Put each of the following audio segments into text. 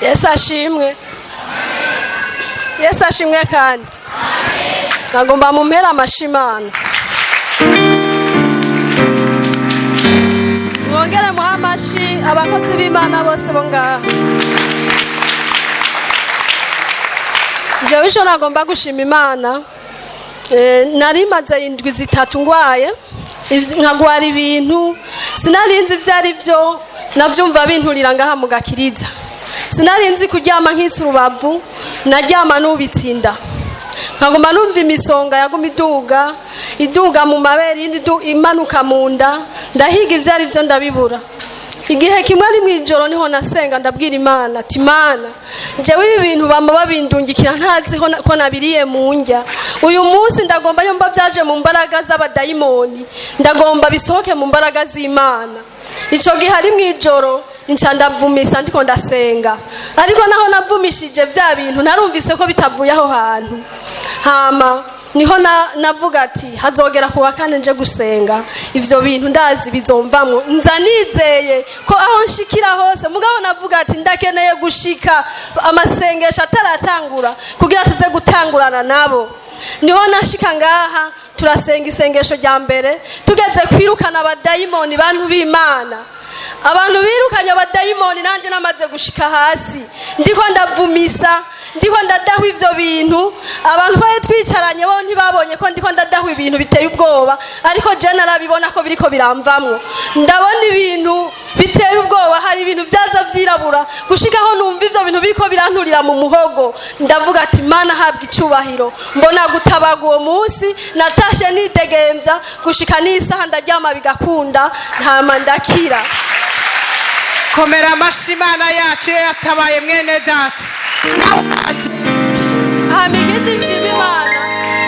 Yesu ashimwe. Yesu ashimwe kandi. Nagomba mumpera amashimana. Mwongere muha amashi abakozi b'Imana bose bo ngaha. Jewe ico nagomba gushima Imana. Nari maze indwi zitatu ngwaye. Nkagwara ibintu sinarinzi ivyari byo navyumva binturira ngaha mu Gakiriza. Sinarinzi kuryama nkitse urubavu naryama nubitsinda nkagoma numva imisonga yaguma iduga mu mabere indi imanuka mu nda ndahiga ivyari byo ndabibura. Igihe kimwe ari mwijoro niho nasenga ndabwira Imana ati Mana jewe ibi bintu bama babindungikira ntazi ko nabiriye mu njya. Uyu munsi ndagomba yomba byaje mu mbaraga z'abadayimoni ndagomba bisohoke mu mbaraga z'Imana. Ico gihe ari mwijoro nca ndavumisa ndiko ndasenga ariko naho navumishije vya bintu narumvise ko bitavuye aho hantu. Hama niho navuga ati hazogera kuwa kane nje gusenga ivyo bintu ndazi bizomvamwo nza nizeye ko aho nshikira hose mugabo navuga ati ndakeneye gushika amasengesho ataratangura kugira tuze gutangurana nabo. Niho nashika ngaha turasenga isengesho rya mbere tugeze kwirukana abadayimoni bantu b'Imana. Abantu birukanye abadayimoni nanje namaze gushika hasi ndiko ndavumisa ndiko ndadahwa ivyo bintu. Abantu baye twicaranye bo ntibabonye ko ndiko ndadahwa ibintu biteye ubwoba ariko je narabibona ko biriko biramvamwo. Ndabona ibintu biteye ubwoba, hari ibintu vyaza vyirabura gushikaho numva ivyo bintu biriko biranturira mu muhogo. Ndavuga ati Mana habwa icubahiro. Mbona gutabaga uwo munsi natashe nidegemvya gushika n'isaha ndaryama bigakunda ntama ndakira. Komera amashi Imana yacu yatabaye mwene data. Hamigindi shima Imana.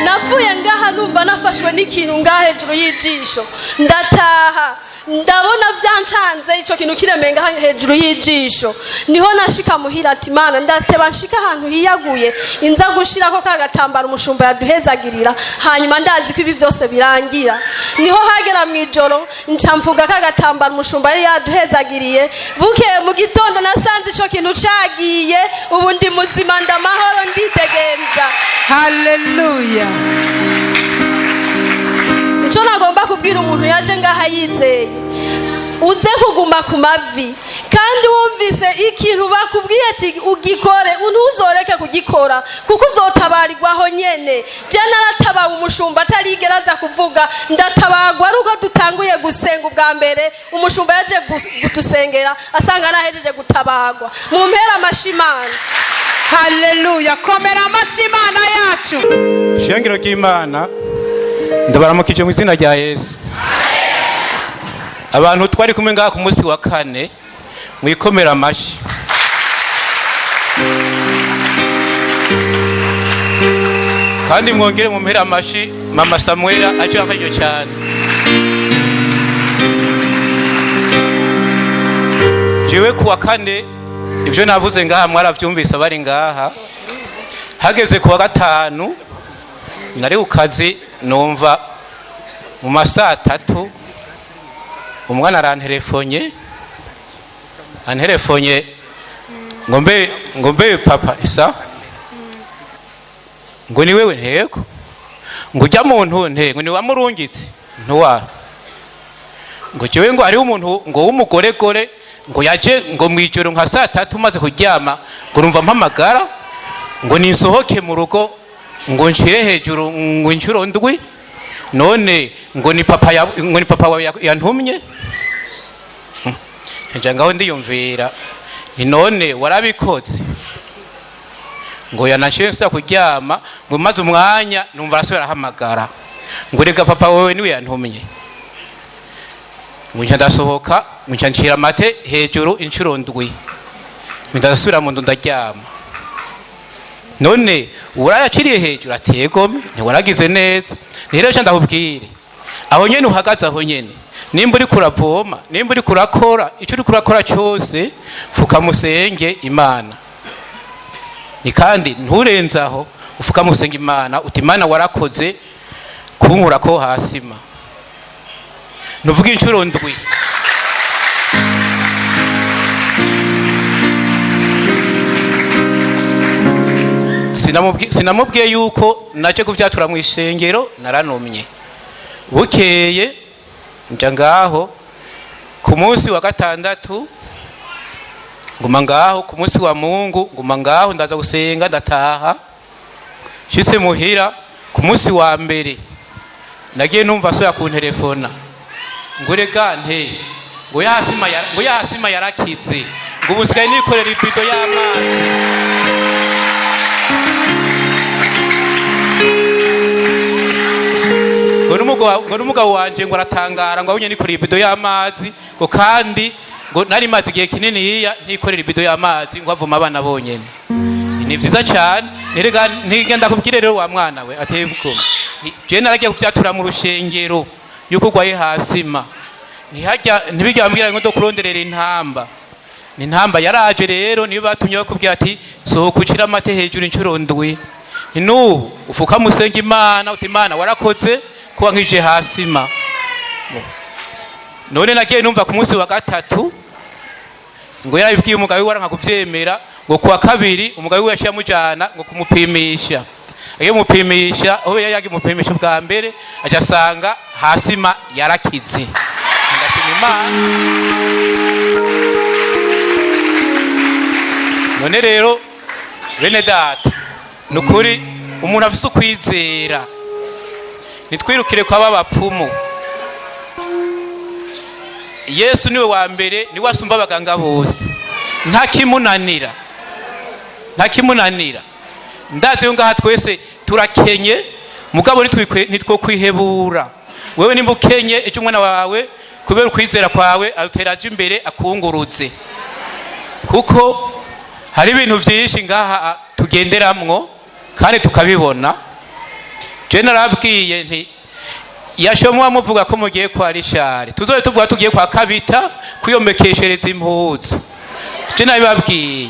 Navuye ngaha numva nafashwe n'ikintu ngaha hejuru y'ijisho ndataha ndabona vyancanze ico kintu kiremenga hejuru y'ijisho. Niho nashika muhira ati Mana ndateba nshika ahantu hiyaguye inza gushirako kagatambara umushumba yaduhezagirira hanyuma ndazi ko ibi vyose birangira. Niho hagera mwijoro nca mvuga kagatambara umushumba yari yaduhezagiriye. Buke mu gitondo nasanze ico kintu cagiye ubu ndi muzima ndamahoro ndidegemvya. Haleluya. Ico nagomba kubwira umuntu yaje ngaha yizeye uze kuguma ku mavi kandi wumvise ikintu bakubwiye ati ugikore ntuzoreke kugikora kuko uzotabarirwaho nyene. Je naratabawe umushumba atarigera aza kuvuga ndatabagwa aruko dutanguye gusenga ubwa mbere umushumba yaje gudusengera asanga nahejeje gutabagwa. Mumpera amashimana. Haleluya. Komera amashi Imana yacu. Shengero ry'Imana ndabaramukije mu izina rya Yesu. Abantu twari kumwe ngaha ku munsi wa kane mwikomera amashi. Kandi mwongere mu mpera amashi Mama Samuela aje afashije cyane. Jewe kuwa kane ivyo navuze ngaha mwaravyumvise bari ngaha. Hageze kuwa gatanu nari ukazi numva mu masaa 3 umwana aranterefonye ngombe papa isa ngo ni wewe nteko ngo ujya muntu nte ngo ni wamurungitse ntuwa ngo jewe ngo ari umuntu ngo w'umugoregore ngo yaje ngo mwijoro nka saa 3 maze kuryama ngo numva mpamagara ngo ninsohoke mu rugo ngo nshire hejuru ngo inshuro ndwi none ngo ni papa wawe yantumye. Nje ngaho ndiyumvira ni none warabikoze ngo yanashensa kuryama ngo maze umwanya numva arasubira ahamagara ngo rega papa wawe niwe yantumye. Ngo ndasohoka ngo nshira mate hejuru inshuro ndwi ndasubira mu ndu ndaryama. none urayaciriye hejuru ati yegome ntiwaragize neza. Rero ndakubwire aho nyene uhagaze aho nyene, nimba uri kuravoma, nimba uri kurakora icyo uri kurakora cyose, fuka musenge Imana. Ni kandi nturenze aho, ufuka musenge Imana uti Imana warakoze kunkura ko hasima. Nuvuga inshuro ndwi. Sinamubwiye yuko naje kuvyatura mu ishengero, naranumye. Bukeye nja ngaho ku munsi wa gatandatu, nguma ngaho ku munsi wa Mungu, nguma ngaho ndaza gusenga ndataha. Shitse muhira ku munsi wa mbere nagiye numva so yakuntelefona ngo rega nte ngo yasima yarakize ngo ubusigaye nikorera ibido y'amazi. ngo n'umugabo wanje ngo aratangara ngo abonye nikorera ibido y'amazi ngo kandi ngo nari mazi igihe kinini yiya ntikorera ibido y'amazi ngo avuma abana bonyene. Ni vyiza cyane. Nerega ntigenda kubwire rero wa mwana we ateye bukoma. Je naragiye kuvyatura mu rushengero yuko gwaye hasima. Ntibijya ambwira ngo dokuronderera intamba. Ni intamba yaraje rero niyo batumye bakubwira ati sohoka ucira amate hejuru inshuro ndwi. Nubu ufuka musenge Imana uti Imana warakoze kuba nkije hasima. None nagiye numva ku munsi wa gatatu ngo yarabibwiye umugabo waranka kuvyemera ngo kwa kabiri umugabo yaciye amujana ngo kumupimisha. Iyo mupimisha aho yagiye mupimisha bwa mbere aca asanga hasima yarakize. Ndashima Imana. None rero bene data nukuri umuntu afise ukwizera nitwirukire kwa babapfumu. Yesu niwe wa mbere, niwe asumba abaganga bose, ntakimunanira. Ndaze ngaha twese turakenye mugabo nitwo kwihebura. Wewe nimba ukenye ejo umwana wawe kubera ukwizera kwawe ateraje imbere akunguruze, kuko hari ibintu vyinshi ngaha tugenderamwo kandi tukabibona. Je narabwiye nti yashomwa muvuga ko mugiye kwa Rishari, tuzoye tuvuga tugiye kwa Kabita kwiyomekeshereza impuzu. Je nabibabwiye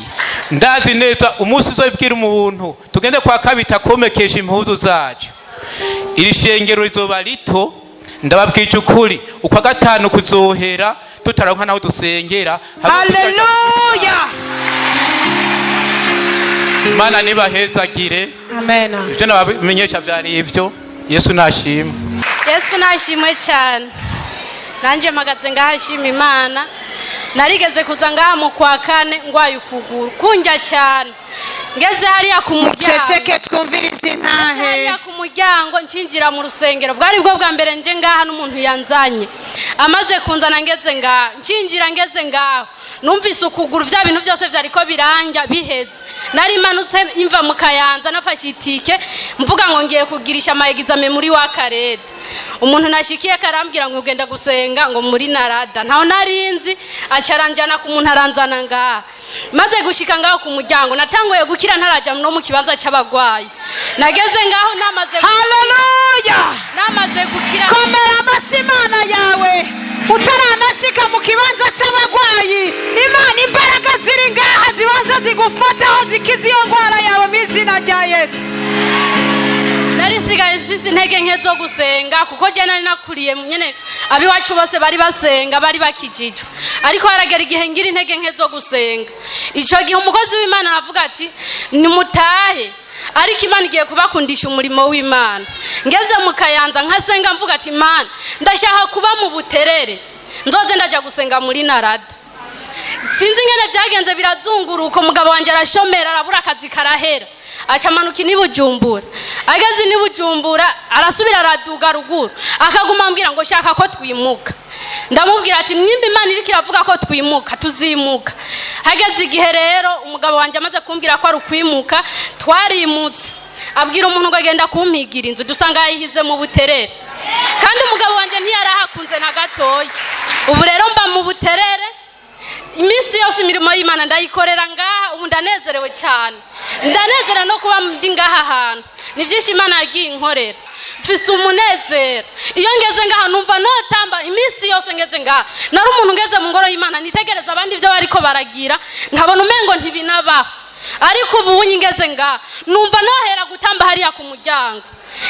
ndazi neza umunsi uzobwira umuntu tugende kwa Kabita komekesha impuzu zacu, iri shengero rizoba rito. Ndababwije ukuri ukwa gatanu kuzohera tutaronka naho dusengera. Haleluya. Imana nibahezagire. Amen. Ivyo nabamenyesha vyari ivyo. Yesu nashimwe. Yesu nashimwe cyane. Nanje mpagaze ngaha shima Imana. Narigeze kuza ngaha mu kwa kane ngwaye ukuguru kunjya cyane. Ngeze hariya ku muryango. Ceceke twumvirize intahe. Hariya ku muryango ncinjira mu rusengero. Bwari bwo bwa mbere nje ngaha n'umuntu yanzanye. Amaze kunzana ngeze ngaha. Ncinjira ngeze ngaha. Numvise ukuguru vya bintu byose vyariko biranja biheze. Nari manutse imva mu Kayanza nafashe itike mvuga ngo ngiye kugirisha amahegizame muri wa Karede. Umuntu nashikiye karambwira ngo ugenda gusenga ngo muri narada. Ntaho narinzi acaranjana ku muntu aranzana ngaha. Maze gushika ngaho ku muryango natangoye gukira ntaraja no mu kibanza cy'abagwayi. Nageze ngaho namaze. Haleluya. Namaze gukira. Komera amasimana yawe utaranashika mu kibanza cy'abagwayi. Imana imbaraga ziri ngaha zibanza zigufataho zikiza iyo ngwara yawe mu izina rya Yesu. Nari sigaye mfise intege nke zo gusenga kuko je nari nakuriye nyene abiwacu bose bari basenga bari bakijijwe, ariko haragera igihe ngira intege nke zo gusenga. Ico gihe umukozi w'Imana aravuga ati nimutahe, ariko Imana igiye kubakundisha umurimo w'Imana. Ngeze mu Kayanza nkasenga mvuga ati Imana ndashaka kuba mu Buterere, nzoze ndaja gusenga muri narada. Sinzi ngene byagenze birazunguruka, umugabo wanje arashomera arabura akazi karahera. Achamanuka ni Bujumbura. Ageze ni Bujumbura arasubira araduga ruguru. Akaguma ambwira ngo shaka ko twimuka. Ndamubwira ati nimba Imana iriko iravuga ko twimuka tuzimuka. Hageze igihe rero umugabo wanje amaze kumbwira ko ari ukwimuka, twarimutse. Abwira umuntu ngo agenda kumpigira inzu dusanga yayihize mu Buterere. Kandi umugabo wanje ntiyarahakunze na gatoya. Ubu rero mba mu Buterere iminsi yose imirimo y'Imana ndayikorera ngaha, ubu ndanezerewe cyane, ndanezera no kuba ndi ngaha hantu. Ni byinshi Imana yagiye inkorera, mfise umunezero. Iyo ngeze ngaha numva notamba iminsi yose ngeze ngaha. Nari umuntu ngeze mu ngoro y'Imana nitegereza abandi ibyo bariko baragira, nkabona umengo ntibinabaho. Ariko ubu ngeze ngaha numva nohera gutamba hariya ku muryango.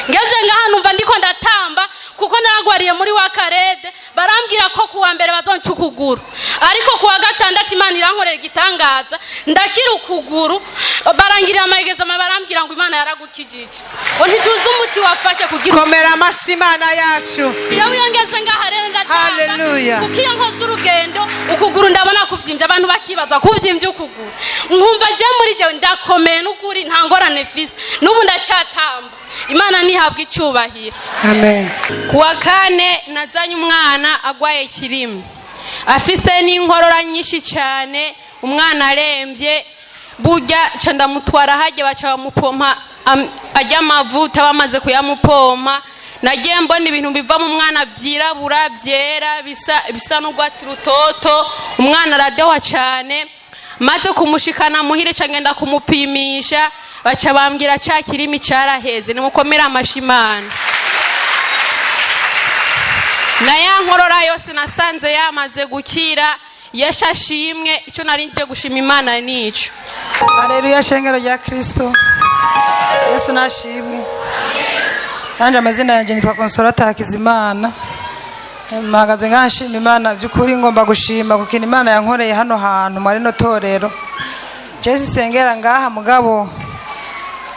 Ngeze ngaha numva ndiko ndatamba kuko naragwariye muri wa karede, barambwira ko kuwa mbere bazonca ukuguru, ariko kuwa gatandatu Imana irankorera igitangaza ndakira ukuguru. Barangirira amageza barambwira ngo Imana yaragukijije, ngo ntituzi umuti wafashe kugira komera amashi Imana yacu. Jewe iyo ngeze ngaha rero ndatamba, Hallelujah. kuko iyo nkoze urugendo ukuguru ndabona kuvyimbye, abantu bakibaza kuvyimbye ukuguru, nkumva je muri jewe ndakomeye n'ukuri nta ngorane mfise, n'ubu ndacyatamba. Imana nihabwa icyubahiro. Amen. Kuwa kane nazanye umwana agwaye kirimi, afise n'inkorora nyinshi cyane, umwana arembye. Burya ca ndamutwara hajya baca bamupompa ajya amavuta, bamaze kuyamupompa nagiye mbona ibintu biva mu mwana vyirabura vyera bisa n'urwatsi rutoto. Umwana aradewa cyane, maze kumushikana muhire ca ngenda kumupimisha, baca bambwira ca kirimi caraheze. Nimukomera amashi Imana. Na ya nkorora yose nasanze yamaze gukira, yashashimwe. Ico nari nje gushima Imana nico. Haleluya, shengero rya Kristo. Yesu nashimwe. Nanje amazina yanje nitwa Consolata Hakizimana. Mpagaze ngashima Imana by'ukuri, ngomba gushima kuko Imana yankoreye hano hantu muri no torero. Jesi sengera ngaha mugabo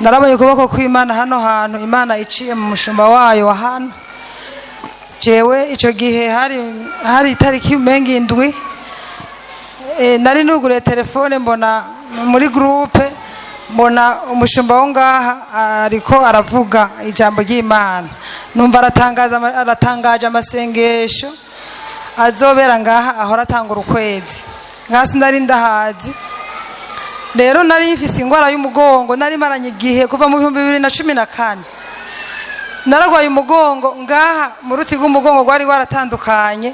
narabonye ukuboko kw'Imana hano hantu, Imana iciye mu mushumba wayo wa hano. Jewe ico gihe hari itariki umenga indwi, nari nugure telefone mbona muri groupe, mbona umushumba wo ngaha ariko aravuga ijambo ry'Imana. Numva aratangaje amasengesho azobera ngaha ahora atangura ukwezi. Ngasi ndari ndahazi. Rero nari mfise ingwara y'umugongo, nari maranye igihe kuva mu 2014. Naragwaye umugongo ngaha, mu ruti rw'umugongo gwari waratandukanye.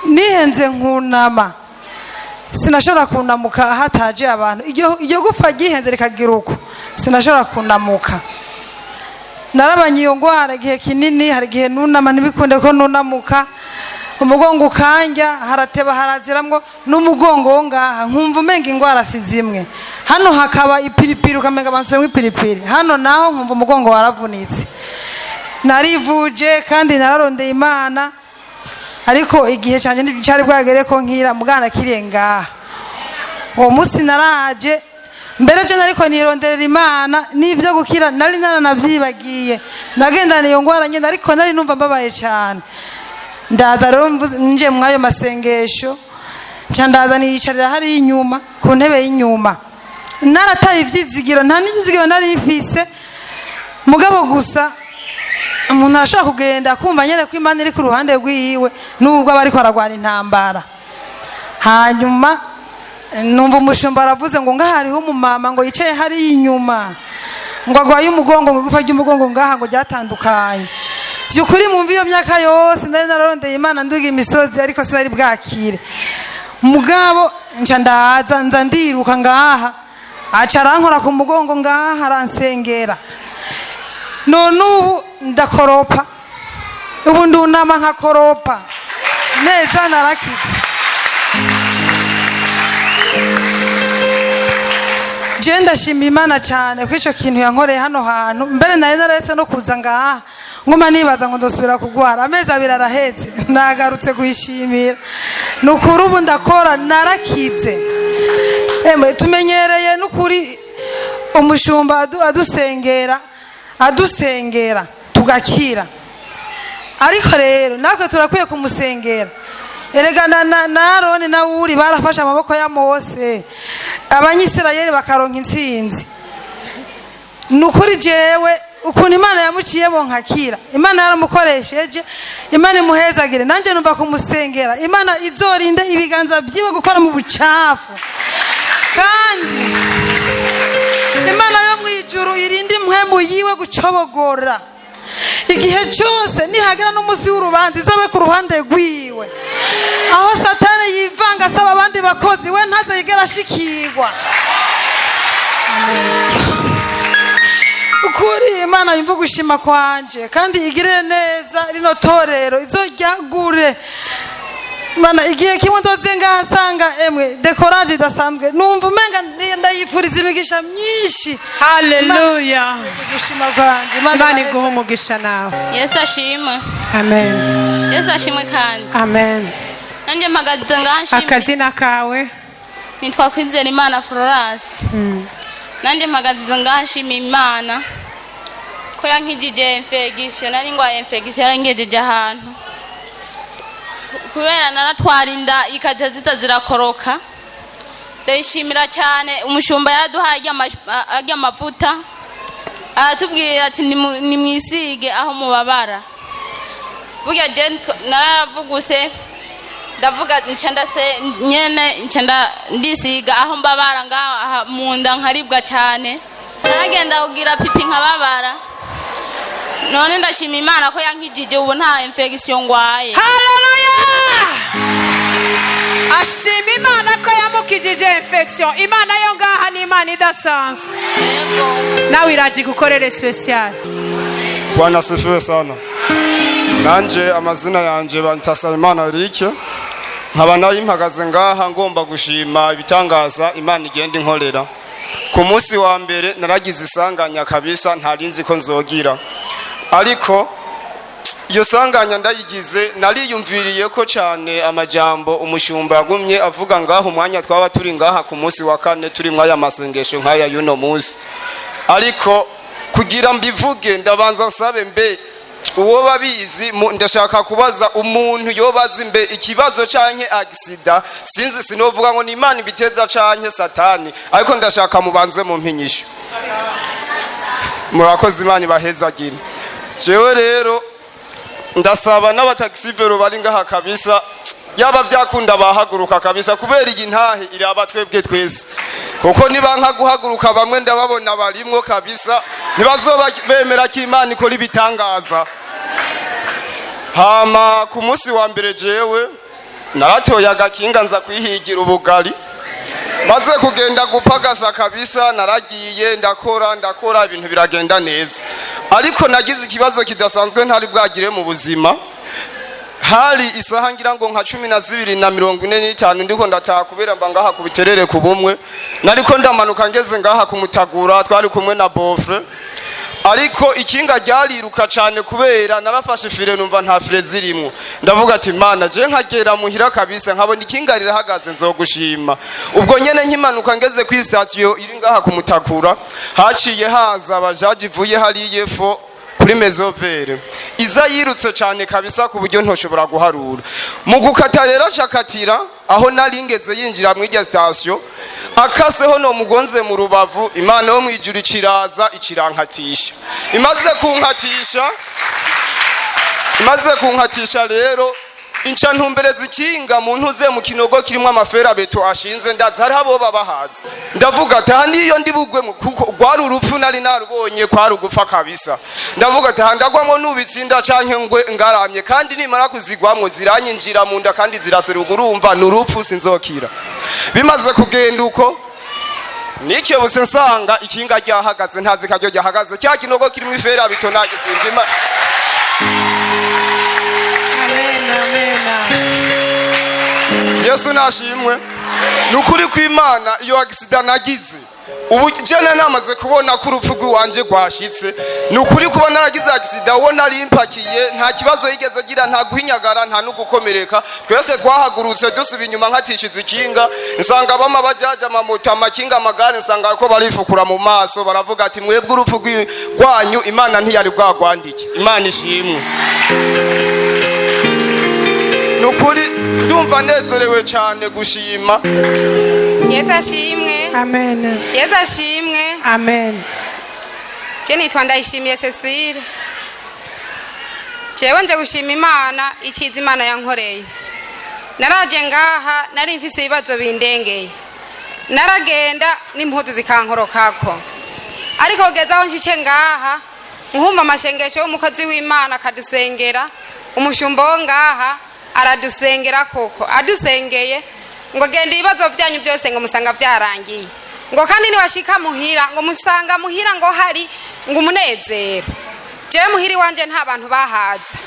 Nihenze nkunama, sinashobora kunamuka hataje abantu. Iryo gufa gihenze rikagira uko, sinashobora kunamuka. Narabanye iyo ngwara igihe kinini, hari igihe nunama ntibikunde ko nunamuka, umugongo ukanja, harateba haraziramwo n'umugongo wo ngaha, nkumva umenga ingwara si zimwe. Hano hakaba ipiripiri ukamenga bansemo ipiripiri, hano naho nkumva umugongo waravunitse. Narivuje kandi nararondeye Imana, ariko igihe cyanje cyari bwagere ko nkira mugana kirenga. Uwo musi naraje mbere je nariko nironderera Imana, nivyo gukira nari naranavyibagiye. Nagendana iyo ngwara nyene, ariko nari numva mbabaye cyane. Ndaza rero nje mwayo masengesho, nca ndaza niyicarira hari inyuma ku ntebe y'inyuma. Narataye ivyizigiro, nta n'inzigiro nari mfise, mugabo gusa umuntu arashaka kugenda kumva nyene ko Imana iri ku ruhande rwiwe nubwo abariko aragwana intambara. Hanyuma numva umushumba aravuze ngo ngaha hariho umumama ngo yicaye hari inyuma, ngo agwaye umugongo, ngo gufa ry'umugongo ngaha ngo ryatandukanye. Byukuri mumva iyo myaka yose nari nararondeye Imana nduga imisozi, ariko sinari bwakire. Mugabo nca ndaza nza ndiruka ngaha, aca arankora ku mugongo ngaha aransengera. None ubu ndakoropa, ubu ndunama nkakoropa neza, narakize. Je ndashima Imana cyane ko ico kintu yankoreye hano hantu. Mbere nari naretse no kuza ngaha ngoma nibaza ngo ndosubira kugwara, amezi abiri araheze, nagarutse kuyishimira. Nukuri ubu ndakora, narakize. Tumenyereye nukuri umushumba adusengera tugakira, ariko rero nakwe turakwiye kumusengera. Erega na Aroni na Uri barafashe amaboko ya Mose, abanyisirayeli bakaronka intsinzi. Nukuri jewe ukuntu Imana yamuciye bonkakira, Imana yaramukoresheje, Imana imuhezagire. Nanje numva kumusengera, Imana izorinde ibiganza byiwe gukora mu bucafu, kandi Imana yo mwijuru irinde impwemu yiwe gucobogora. Igihe cyose nihagera n'umunsi w'urubanza izobe ku ruhande rwiwe, aho Satani yivanga agasaba abandi bakozi we ntaze yigera ashikirwa ukuri imana yumva gushima kwanje kandi igirire neza rino torero izoryagure mana igihe kimwe ndoze ngaha nsanga emwe decourage idasanzwe numva umenga ndayifuriza imigisha myinshi. Haleluya. Gushima kwanje Imana iguhe umugisha nawe. Yesu ashimwe. Amen. Yesu ashimwe kandi. Amen. Nanjye mpagaze ngaha nshimye. Akazina kawe? Nitwa Kwizera Imana Florence. Nanjye mpagaze ngaha nshimye Imana ko yankijije infection, nari ngwaye infection yarangejeje ahantu. Kubera naratwarinda ikaja zitazirakoroka. Ndayishimira cyane umushumba yaduhaye ajya amavuta. Atubwira ati nimwisige aho mubabara. Burya je naravuguse ndavuga ncanda se nyene ncanda ndisiga aho mbabara ngaha mu nda nkaribwa cyane. Naragenda kugira pipi nkababara. None ndashima Imana ko yankijije ubu nta infection ngwaye. Haleluya! Ashima Imana ko yamukijije infection. Imana yo ngaha ni Imana idasanzwe. Yego. Nawe iraje gukorera special. Bwana asifiwe sana. Nanje amazina yanje bantasa Imana Eric. Nkaba nayo impagaze ngaha ngomba gushima ibitangaza Imana igenda inkorera. Ku munsi wa mbere naragize isanganya kabisa ntarinzi ko nzogira. Ariko iyo sanganya ndayigize nariyumviriye ko cyane amajambo umushumba yagumye avuga ngaho umwanya twaba turi ngaha ku munsi wa kane turi mwaya masengesho nkaya yuno munsi. Ariko kugira mbivuge ndabanza nsabe mbe uwo babizi ndashaka kubaza umuntu yobaza mbe ikibazo canke accident sinzi sinovuga ngo ni Imana ibiteza canke satani ariko ndashaka mubanze mu mpinyisho. Murakoze Imana ibahezagire. Jewe rero ndasaba n'abataxivero bari ngaha kabisa yaba byakunda bahaguruka kabisa kubera iyi ntahe iraba twebwe twese kuko niba nka guhaguruka bamwe ndababona barimwo kabisa ntibazoba bemera ko Imana ikora ibitangaza. Hama ku munsi wa mbere jewe naratoye agakinga nza kwihigira ubugari maze kugenda gupagasa kabisa naragiye ndakora ibintu biragenda neza. Ariko nagize ikibazo kidasanzwe ntari bwagire mu buzima. Hari isaha ngira ngo nka 12:45 ndiko ndataha kubera mba ngaha kubiterere ku bumwe. Nariko ndamanuka ngeze ngaha kumutagura twari kumwe na bofre. Ariko ikinga ryariruka cyane kubera narafashe fire numva nta fire zirimo. Ndavuga ati Mana je nkagera muhira kabisa nkabona ikinga rirahagaze nzogushima. Ubwo nyene nkimanuka ngeze ku station iri ngaha kumutagura haciye haza abajaji vuye hari yefo kuri mezovere iza yirutse cyane kabisa ku buryo ntoshobora guharura. Mu gukata rero shakatira aho naringeze yinjira mu irya station akaseho no mugonze mu rubavu Imana yo mwijuru ikiraza ikirankatisha. Imaze kunkatisha rero inca ntumbereza ikinga muntu uze mu kinogo kirimo amafera beto ashinze ndaza hari abo babahaza. Ndavuga ati aha niyo ndibugwe kuko gwari urupfu nari narubonye kwari ugufa kabisa. Ndavuga ati handagwamo nubitsinda canke ngwe ngaramye kandi nimara kuzigwamwo ziranyinjira mu nda kandi ziraseruka urumva n'urupfu sinzokira. Bimaze kugenda uko nike buse nsanga ikinga ryahagaze ntazi karyo ryahagaze cya kinogo kirimo ifera beto nagisinzima. Yesu nashimwe. Nukuri kw'Imana iyo accident nagize ubu jana namaze kubona ko urupfu rwanje rwashitse. Nukuri kuba naragize accident uwo nari impakiye nta kibazo yigeze agira nta guhinyagara nta no gukomereka. Twese twahagurutse dusuba inyuma nkatishize ikinga nsanga bama bajaja amamoto amakinga amagare nsanga ko barifukura mu maso baravuga ati mwebwe urupfu rwanyu Imana ntiyari bwagwandike. Imana ishimwe. Nukuri ndumva nezerewe cyane gushima. Yesu ashimwe. Amen. Yesu ashimwe. Amen. Je nitwa Ndayishimiye Cecile. Jewe nje gushima Imana ikiza Imana yankoreye. Naraje ngaha nari mfise ibibazo bindengeye. Naragenda n'impuzu zikankorokako. Ariko kugeza aho nshike ngaha nkumva amashengesho y'umukozi w'Imana kadusengera umushumba wo ngaha aradusengera koko adusengeye ngo genda ibibazo byanyu byose ngo musanga byarangiye, ngo kandi niwashika muhira ngo musanga muhira ngo hari ngo umunezero. Jewe muhiri wanje nta bantu bahaza,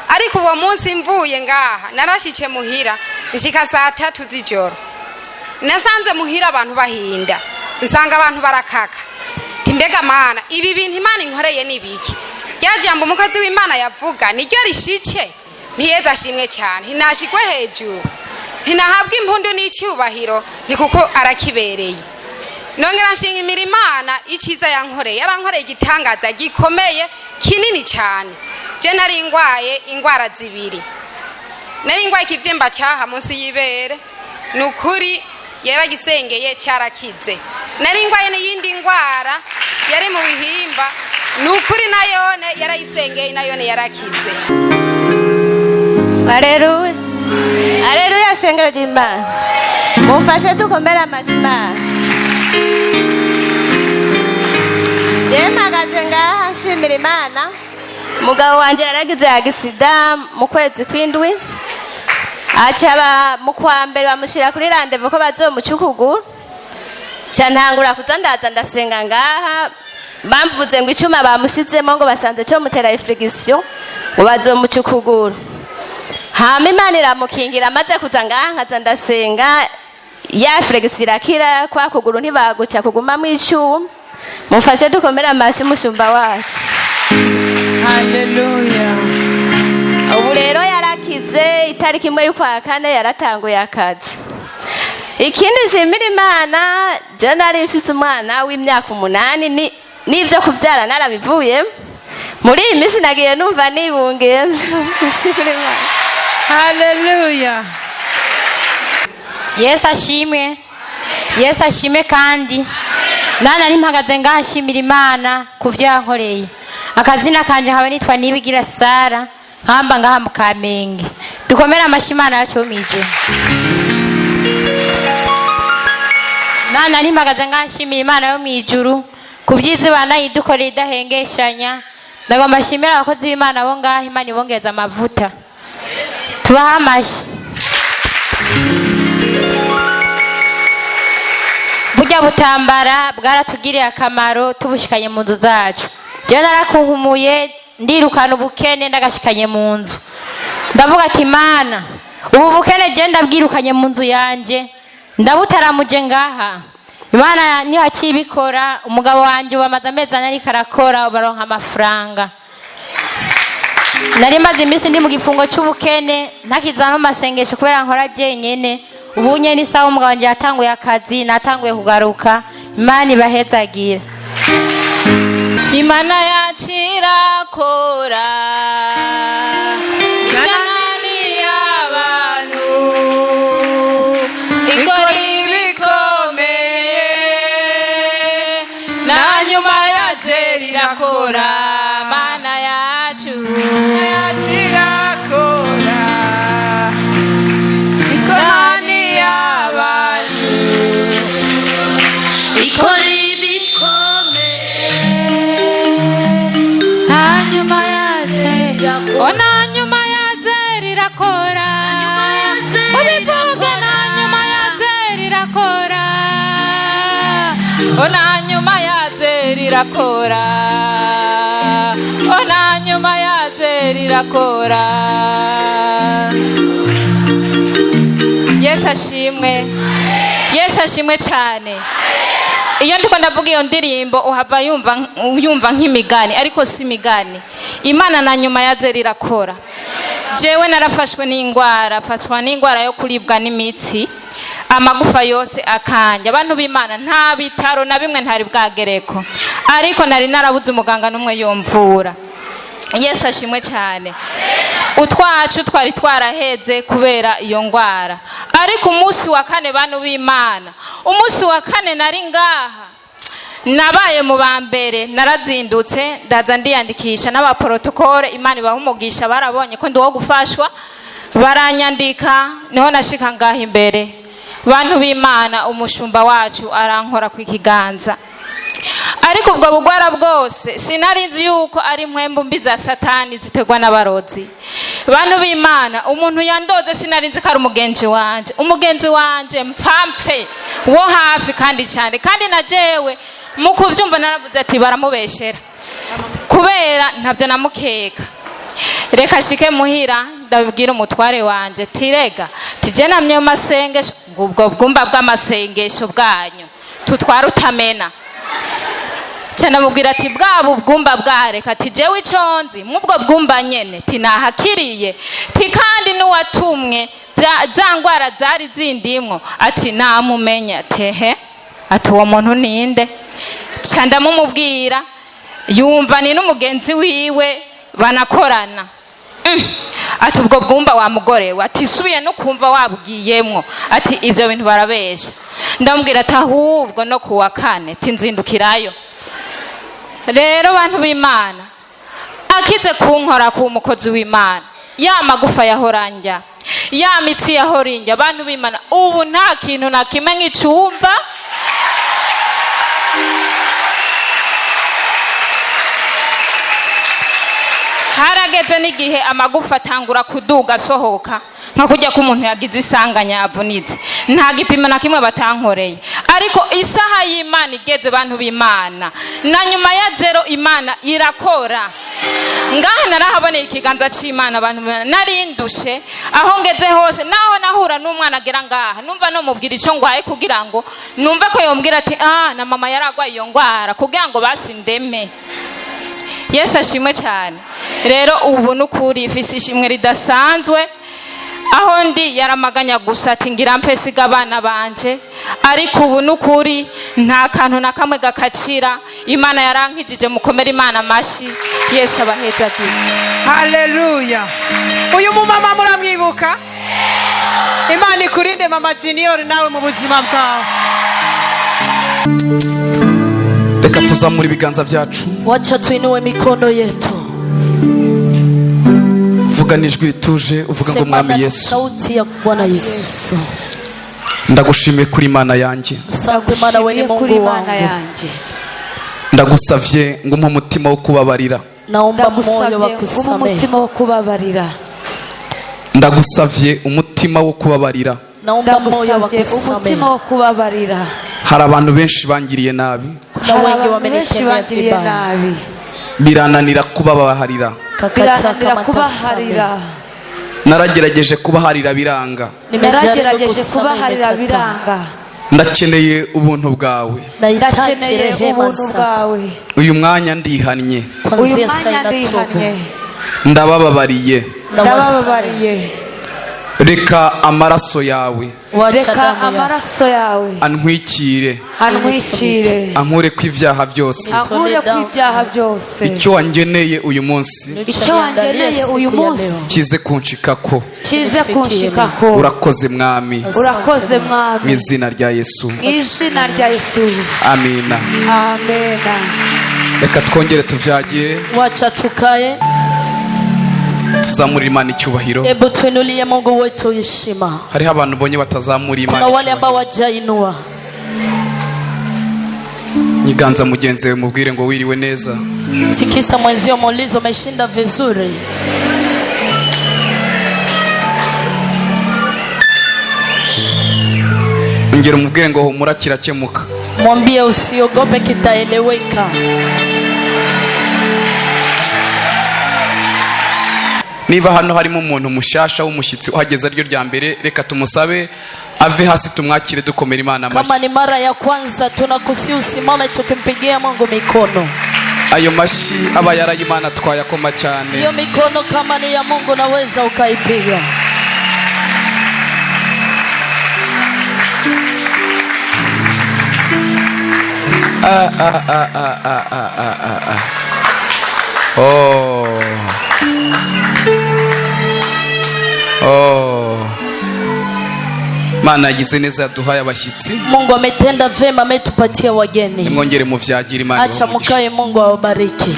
ariko uwo munsi mvuye ngaha narashike muhira nshika saa 3 z'ijoro, nasanze muhira abantu bahinda, nsanga abantu barakaka. Timbega Mana, ibi bintu Imana inkoreye nibiki? Ryajambo umukozi w'Imana yavuga niryo rishice, ntiyeza ashimwe cyane, hinashikwe hejuru, hinahabwa impundu n'icyubahiro, ni kuko arakibereye. Nongera nshimira Imana iciza yankoreye, yarankoreye igitangaza gikomeye kinini cyane. Je nari ngwaye ingwara zibiri, nari ngwaye ikivyimba cyaha munsi y'ibere, nukuri yaragisengeye cyarakize. Nari ngwaye n'iyindi ngwara yari mu bihimba, nukuri nayone yarayisengeye nayone yarakize. Haleluya, haleluya, shengero ry'Imana, mufashe dukomera amashimana. Je mpagaze ngaha nshimira Imana, umugabo wanje yaragize agisida mu kwezi kw'indwi, acaba mu kwa mbere bamushira kuri randevu ko bazomuca ukuguru, ca ntangura kuza ndaza ndasenga ngaha, bamvuze ngo icuma bamushizemo ngo basanze cyo mutera infection ngo bazomuca ukuguru. Hama Imana iramukingira, amaze kuza ngaha nkaza ndasenga, ya infection irakira, kwa kuguru ntibaguca kuguma mu icuma. Mufashe dukomera amashi umushumba wacu. Haleluya. Ubu rero yarakize, itariki imwe y'ukwa kane yaratanguye akazi. Ikindi nshimira Imana, je nari mfise umwana w'imyaka 8 n'ivyo kuvyara narabivuye. Muri iyi minsi nagiye numva nibungenze. Nshimira Imana. Haleluya. Yesu ashimwe. Yesu ashimwe kandi nana nimpagaze ngaha nshimira Imana kuvyo yankoreye. Akazina kanje nkaba nitwa Nibigira Sara, nkamba ngaha mu Kamenge. Dukomera amashimana yacu mije. Nana nimpagaze ngaha nshimira Imana yo mwijuru kuvyizi bana yidukorera idahengeshanya. Ndagomba nshimira abakozi b'Imana bo ngaha, Imana ibongeza amavuta. Tubaha amashi. Burya butambara bwaratugiriye akamaro tubushikanye mu nzu zacu. Je narakuhumuye ndirukana ubukene ndagashikanye mu nzu. Ndavuga ati Mana, ubu bukene je ndabwirukanye mu nzu yanje, ndabutaramuje ngaha. Imana niho akibikora, umugabo wanje bamaze amezi ane ariko arakora, baronka amafaranga. Nari maze iminsi ndi mu gifungo cy'ubukene, ntakizana mu masengesho kubera nkora jenyene. Ubu nyene isaha umugabo wanje yatanguye akazi, natanguye kugaruka. Imana ibahezagira. Imana yacira kora ikanani y'abantu ikora ibikomeye na nyuma yaze rirakora. Mana yacu Yacira kora ikanani y'abantu ikora ona nyuma yaze rirakora, ubivuga na nyuma yaze rirakora, ona nyuma yaze rirakora, ona nyuma yaze rirakora. Yesu ashimwe, Yesu ashimwe cyane. Iyo ndiko ndavuga iyo ndirimbo uhava yumva nk'imigani, ariko si imigani. Imana na nyuma yaze rirakora. Jewe narafashwe n'ingwara, fatwa n'ingwara yo kuribwa n'imitsi, amagufa yose akanja. Abantu b'Imana nta bitaro na bimwe ntari bwagereko, ariko nari narabuze umuganga n'umwe yomvura. Yesu ashimwe cyane. Utwacu twari twaraheze kubera iyo ngwara, ariko umunsi wa kane bantu b'Imana, umunsi wa kane nari ngaha, nabaye mu bambere, narazindutse ndaza ndiyandikisha n'abaprotokole. Imana ibahumugisha, barabonye ko ndi wo gufashwa, baranyandika, niho nashika ngaha imbere. Bantu b'Imana, umushumba wacu arankora ku ikiganza, ariko ubwo bugwara bwose sinari nzi yuko ari impwembu mbi za Satani zitegwa n'abarozi. bantu b'Imana umuntu yandoze sinarinzi ko ari umugenzi wanje mpfapfe wo hafi kandi cyane kandi na jewe mu kuvyumva naravuze ati baramubeshera kubera ntabyo namukeka. Reka shike muhira ndabibwira umutware wanje tirega tije namye mu masengesho ubwo bwumba bw'amasengesho bwanyu tutwara utamena cyane mubwira ati bwabo bwumba bwareka ati jewe iconzi mubwo bwumba nyene tinahakiriye ti kandi nuwatumwe za ngwara zari zindimwo ati namumenye tehe ati uwo muntu ninde cyanda mumubwira yumva ni n'umugenzi wiwe banakorana ati ubwo bwumba wa mugore we ati subiye no kumva wabugiyemwo ati ivyo bintu barabesha. Ndamubwira ati ahubwo no kuwa kane tinzindukirayo. Rero bantu b'Imana akize kunkora ku mukozi w'Imana ya magufa yahoranja ya mitsi yahorinja bantu b'Imana ubu nta kintu na kimwe nk'icumba harageze n'igihe amagufa atangura kuduga sohoka nka kujya ku muntu yagize isanganya yavunitse nta gipimo na kimwe batankoreye ariko isaha y'Imana igeze bantu b'Imana na nyuma ya zero Imana irakora ngaha narahaboneye ikiganza c'Imana abantu narindushe aho ngeze hose naho nahura n'umwana agera ngaha numva no mubwira ico ngwaye kugira ngo numve ko yombwira ati na mama yaragwaye iyo ngwara kugira ngo basindeme. Yesu ashimwe cyane. Rero ubu nukuri ifisi ishimwe ridasanzwe aho ndi yaramaganya gusa ati ngira mpesiga abana banje ariko ubu nukuri nta kantu na kamwe gakacira Imana yarankijije mukomera Imana amashi. Yesu abaheza ati haleluya. Uyu mumama muramwibuka? Imana ikurinde mama Junior nawe mu buzima bwawe. Reka tuzamura ibiganza byacu, wacha tuinue mikono yetu, vuga nijwi rituje uvuga ngo mwami Yesu, sauti ya Bwana Yesu, ndagushimiye kuri Imana yanjye, asante Mana wewe ni Mungu wangu, ndagusavye ngo umpe umutima wo kubabarira, naomba moyo wa kusamehe, umutima wo kubabarira, ndagusavye umutima wo kubabarira, naomba moyo wa kusamehe, umutima wo kubabarira. Hari abantu benshi bangiriye nabi, na wengi wamenitendea vibaya, birananira kubabaharira, naragerageje kubaharira biranga, nimejaribu kubaharira biranga, ndakeneye ubuntu bwawe, ndakeneye ubuntu bwawe, uyu mwanya ndihannye, uyu mwanya ndihannye, ndabababariye, reka amaraso yawe, reka amaraso yawe antwikire, ankure ku ibyaha byose, icyo wangeneye uyu munsi kize kunshikako, urakoze mwami, mu izina rya Yesu, amina. Reka twongere tuvyagire, wacha tukae tuzamura Imana icyubahiro. Hebu tuinulie Mungu wetu heshima. Hariho abantu bonye batazamura Imana, kuna wale ambao wajainua. Nyiganza mugenzi we mubwire ngo wiriwe neza, tikisa mwenzio muulizo umeshinda vizuri. ngero mubwire ngo humura kirakemuka, mwambie usiogope kitaeleweka. Niba hano harimo umuntu mushasha w'umushyitsi uhageze aryo rya mbere, reka tumusabe ave hasi tumwakire dukomera Imana amashi. Kama ni mara ya kwanza tunakusi usimame tukimpigia Mungu mikono. Ayo mashi aba yarayimana twayakoma cyane. Hiyo mikono kama ni ya Mungu naweza ukaipiga. Mana yagize neza yaduhaye abashyitsi. Mungu ametenda vema, ametupatia wageni. Mwongere muvyagire Imana. Acha mukae, Mungu awabariki.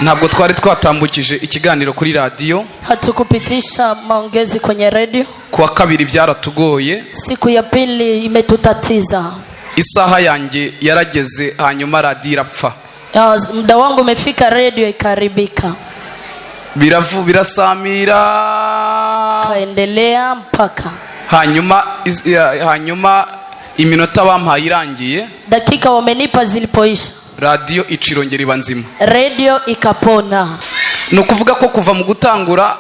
ntabwo twari twatambukije ikiganiro kuri radio, hatukupitisha maongezi kwenye radio. Kuwa kabiri byaratugoye, siku ya pili imetutatiza. Isaha yanjye yarageze hanyuma radio irapfa. Muda wangu umefika, radio ikaribika. Birasamira kaendelea mpaka hanyuma iminota bampaye irangiye, dakika wamenipa zilipoisha, radio icirongera iba nzima, radio ikapona. Nukuvuga ko kuva mu gutangura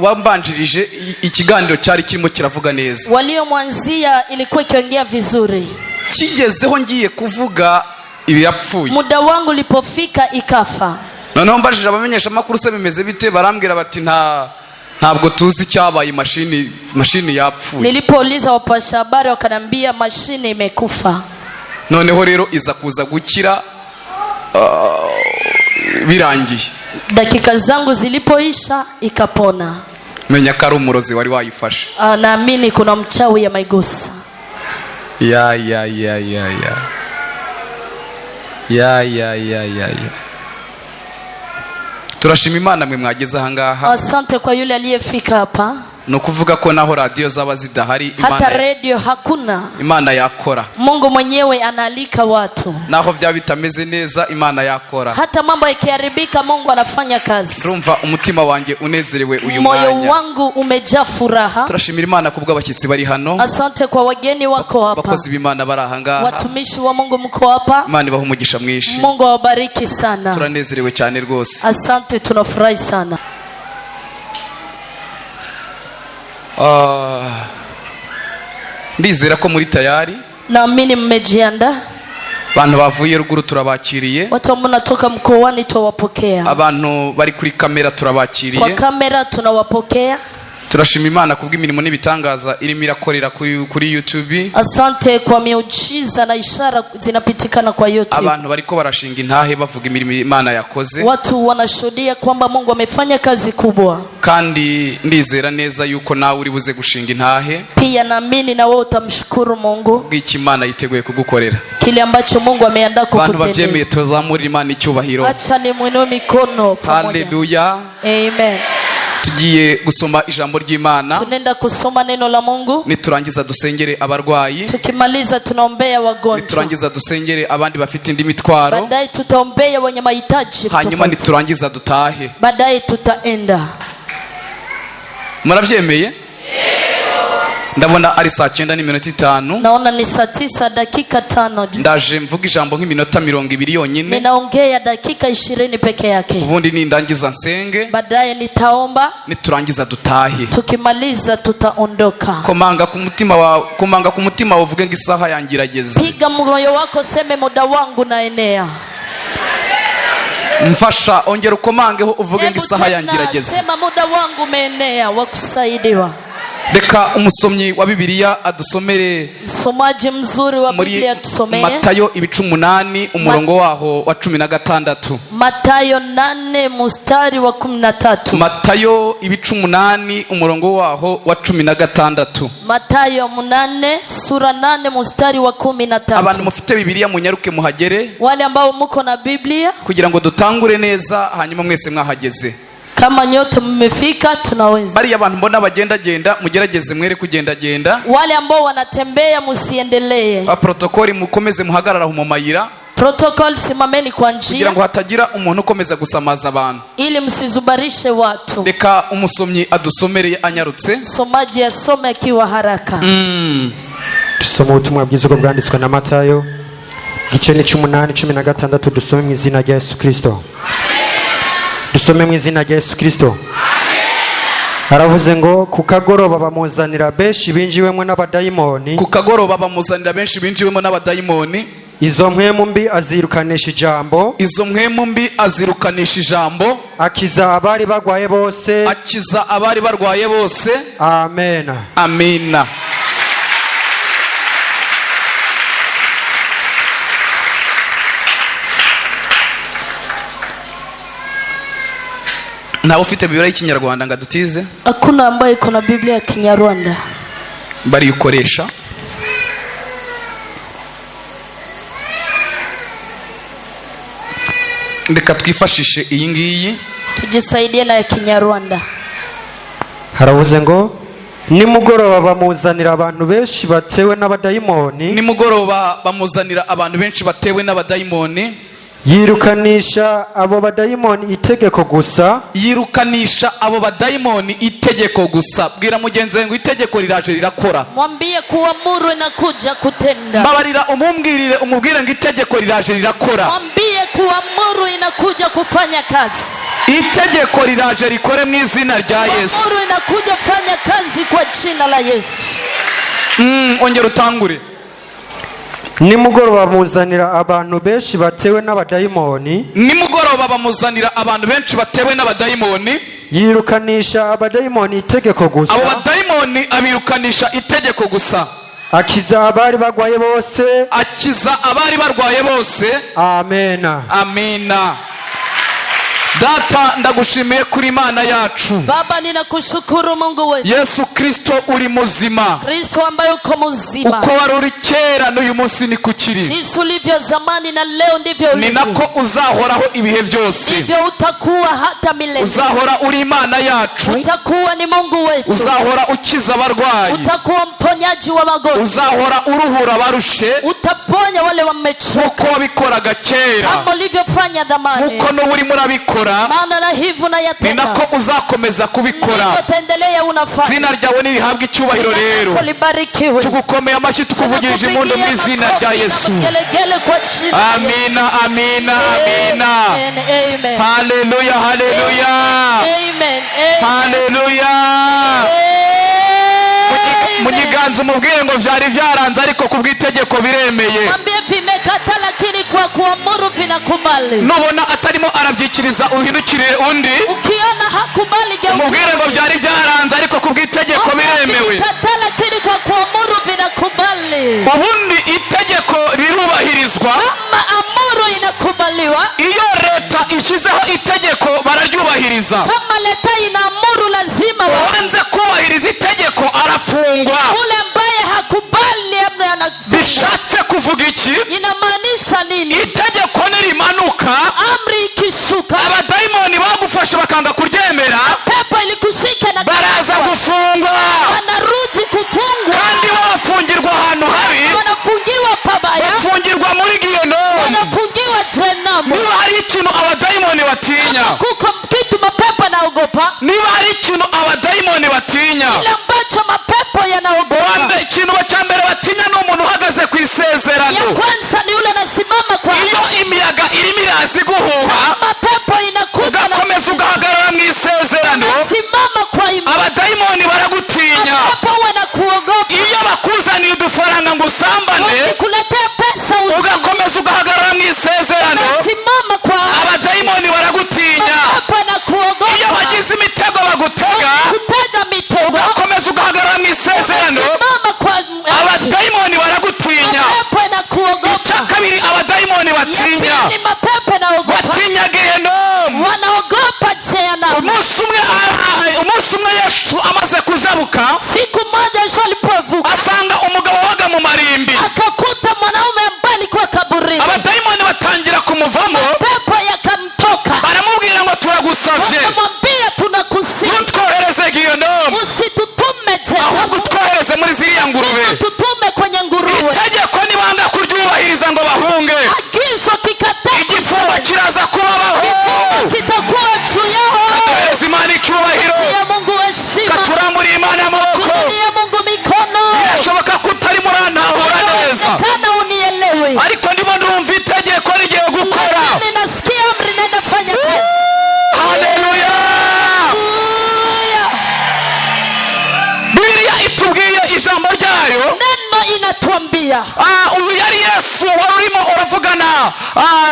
wambanjirije ikiganiro cyari kirimo kiravuga neza, walio mwanzia ilikuwa ikiongea vizuri, kigezeho ngiye kuvuga ibi yapfuye, muda wangu ulipofika ikafa. Noneho mbajije abamenyesha makuru se bimeze bite, barambwira bati ntabwo tuzi cyabaye, mashini yapfuye. Nilipouliza wapasha habari wakanambia mashini imekufa. Noneho rero iza kuza gukira birangiye, dakika zangu zilipoisha ikapona. Menya ko ari umurozi wari wayifashe. Naamini kuna mchawi ya maigusa. Ya. Turashima Imana mwe mwageze aha ngaha. Asante kwa yule aliyefika hapa. No kuvuga ko naho radio zaba zidahari, hata radio hakuna, Imana yakora. Mungu mwenyewe analika watu. Naho bya bitameze neza, Imana yakora. Hata mambo yakiharibika, Mungu anafanya kazi. Rumva umutima wanjye unezerewe uyu mwanya. Moyo wangu umejaa furaha. Turashimira Imana kubwa abashyitsi bari hano. Asante kwa wageni wako hapa. Bakozi b'Imana bari aha ngaha. Watumishi wa Mungu mko hapa. Imana ibahe umugisha mwinshi. Mungu awabariki sana. Turanezerewe cyane rwose. Asante, tunafurahi sana. Ndizera ko muri tayari. Naamini mmejiandaa. Abantu bavuye ruguru turabakiriye. Watu mnatoka mkoani tuwapokea. Abantu bari kuri kamera turabakiriye. Kwa kamera tunawapokea. Turashima Imana kubw'imirimo n'ibitangaza irimo irakorera kuri YouTube. Asante kwa miujiza na ishara zinapitikana kwa YouTube. Abantu bariko barashinga intahe bavuga imirimo Imana yakoze. Watu wanashuhudia kwamba Mungu amefanya kazi kubwa. Kandi ndizera neza yuko nawe uri buze gushinga intahe. Pia naamini na wewe utamshukuru Mungu. Bw'iki Imana yiteguye kugukorera. Kile ambacho Mungu ameandaa kukutendea. Abantu bavyemeye tuzamurira Imana icyubahiro. Acha nimwinue mikono pamoja. Haleluya. Amen. Tugiye gusoma ijambo ry'Imana. Tunaenda kusoma neno la Mungu. Niturangiza dusengere abarwayi. Tukimaliza tunaombea wagonjwa. Niturangiza dusengere abandi bafite indi mitwaro. Baadaye tutaombea wenye mahitaji. Hanyuma niturangiza dutahe. Baadaye tutaenda. Murabyemeye? Ndabona ari saa 9:05. Naona ni saa 9 dakika 5. Ndaje mvuga ijambo nk'iminota 20 yonyine. Ninaongea dakika 20 peke yake. Ubundi nindangiza nsenge. Baadaye nitaomba. Niturangiza dutahe. Tukimaliza tutaondoka. Komanga ku mutima uvuge ngo isaha yangirageze. Piga moyo wako, seme muda wangu naenea. Mfasha ongera ukomangeho uvuge ngo isaha yangirageze. Sema muda wangu umeenea wa kusaidiwa. Reka umusomyi wa Bibiliya adusomere. Msomaji mzuri wa Biblia atusomee. Matayo 8 umurongo waho wa 16. Matayo 8 mstari wa 13. Matayo 8 umurongo waho wa 16. Matayo 8 sura 8 mstari wa 13. Abantu mufite Bibiliya munyaruke muhagere. Wale ambao mko na Biblia, kugira ngo dutangure neza hanyuma mwese mwahageze. Kama nyote mmefika tunaweza. Bari abantu mbona bagenda mugerageze mwere kugenda. Wale ambao wanatembea musiendelee. Protokoli mukomeze muhagarara mu mayira. Protocol, simameni kwa njia. Kugira ngo hatagira umuntu ukomeza gusamaza abantu. Ili msizubarishe watu. Reka umusomyi adusomere anyarutse. Msomaji asome akiwa haraka. Tusome ubutumwa bwiza bwo bwanditswe na Matayo. Gice ni 8:16 dusome mu izina rya Yesu Kristo. Dusome mu izina rya Yesu Kristo. Haravuze ngo kukagoroba bamuzanira benshi binjiwemo n'abadayimoni. Kukagoroba bamuzanira benshi binjiwemo n'abadayimoni. Izo mpwemu mbi azirukanisha ijambo. Izo mpwemu mbi azirukanisha ijambo. Akiza abari barwaye bose. Akiza abari barwaye bose. Amen. Amina. Na ufite Biblia y'Ikinyarwanda ngadutize? Hakuna ambaye iko na Biblia ya Kinyarwanda. Bari ukoresha. Ndeka twifashishe iyi ngiyi tujisaidie na Kinyarwanda. haravuze ngo nimugoroba bamuzanira abantu benshi batewe n'abadayimoni. nimugoroba bamuzanira abantu benshi batewe n'abadayimoni. yirukanisha abo badayimoni itegeko gusa. yirukanisha abo badayimoni itegeko gusa. Bwira mugenzi wawe ngo itegeko riraje rirakora. Mwambie kuamuru inakuja kutenda. Babarira umumbwirire umubwire ngo itegeko riraje rirakora. Mwambie kuamuru inakuja kufanya kazi. Itegeko riraje rikore mu izina rya Yesu. Kuamuru inakuja fanya kazi kwa jina la Yesu. Ongera utangure. nimugoroba bamuzanira abantu benshi batewe n'abadayimoni. nimugoroba bamuzanira abantu benshi batewe n'abadayimoni. yirukanisha abadayimoni itegeko gusa. abo badayimoni abirukanisha itegeko gusa. akiza abari barwaye bose. akiza abari barwaye bose. amena. amina. Data ndagushimiye kuri Imana yacu. Baba ninakushukuru Mungu wetu. Yesu Kristo uri muzima. Kristo ambaye uko muzima. Uko wari uri kera n'uyu munsi ni kukiri. Jinsi ulivyo zamani na leo ndivyo ulivyo. Ni nako uzahoraho ibihe byose. Ndivyo utakuwa hata milele. Uzahora uri Imana yacu. Utakuwa ni Mungu wetu. Uzahora ukiza abarwayi. Utakuwa mponyaji wa magonjwa. Uzahora uruhura barushe. Utaponya wale wamechoka. Uko wabikoraga kera. Kama ulivyofanya zamani. Uko n'uri murabikora. Maana na hivyo na yatenda. Ni nako uzakomeza kubikora. Utaendelea unafanya. Zina ryawe nirihabwe icyubahiro rero. Tugukomeye amashyi tukuvugirije impundu mu izina rya Yesu. Amina amina amina. Haleluya haleluya. Amen. Haleluya. Munyiganza umubwire ngo vyari vyaranze ariko kubw'itegeko biremeye. Mwambie vimekata lakini kwa kuamuru vinakubali. Nubona atarimo arabyikiriza uhindukirire undi. Ukiona hakubali geuka. Umubwire ngo vyari vyaranze ariko kubw'itegeko biremewe. Vimekata lakini kwa kuamuru vinakubali. Ubundi itegeko rirubahirizwa. Kama amuru inakubaliwa. Iyo leta ishizeho itegeko bararyubahiriza. Kama leta inaamuru lazima wanze kubahiriza itegeko arafungwa. Ule ambaye hakubali anafungwa. Bishatse kuvuga iki? Inamaanisha nini? Itegeko nirimanuka, amri ikishuka, abadayimoni bagufasha bakanga kuryemera, pepo ilikushika na baraza gufungwa. Wanarudi kufungwa. Kandi bafungirwa ahantu habi. Wanafungiwa pabaya. Bafungirwa muri Gihenamu. Wanafungiwa Jehanamu. Niba hari ikintu abadayimoni batinya. Kuko kitu mapepo yanaogopa. Niba hari ikintu abadayimoni batinya. Kile ambacho mapepo yanaogopa. Wambe ikintu cya mbere batinya ni umuntu uhagaze ku isezerano. Ya kwanza ni yule anasimama kwa. Iyo imiyaga irimo irazi guhuha. Mapepo inakuja. Ugakomeza ugahagarara mu isezerano. Simama kwa imani. Abadayimoni baragutinya. Mapepo wanakuogopa. Iyo bakuzaniye udufaranga ngo usambane. Wakikuletea pesa ugakomeza ugahagarara mu isezerano. Simama kwa. Abadayimoni baragutinya. Mapepo wanakuogopa. Iyo bagize imitego bagutega. Kutega mitego. Ugakomeza ugahagarara mu isezerano. Simama kwa. Abadayimoni baragutinya. Mapepo wanakuogopa. Icya kabiri abadayimoni batinya. Ni mapepo wanaogopa. Batinya Gihenamu. Wanaogopa Jehanamu. Umunsi umwe Yesu amaze kujabuka. Siku moja Yesu alipovuka. Asanga umugabo waga mu marimbi. Akakuta mwanaume ambaye alikuwa kaburini. Abadayimoni batangira kumuvamo. Pepo yakamtoka. Baramubwira ngo turagusavye. Wakamwambia tunakusihi. Ntutwohereze Gihenamu. Usitutume Jehanamu. Ahubwo utwohereze muri ziriya ngurube. Tutume kwenye nguruwe. Itegeko nibanga kuryubahiriza ngo bahunge. Agizo kikataa. Igifungo kiraza kubabaho. Kitakuwa juu yao. Katuhereza Imana icyubahiro. Ya Mungu heshima. Katuramburira Imana amaboko. Ya Mungu mikono. Birashoboka ko utari muranahura neza. Kana unielewe. Ariko ndimo ndumva itegeko rigiye gukora. Ninasikia amri nenda fanya kazi. Haleluya. Biblia itubwiye ijambo ryayo. Neno inatuambia. Ubu yari Yesu warimo uravugana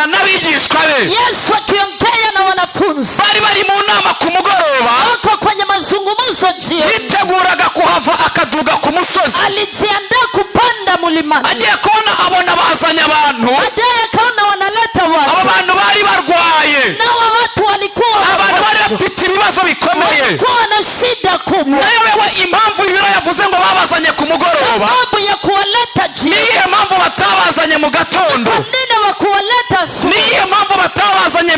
n'abigishwa be. Yesu akiongea na wanafunzi. Bari mu nama ku mugoroba. Wako kwenye mazungumzo jioni. Yiteguraga kuhava akaduga ku musozi. Alijiandaa kupanda mlimani. Agiye kubona abona bazanye abantu. Baadaye akaona wanaleta watu. Abo bantu bari barwaye. Nao watu walikuwa. Abantu bari bafite ibibazo bikomeye. Walikuwa na shida kubwa. Nayo wewe impamvu ibiro yavuze ngo babazanye ku mugoroba. Sababu ya kuwaleta jioni. Niye mpamvu batabazanye mu gatondo. Kwa nini wakuwaleta asubuhi? Niye mpamvu batabazanye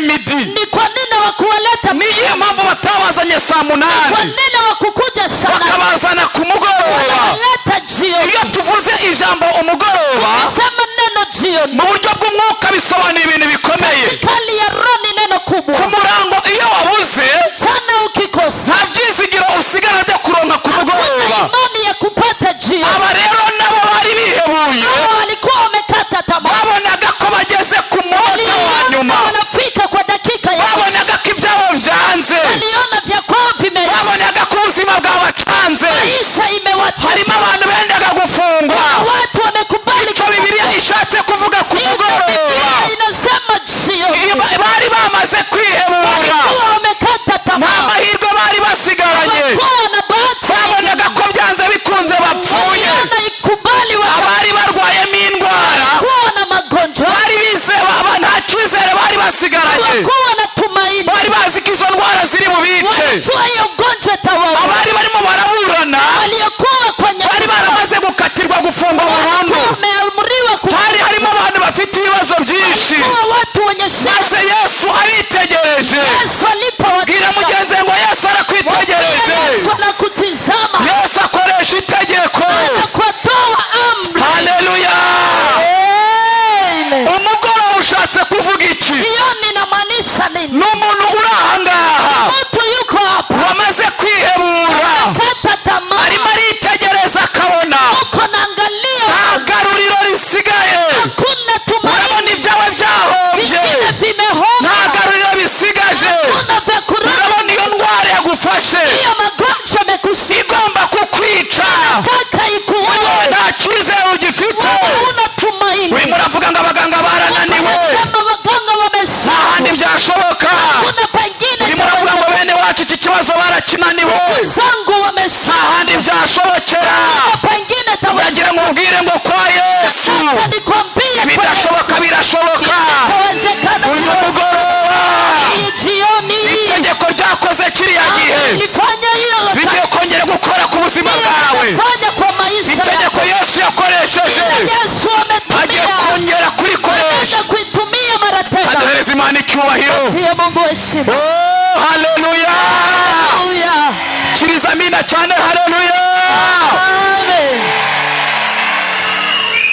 ijambo umugoroba Ukisema neno jioni. mu buryo bw'umwuka bisobanuye ibintu bikomeye. Katika hali ya roho ni neno kubwa. Ku murango iyo wabuze Mchana ukikosa. nta byizigiro usigara byo kuronka ku mugoroba. Hakuna imani ya kupata jioni. Aba rero nabo bari bihebuye. Hao walikuwa wamekata tamaa. Babonaga ko bageze ku munota wa nyuma. Wanafika kwa dakika ya babonaga ko ibyabo byanze. Waliona vya kwao vimeisha. Babonaga ko ubuzima bwabacanze. Maisha imewatoka. Harimo abantu bendaga gufungwa. Watu wamekubali. Icyo Bibiliya ishatse kuvuga ku mugoroba. Biblia inasema jioni. Bari bamaze kwihebura. Walikuwa wamekata tamaa. Nta mahirwe bari basigaranye. Babonaga ko byanze bikunze bapfuye. Abari barwayemo indwara. Bari bize nta cyizere bari basigaranye. Bari bazi ko izo ndwara ziri mu bice. Abari barimo baraburana. Bari baramaze gukatirwa gufungwa burundu. Hari harimo abantu bafite ibibazo byinshi. Maze Yesu abitegereje. Bwira mugenzi ngo Yesu arakwitegereje. Yesu akoresha itegeko. Haleluya. Umugoroba ushatse kuvuga iki? Ni umuntu uri ahangaha wamaze kwihebura, arimo aritegereza akabona nta garuriro risigaye. Urabona ibyawe byahombye, nta garuriro bisigaje. Urabona iyo ndwara yagufashe igomba kukwica. Nta cyizere ugifite. Urimo uravuga ngo abaganga barananiwe, nta handi byashoboka. Urimo uravuga ngo bene wacu iki kibazo barakinaniwe, nta handi byashobokera. Ndagira ngo ubwire ngo kwa Yesu ibidashoboka birashoboka. Uyu mugoroba itegeko ryakoze kiriya gihe bigiye kongera gukora ku buzima bwawe. Itegeko Yesu yakoresheje agiye kongera kurikoresha. Aduhereza Imana icyubahiro. Oh, haleluya. Kiriza amina cyane. Haleluya.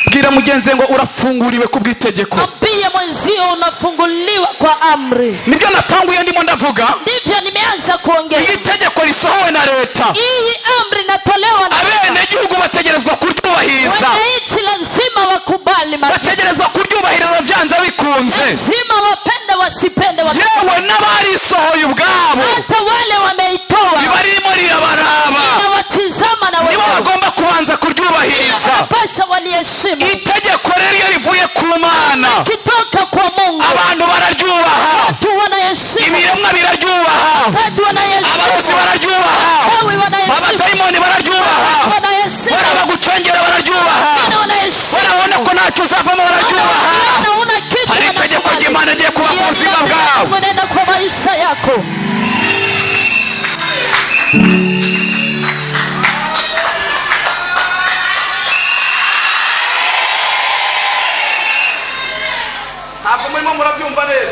Bwira mugenzi ngo urafunguriwe ku bw'itegeko. Ambie mwenzio unafunguliwa kwa amri. Nibyo natanguye ndimo ndavuga. Ndivyo nimeanza kuongea. Iyi tegeko risohowe na leta. Hii amri inatolewa na abene gihugu bategerezwa kuryubahiriza. Wananchi lazima wakubali. Bategerezwa kuryubahiriza byanze bikunze. Lazima wapende wasipende. Yewe n'abarisohoye ubwabo. Hata wale wameitoa. Bibarimo rirabaraba. Watizama na nibo bagomba kubanza kuryubahiriza. Pasha waliheshimu. Itegeko rero rivuye ku Mana. Kitoka kwa Mungu. Abantu bararyubaha. Watu wanaheshimu. Ibiremwa biraryubaha. Watu wanaheshimu. Abarozi bararyubaha. Wachawi wanaheshimu. Abadayimoni bararyubaha. Wanaheshimu. Barabagucengera bararyubaha. Barabona ko ntacyo uzavamo bararyubaha. Hari itegeko ry'Imana rigiye kuba ku buzima bwawe. Nenda kwa maisha yako.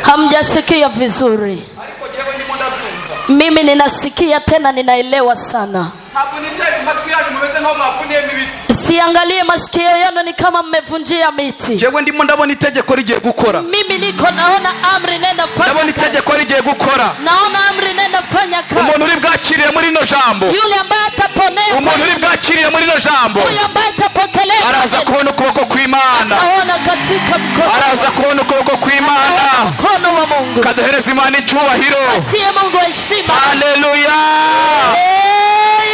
Hamjasikia vizuri. Mimi ninasikia tena ninaelewa sana. Siangalie masikio yenu ni kama mmevunjia miti. Jewe ndimo ndabona itegeko rigiye gukora. Mimi niko naona amri nenda fanya. Ndabona itegeko rigiye gukora. Naona amri nenda fanya kazi. Umuntu uri bwakiriye muri no jambo. Yule ambaye ataponea. Umuntu uri bwakiriye muri no jambo. Yule ambaye atapokelea. Araza kubona ukuboko kw'Imana. Ataona katika mkono. Araza kubona ukuboko kw'Imana. Mkono wa Mungu. Kaduhereza Imana icyubahiro. Atie Mungu heshima. Haleluya.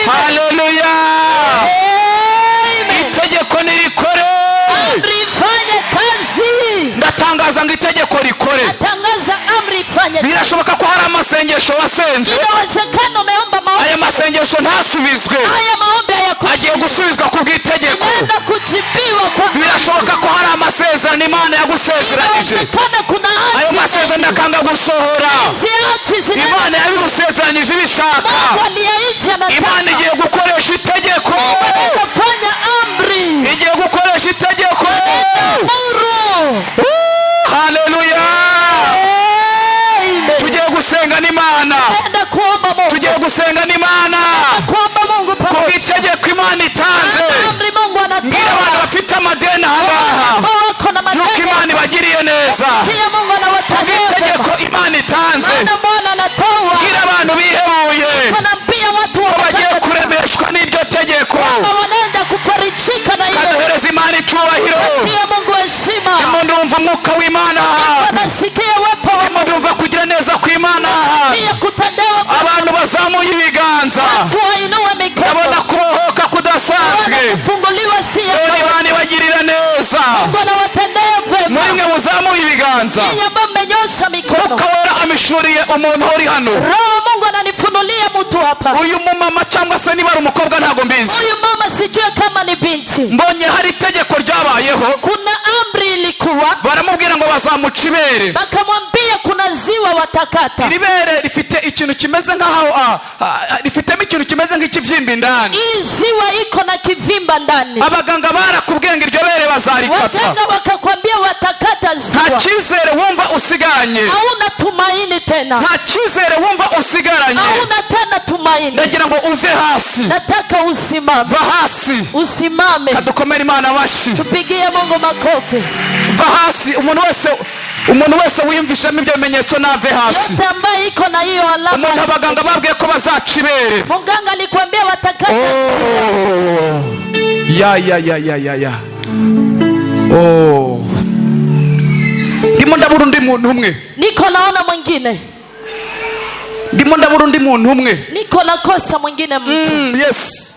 Haleluya. Itegeko nirikore. Amri ifanye kazi. Ndatangaza ngo itegeko rikore. Natangaza amri ifanye kazi. Birashoboka ko hari amasengesho wasenze. Inawezekana umeomba maombi. Aya masengesho ntasubizwe. Aya maombi hayakujibiwa. Agiye gusubizwa ku bw'itegeko. Nenda kujibiwa kwa. Birashoboka ko hari amasezerano Imana yagusezeranije. Inawezekana kuna ahadi. Ayo masezerano akanga gusohora. Imana yabigusezeranyije ibishaka. Imana igiye gukoresha itegeko. Fanya amri. Igiye gukoresha itegeko. Haleluya. Tugiye gusenga n'Imana. Tugiye gusenga n'Imana. Ku bw'itegeko Imana itanze. Mbwira abantu bafite kiganza yeye ambaye amenyosha mikono. Mwuka Wera amishuriye umuntu uri hano. Roho Mungu ananifunulia mtu hapa. Uyu mumama cyangwa se niba ari umukobwa ntago mbizi. Huyu mama sijue kama ni binti. Mbonye hari itegeko ryabayeho. Kuna amri ilikuwa. Baramubwira ngo bazamuca ibere. Bakamwambia kuna ziwa watakata. Iri bere rifite ikintu kimeze nkaho rifitemo ikintu kimeze nk'ikivyimba indani. Hii ziwa iko na kivimba ndani. Abaganga barakubwenga iryo bere bazarikata. Waganga wakakwambia watakata ziwa. Nta cyizere wumva usigaranye. Hauna tumaini tena. Nta cyizere wumva usigaranye. Hauna tena tumaini. Ndagira ngo uve hasi. Nataka usimame. Va hasi. Usimame. Kadukomere Imana abashi. Tupigie Mungu makofi. Va hasi. Umuntu wese wiyumvishamo ibyo bimenyetso nave hasi. Yote ambaye iko na hiyo alama. Umuntu abaganga babwiye ko bazaca ibere. Muganga alikwambia watakata ya. Ndimo ndabura undi muntu umwe. Niko naona mwingine. Ndimo ndabura undi muntu umwe. Niko nakosa mwingine mtu. Yes.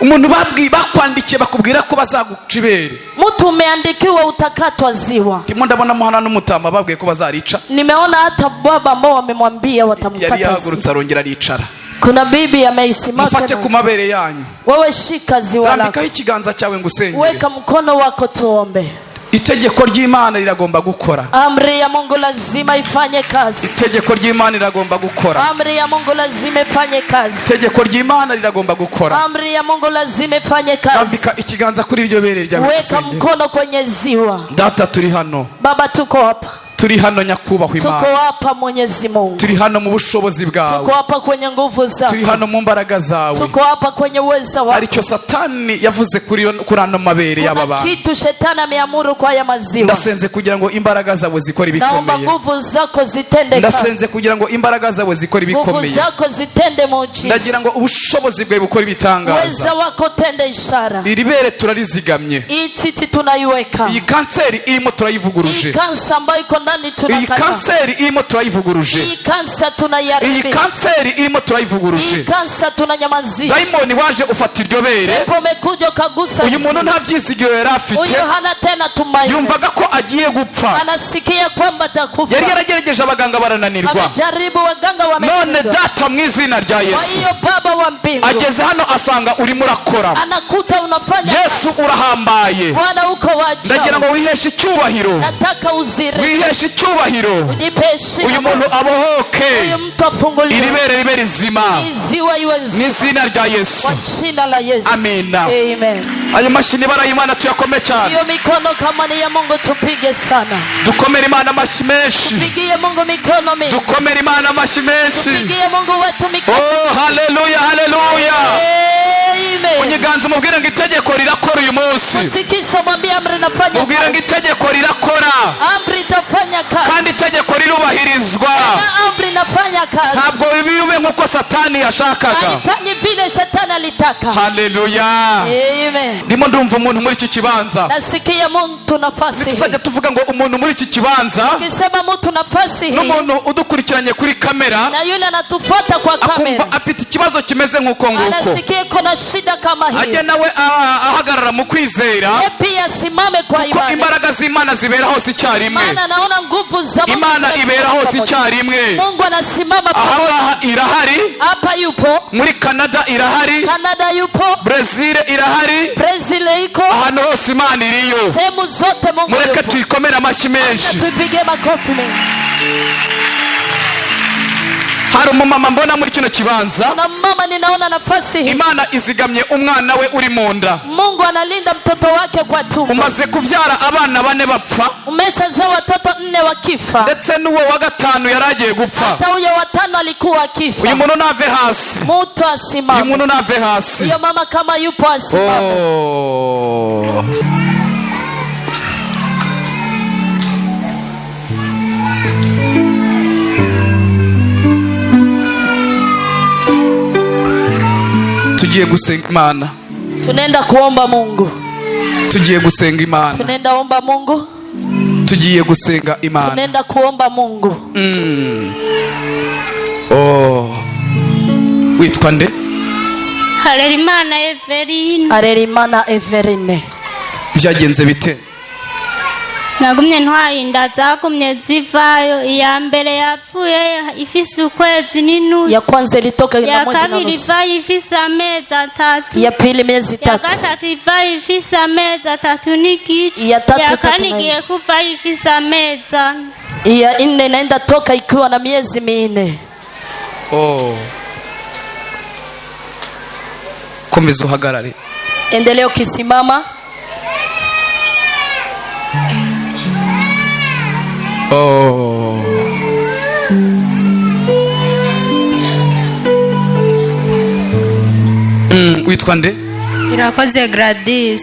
Umuntu bakwandikiye bakubwira ko bazaguca ibere. Mtu umeandikiwa utakatwa ziwa. Ndimo ndabona muhana n'umutama babwiye ko bazarica. Nimeona hata baba ambao wamemwambia watamkata. Yari yahagurutse arongera aricara. Kuna bibi ameisimama. Mfate ku mabere yanyu. Wewe shika ziwa lako. Rambikaho ikiganza cyawe ngusengere. Weka mkono wako tuombe. Itegeko ry'Imana riragomba gukora. Amri ya Mungu lazima ifanye kazi. Itegeko ry'Imana riragomba gukora. Amri ya Mungu lazima ifanye kazi. Itegeko ry'Imana riragomba gukora. Amri ya Mungu lazima ifanye kazi. Rambika ikiganza kuri iryo bere ryawe. Weka mkono kwenye ziwa. Data turi hano. Baba tuko hapa. Turi hano nyakubahwa Imana. Tuko hapa Mwenyezi Mungu. Turi hano mu bushobozi bwawe. Tuko hapa kwenye nguvu zako. Turi hano mu mbaraga zawe. Tuko hapa kwenye uwezo wako. Aricyo Satani yavuze kuri ano mabere y'aba bantu. Kitu shetani ameamuru kwa haya maziwa. Ndasenze kugira ngo imbaraga zawe zikora ibikomeye. Naomba nguvu zako zitende kazi. Ndasenze kugira ngo imbaraga zawe zikora ibikomeye. Nguvu zako zitende muujiza. Ndagira ngo ubushobozi bwawe bukora ibitangaza. Uwezo wako tende ishara. Iri bere turarizigamye. Ititi tunaiweka. Iyi kanseri irimo turayivuguruje. Iyi kansa ambayo iko ndani tunakata. Kanseri irimo turayivuguruje. Iyi kansa tunayaribisha. Iyi kanseri irimo turayivuguruje. Iyi kansa tunanyamazisha. Daimoni waje ufata iryo bere. Pepo mekuja ukagusa. Uyu muntu nta byizigiro yari afite. Uyu hana tena tumaini. Yumvaga ko agiye gupfa. Anasikia kwamba atakufa. Yari yaragerageje abaganga barananirwa. Amejaribu waganga wameshindwa. None data mu izina rya Yesu. Kwa hiyo baba wa mbingu. Ageze hano asanga urimo urakora. Anakuta unafanya. Yesu urahambaye. Bwana uko waje. Ndagira ngo wiheshe icyubahiro. Nataka uzire. Wiheshe icyubahiro. Uyu muntu abohoke. Uyu mtu afunguliwe. Iri bere ribe rizima. Iziwa iwe nzima. Ni izina rya Yesu. Kwa jina la Yesu. Amina. Amen. Ayo mashini barayimana tuyakome cyane. Hiyo mikono kama ni ya Mungu tupige sana. Dukomere Imana amashyi menshi. Tupigie Mungu mikono mingi. Dukomere Imana amashyi menshi. Tupigie Mungu wetu mikono. Oh haleluya haleluya. Amen. Unyiganza umubwire ngo itegeko rirakora uyu munsi. Mutikisha mwambie amri nafanya kazi. Mubwire ngo itegeko rirakora. Amri itafanya kazi. Kandi itegeko rirubahirizwa. Amri nafanya kazi. Ntabwo bibe nkuko Satani yashakaga. Haifanyi vile shetani alitaka. Haleluya. Amen. Ndimo ndumva umuntu muri iki kibanza. Nasikia mtu nafasi. Tuzajya tuvuga ngo umuntu muri iki kibanza. Ukisema mtu nafasi hii. N'umuntu udukurikiranye kuri kamera. Na yule anatufuata kwa kamera. Akumva afite ikibazo kimeze nkuko nguko. Anasikia kuna shida kama hii. Ajye nawe ahagarara mu kwizera. Pia simame kwa imani. Imbaraga z'Imana zibera hose icyarimwe. Imana naona nguvu za Mungu. Imana ibera hose icyarimwe. Mungu anasimama pamoja. Aha irahari. Hapa yupo. Muri Canada irahari. Canada yupo. Brazil irahari. Brazil iko. Ahantu hose Imana iriyo. Sehemu zote Mungu yupo. Mureke tuyikomere amashyi menshi. Tupige makofi mengi. Hari umumama mbona muri kino kibanza. Na mama ninaona nafasi hii. Imana izigamye umwana we uri mu nda. Mungu analinda mtoto wake kwa tumbo. Umaze kuvyara abana 4 bapfa. Umeshazaa watoto 4 wakifa. Ndetse n'uwo wa 5 yaragiye gupfa. Hata huyo wa 5 alikuwa akifa. Uyu muntu nave hasi. Mtu asimame. Uyu muntu nave hasi. Uyo mama kama yupo asimame. Oh. Tugiye gusenga Imana. Tunaenda kuomba Mungu. Tugiye gusenga Imana. Tunaenda omba Mungu. Tugiye gusenga Imana. Tunaenda kuomba Mungu. Oh. Witwa nde? Harerimana Everine. Harerimana Everine. Byagenze bite? nagumye ntwaye inda zagumye zivayo. Iya mbere yapfuye ifise ukwezi n'inusu. Ya kwanza ilitoka ina mwezi na nusu. Ya kabiri ivayo ifise amezi 3. Ya pili miezi 3. Ya gatatu ivayo ifise amezi 3 n'igice. Ya tatu ya kane igiye kuvayo ifise amezi 4. Ya nne inaenda toka ikiwa na miezi 4. Oh. Komeza uhagarare. Endelea ukisimama. Oh. Witwa nde? Irakoze Gladys.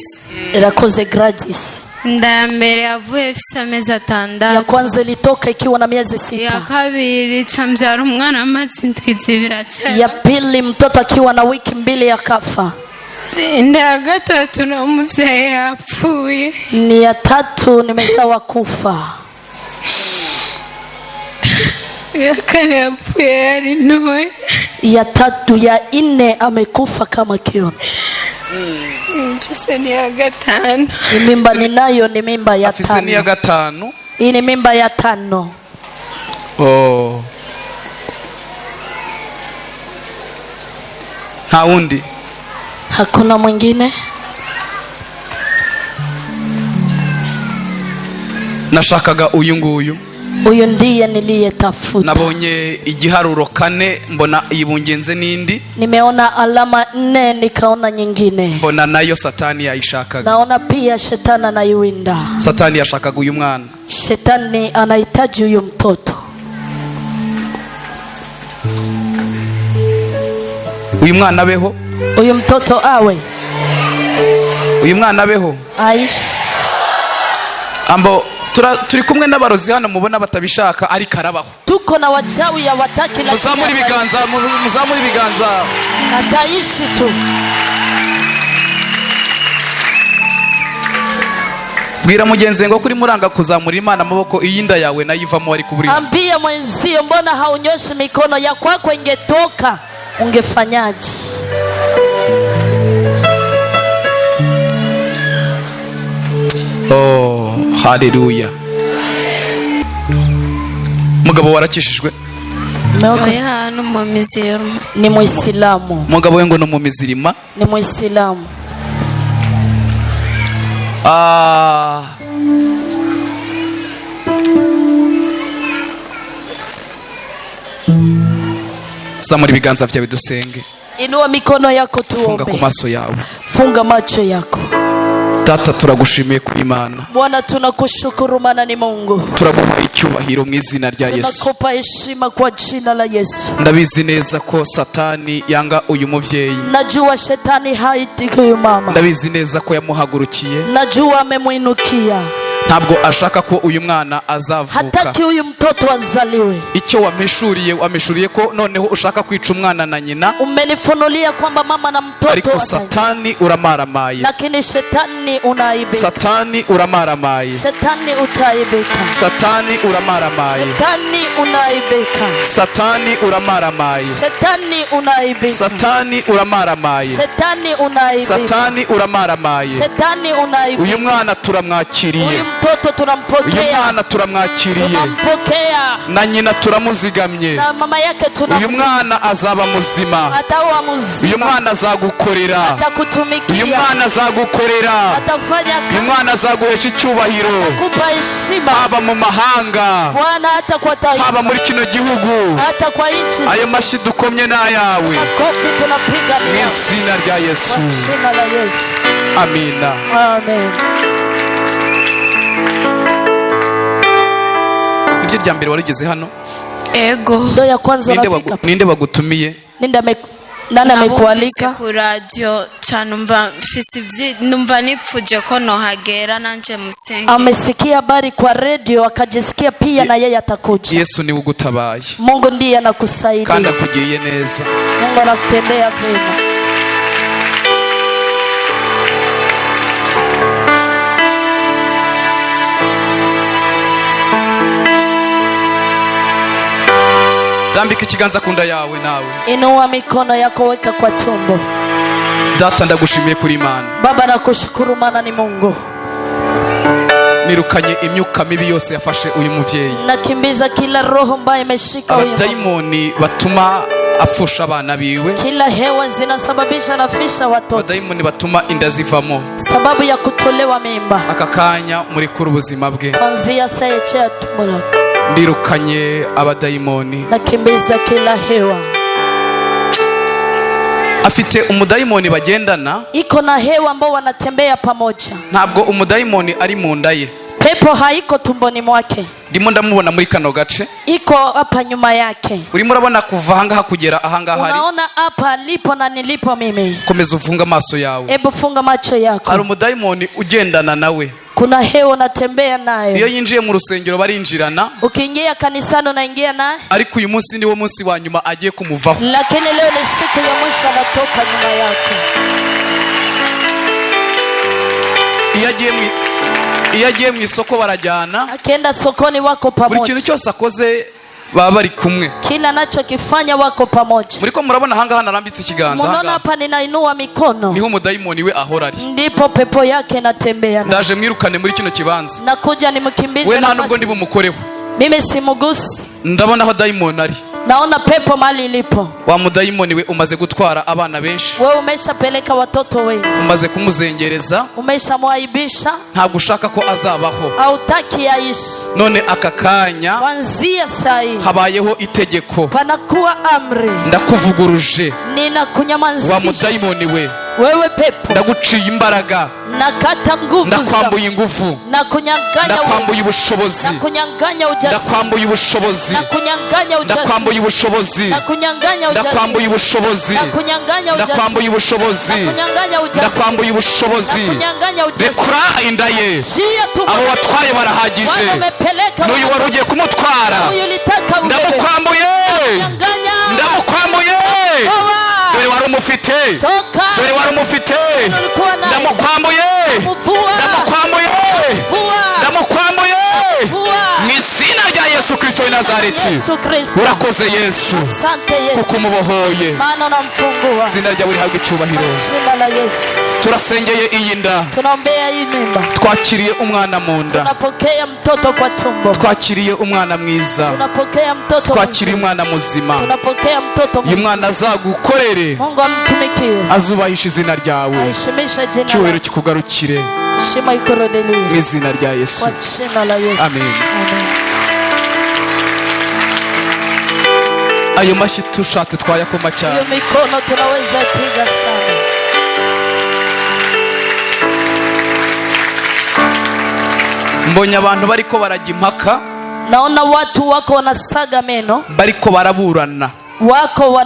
Irakoze Gladys. Nda mbere yavuye ifise amezi 6. Ya kwanza ilitoka ikiwa na miezi 6. Ya kabiri cambyara umwana amazi ndwizibira cyane. Ya pili mtoto akiwa na wiki 2 akafa. Nda ya gatatu na umuvyeyi yapfuye. Ni ya 3 nimezawa kufa. Ya kane yapfuye yari ntoya. Ya 3 ya 4 amekufa kama kiona. Mfise ni ya 5. Mimba ninayo ni mimba ya 5. Afise ni ya 5. Hii ni mimba ya 5. Oh. Haundi? Hakuna mwingine? Nashakaga uyu nguyu. Uyu ndiye niliyetafuta. Nabonye igiharuro 4 mbona ibungenze nindi. Nimeona alama 4 nikaona nyingine. Mbona nayo satani yaishakaga. Naona pia shetani anaiwinda. Satani yashakaga uyu mwana. Shetani anahitaji uyu mtoto. Uyu mwana abeho. Uyu mtoto awe. Uyu mwana abeho. Aishi. Ambo turi kumwe n'abarozi hano mubona batabishaka ari karabaho. Tuko na wachawi ya wataki la muzamuri biganza. Ataishi tu. Bwira mugenzi ngo kuri muranga kuzamura Imana amaboko iyinda yawe nayivamo ari kuburi. Ambia mwenzio mbona haunyoshi mikono ya kwako ingetoka ungefanyaje? Oh, haleluya. Mugabo warakishijwe? Oya no mu mizirima. Ni Muislamu. Mugabo we ngo no mu mizirima? Ni Muislamu. Zamura ibiganza vyawe dusenge. Inua mikono yako tuombe. Funga ku maso yawe. Funga macho yako. Data turagushimiye kuri Imana. Bwana tunakushukuru maana ni Mungu. Turaguha icyubahiro mu izina rya Yesu. Tunakupa heshima kwa jina la Yesu. Ndabizi neza ko satani yanga uyu muvyeyi. Najua shetani haitiki uyu mama. Ndabizi neza ko yamuhagurukiye. Najua amemuinukia. Ntabwo ashaka ko uyu mwana azavuka. Hataki uyu mtoto azaliwe. Icyo wameshuriye ko noneho ushaka kwica umwana na nyina. Umenifunulia kwamba mama na mtoto. Ariko satani uramaramaye. Lakini shetani unaibika. Satani uramaramaye. Shetani utaibika. Satani uramaramaye. Shetani unaibika. Satani uramaramaye. Shetani unaibika. Satani uramaramaye. Shetani unaibika. Satani uramaramaye. Shetani unaibika. Uyu mwana turamwakiriye. Mtoto tunampokea. Uyu mwana turamwakiriye. Tunampokea. Na nyina turamuzigamye. Na mama yake uyu mwana azaba muzima. Atawa muzima. Uyu mwana azagukorera. Atakutumikia. Uyu mwana azagukorera. Atafanya kazi. Uyu mwana azaguhesha icyubahiro. Atakupa heshima. Haba mu mahanga. Bwana hata kwa taifa. Haba muri kino gihugu. Hata kwa nchi. Ayo mashyi dukomye n'ayawe. Makofi tunapiga mu izina rya Yesu. Kwa jina la Yesu. Amina. Amen. Iryo rya mbere warigeze hano? Ego. Ndo ya kwanza unafika. Ninde bagutumiye? Nani amekualika? Ku radio numva nifuje ko nohagera nanje musenge. Amesikia habari kwa radio akajisikia pia na yeye atakuja. Yesu ni ugutabaye. Mungu ndiye anakusaidia. Kandi akugiye neza. Mungu anakutendea vyema. Rambika ikiganza kunda yawe nawe. Inua mikono yako weka kwa tumbo. Data ndagushimiye kuri Imana. Baba nakushukuru maana ni Mungu. nirukanye imyuka mibi yose yafashe uyu muvyeyi. Nakimbiza kila roho mbaya imeshika huyu. Abadayimoni batuma apfusha abana biwe. Kila hewa zinasababisha nafisha watoto. Abadayimoni batuma inda zivamo. Sababu ya kutolewa mimba. Akakanya muri kuri ubuzima bwe. Kwanzia saa ya tumbo lako. Ndirukanye abadayimoni. Nakimbiza kila hewa. Afite umudayimoni bagendana. Iko na hewa ambao wanatembea pamoja. Ntabwo umudayimoni ari mu nda ye. Pepo haiko tumboni mwake. Ndimo ndamubona muri kano gace. Iko hapa nyuma yake. Urimo urabona kuva ahangaha kugera ahangaha hari. Unaona hapa alipo na nilipo mimi. Komeza ufunga maso yawe. Hebu funga macho yako. Hari umudayimoni ugendana nawe. Kuna hewa unatembea nayo. Iyo yinjiye mu rusengero barinjirana. Ukiingia kanisani unaingia naye. Ariko uyu munsi ni wo munsi wa nyuma agiye kumuvaho. Lakini leo ni siku ya mwisho anatoka nyuma yako. Iyo agiye mu isoko barajyana. Akienda sokoni wako pamoja. Buri kintu cyose akoze baba bari kumwe. Kila anachokifanya wako pamoja. Muriko murabona ahangaha narambitse ikiganza. Unaona hapa ninainua mikono. Niho umudayimoni we ahora ari. Ndipo pepo yake inatembea. Ndaje mwirukane muri kino kibanza. Nakuja nimkimbize. We nta nubwo ndi bumukoreho. Mimi simugusi. Ndabona aho dayimoni ari. Naona pepo mali ilipo. Wa mudayimoni we umaze gutwara abana benshi. Wewe umeshapeleka watoto wengi. Umaze kumuzengereza. Umeshamwaibisha. Ntabwo ushaka ko azabaho. Hautaki aishi. None akakanya. Kuanzia saa hii. Habayeho itegeko. Panakuwa amri. Ndakuvuguruje. Ninakunyamazisha. Wa mudayimoni we. Wewe pepo. Ndaguciye imbaraga. Nakata nguvu. Ndakwambuye inguvu. Nakunyanganya. Ndakwambuye ubushobozi. Nakunyanganya ujasiri. Ndakwambuye ubushobozi. Nakunyanganya ujasiri. Ndakwambuye ubushobozi. Nakunyanganya ujasiri. Ndakwambuye ubushobozi. Nakunyanganya ujasiri. Ndakwambuye ubushobozi. Nakunyanganya ujasiri. Ndakwambuye ubushobozi. Nakunyanganya ujasiri. Rekura inda ye. Abo watwaye barahagije. N'uyu wari ugiye kumutwara. Ndamukwambuye. Ndamukwambuye. Dore wari umufite. Dore wari umufite. Ndamukwambuye. Ndamukwambuye. Ndamukwambuye. Mu izina rya Yesu Kristo w'i Nazareti. Urakoze Yesu. Kuko umubohoye. Izina ryawe rihabwe icyubahiro. Turasengeye iyi nda. Tunaombea hii mimba. Twakiriye umwana mu nda. Tunapokea mtoto kwa tumbo. Twakiriye umwana mwiza. Tunapokea mtoto. Twakiriye umwana muzima. Tunapokea mtoto mzima. Uyu mwana azagukorere. Mungu amtumikie. Azubahisha izina ryawe. Aishimisha jina. Cyubahiro kikugarukire. Shima ikorodeliwe. Mu izina rya Yesu. Kwa jina la Yesu. Amen. Amen. Ayo mashyi tushatse twayakoma cyane. Iyo mikono tunaweza kupiga sana. Mbonye abantu bariko barajya impaka. Naona watu wako wanasaga meno. Bariko baraburana. Wako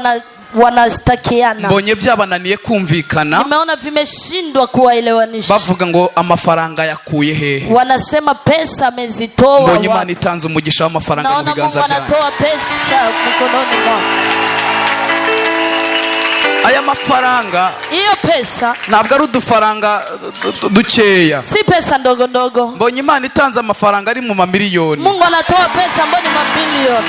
wanastakiana. Mbonye byabananiye kumvikana. Nimeona vimeshindwa kuwaelewanisha. Bavuga ngo amafaranga yakuye hehe. Wanasema pesa amezitoa. Mbonye Imana itanze umugisha w'amafaranga mu biganza byawe. Naona Mungu anatoa pesa mkononi mwako. Aya mafaranga. Iyo pesa. Ntabwo ari udufaranga dukeya. Si pesa ndogo ndogo. Mbonye Imana itanze amafaranga ari mu mamiliyoni. Mungu anatoa pesa ambayo ni mabilioni.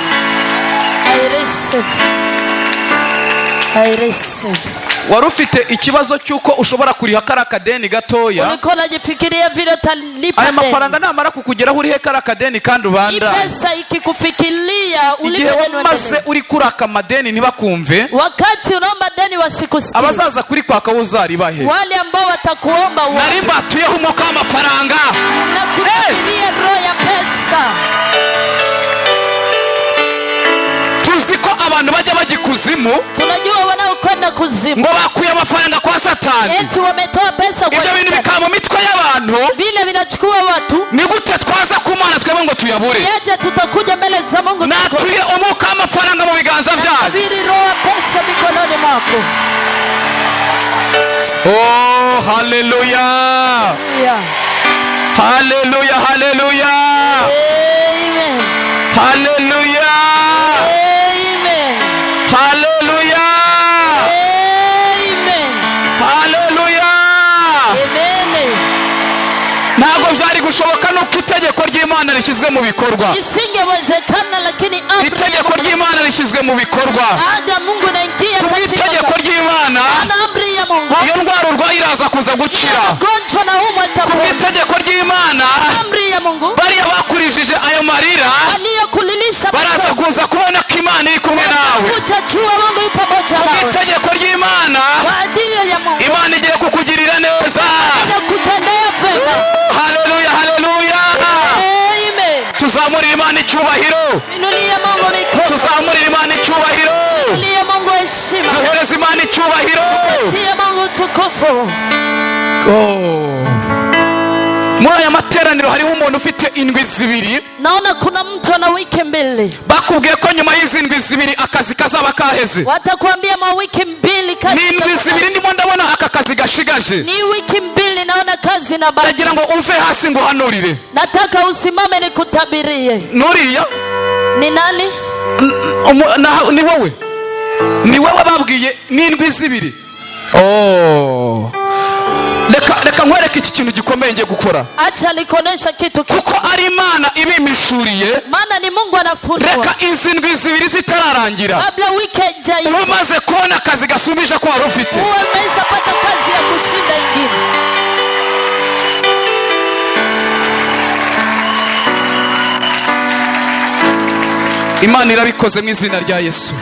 I receive. Wari ufite ikibazo cyuko ushobora kuriha kara kadeni gatoya. Ulikuwa unajifikiria vile utalipa deni. Aya mafaranga namara kukugeraho urihe kara kadeni kandi ubanda. Pesa ikikufikiria ulipe deni. Igihe wamaze uri kuraka amadeni ntibakumve. Wakati unaomba deni wasikusikie. Abazaza kuri kwaka uzaribahe. Wale ambao watakuomba wao. Nari mbatuyeho umwuka w'amafaranga. Na kufikiria roho ya pesa. Tuziko abantu bajya bagikuzimu. Tunajua wanaokwenda kuzimu. Ngo bakuye amafaranga kwa Satani. Eti wametoa pesa kwa Ibyo bintu bikaba mu mitwe y'abantu. Vile vinachukua watu. Ni gute twaza kumana twebwe ngo tuyabure. Yaje tutakuja mbele za Mungu. Natuye umwuka w'amafaranga mu biganza byawe. Nabiri roho ya pesa mikononi mwako. Oh, hallelujah. Hallelujah, hallelujah. Amen. Hallelujah. Amen. Hallelujah. Amen. Hallelujah. Amen. Ntabwo byari gushoboka nuko itegeko ry'Imana ry'Imana rishyizwe mu bikorwa. Isingewezekana lakini amri Itegeko ry'Imana rishyizwe mu bikorwa. Ada Mungu naingia katika itegeko ry'Imana. Amri ya Mungu. Iyo ndwara urwaye iraza kuza gukira. Gonjo na humo itapona. Itegeko ry'Imana. Amri ya Mungu. Bari abakurishije ayo marira. Aliyokulilisha baraza kuza kubona ko Imana iri kumwe nawe. Utajua Mungu yupo pamoja nawe. Itegeko ry'Imana. Baadhi ya Mungu. Imana igiye kukugirira neza. Kutendea vema. Haleluya, haleluya. Amen. Tuzamurira Imana icyubahiro. Inulie Mungu mikono. Tuzamurira Imana icyubahiro. Inulie Mungu heshima. Duhereze Imana icyubahiro. Tia Mungu tukufu. Muri aya materaniro hariho umuntu ufite indwi zibiri. Naona kuna mtu ana wiki mbili. Bakubwiye ko nyuma y'izi ndwi zibiri akazi kazaba kaheze. Watakwambia ma wiki mbili kazi. Ni indwi zibiri ndimo ndabona aka kazi gashigaje. Ni wiki mbili naona kazi na baki. Ndagira ngo uve hasi ngo hanurire. Nataka usimame nikutabirie. Nuriya? Ni nani? Ni wowe. Ni wowe babwiye ni indwi zibiri. Reka nkwereke iki kintu gikomeye ngiye gukora. Acha nikonesha kitu kuko ari Imana ibimishuriye. Maana ni Mungu anafunua. Reka izi ndwi zibiri zitararangira. Kabla wiki haijaisha. Umaze kubona akazi gasumbije ko wari ufite. Umeshapata kazi ya kushinda ingine. Imana irabikoze mu izina rya Yesu.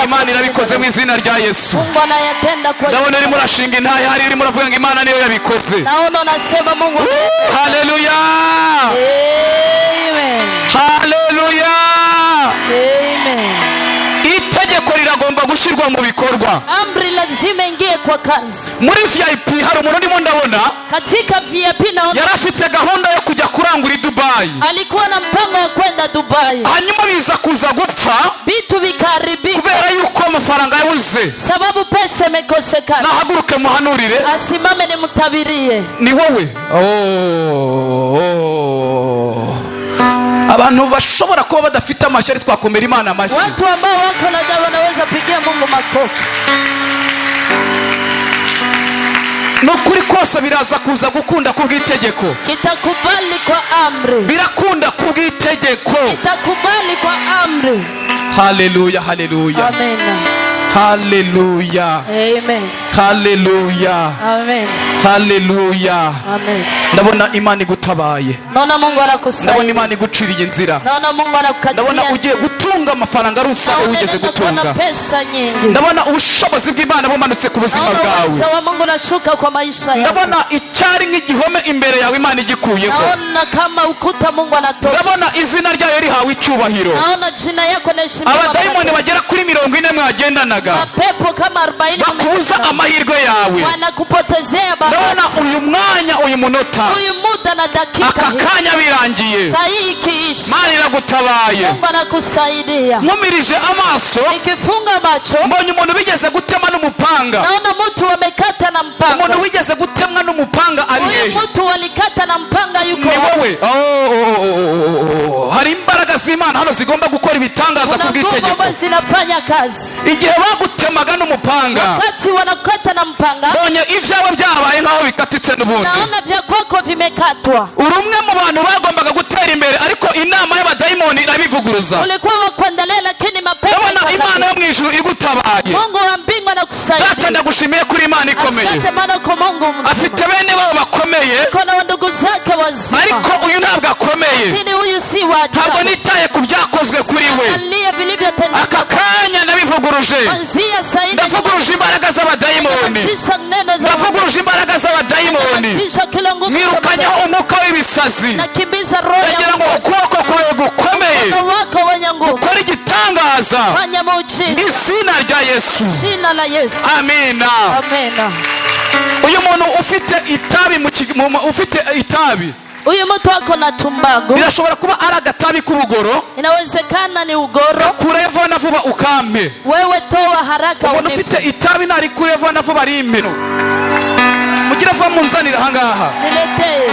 Imana irabikoze mu izina rya Yesu. Mungu anayatenda kwa. Naona urimo urashinga intaye hari urimo uravuga ngo Imana niyo yabikoze. Naona unasema Mungu. Haleluya. Amen. Haleluya. Amen. Itegeko riragomba gushyirwa mu bikorwa. Amri lazima ingie kwa kazi. Muri VIP hari umuntu ndimo ndabona. Katika VIP naona. Yari afite gahunda yo kujya kurangura i Dubai. Alikuwa na mpango wa kwenda Dubai. Hanyuma biza kuza gupfa. Vitu vikaribika. Kubera yuko amafaranga yabuze. Sababu pesa imekosekana. Nahaguruke muhanurire. Asimame nimutabirie. Ni wowe. Abantu bashobora kuba badafite amashyari twakomera Imana amashyi. Watu ambao wako na dawa wanaweza pigia Mungu makofi. Nukuri kose biraza kuza gukunda kubw'itegeko. Kitakubali kwa amri. Birakunda kubw'itegeko. Kitakubali kwa amri. Haleluya, haleluya. Amen. Haleluya. Amen. Haleluya. Amen. Haleluya. Amen. Ndabona Imana igutabaye. Naona Mungu anakusaidia. Ndabona Imana iguciriye inzira. Naona Mungu anakukatia. Ndabona ugiye gutunga amafaranga arutsa ugeze gutunga. Naona pesa nyingi. Ndabona ubushobozi bw'Imana bumanutse ku buzima bwawe. Naona wa Mungu nashuka kwa maisha yako. Ndabona icyari nk'igihome imbere yawe Imana igikuyeho. Naona kama ukuta Mungu anatosha. Ndabona izina ryayo rihawe icyubahiro. Naona jina yako naheshimiwa. Abadayimoni bagera kuri 40 mwagendanaga. Mapepo kama 40 bakuza amahirwe yawe. Wanakupotezea bahati. Ndabona uyu mwanya uyu munota. Uyu muda na dakika. Akakanya birangiye. Sahi ikiisha. Imana iragutabaye. Mungu anakusaidia. Nkumirije amaso. Nikifunga macho. Mbonye umuntu bigeze gutema n'umupanga. Naona mtu wamekata na mpanga. Umuntu wigeze gutemwa n'umupanga ari hehe? Uyu mtu walikata na mpanga yuko. Ni wowe. Hari imbaraga z'Imana hano zigomba gukora ibitangaza kubw'itegeko. Kuna zinafanya kazi. Igihe bagutemaga n'umupanga. Wakati wanakata na mpanga. Mbonye ibyawe byabaye nkaho bikatitse n'ubundi. Naona vya kwako vimekatwa. Uri umwe mu bantu bagombaga gutera imbere ariko inama y'abadayimoni irabivuguruza. Ulikuwa wa kuendelea lakini mapepo. Ndabona Imana yo mu ijuru igutabaye. Mungu wa mbingu anakusaidia. Data ndagushimiye kuri Imana ikomeye. Asante maana kwa Mungu mzima. Afite bene babo bakomeye. Kuna ndugu zake wazima. Ariko uyu ntabwo akomeye. Lakini huyu si wa ajabu. Ntabwo nitaye ku byakozwe kuri we. Angalia vilivyotendeka. Aka kanya nabivuguruje. Kuanzia saidi. Ndavuguruje imbaraga z'abadayimoni. Ndavuguruje imbaraga z'abadayimoni. Mwirukanyaho umwuka w'ibisazi. Nakimbiza roho ya ndagira ngo ukuboko kwawe gukomeye. wako wenye nguvu. Ukora igitangaza. Fanya muujiza. N'izina rya Yesu. Jina la Yesu. Amina. Amina. Uyu muntu ufite itabi. Uyu mtu wako na tumbago. Birashobora kuba ari agatabi k'ubugoro. Inawezekana ni ugoro. Kureva na vuba ukampe. Wewe toa haraka. Umuntu ufite itabi nari kureva na vuba ari impeno. Mugira vuba munzanira ahangaha. Niletee.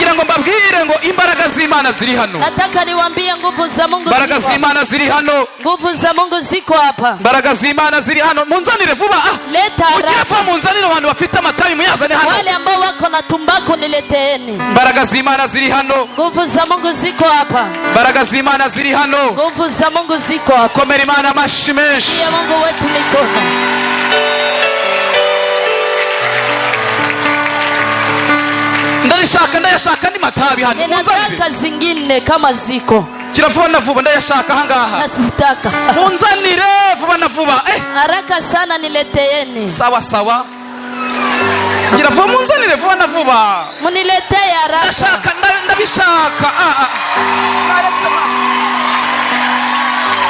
ndagira ngo mbabwire ngo imbaraga z'Imana ziri hano. Nataka niwaambie nguvu za Mungu ziko. Imbaraga z'Imana ziri hano. Nguvu za Mungu ziko hapa. Imbaraga z'Imana ziri hano. Munzanire vuba. Leta haraka. Munzanire abantu bafite amatabi muyazane hano. Wale ambao wako na tumbaku nileteeni. Imbaraga z'Imana ziri hano. Nguvu za Mungu ziko hapa. Imbaraga z'Imana ziri hano. Nguvu za Mungu ziko hapa. Komera Imana amashyi menshi. Ya Mungu wetu mikono. Ndayashaka ni matabi hano. Ninataka zingine kama ziko. Kiravuba na vuba ndayashaka hangaha. Nasitaka. Munzanire vuba na vuba. Haraka sana nileteeni. Sawa sawa. Kiravuba munzanire vuba na vuba. Muniletee haraka. Ndabishaka.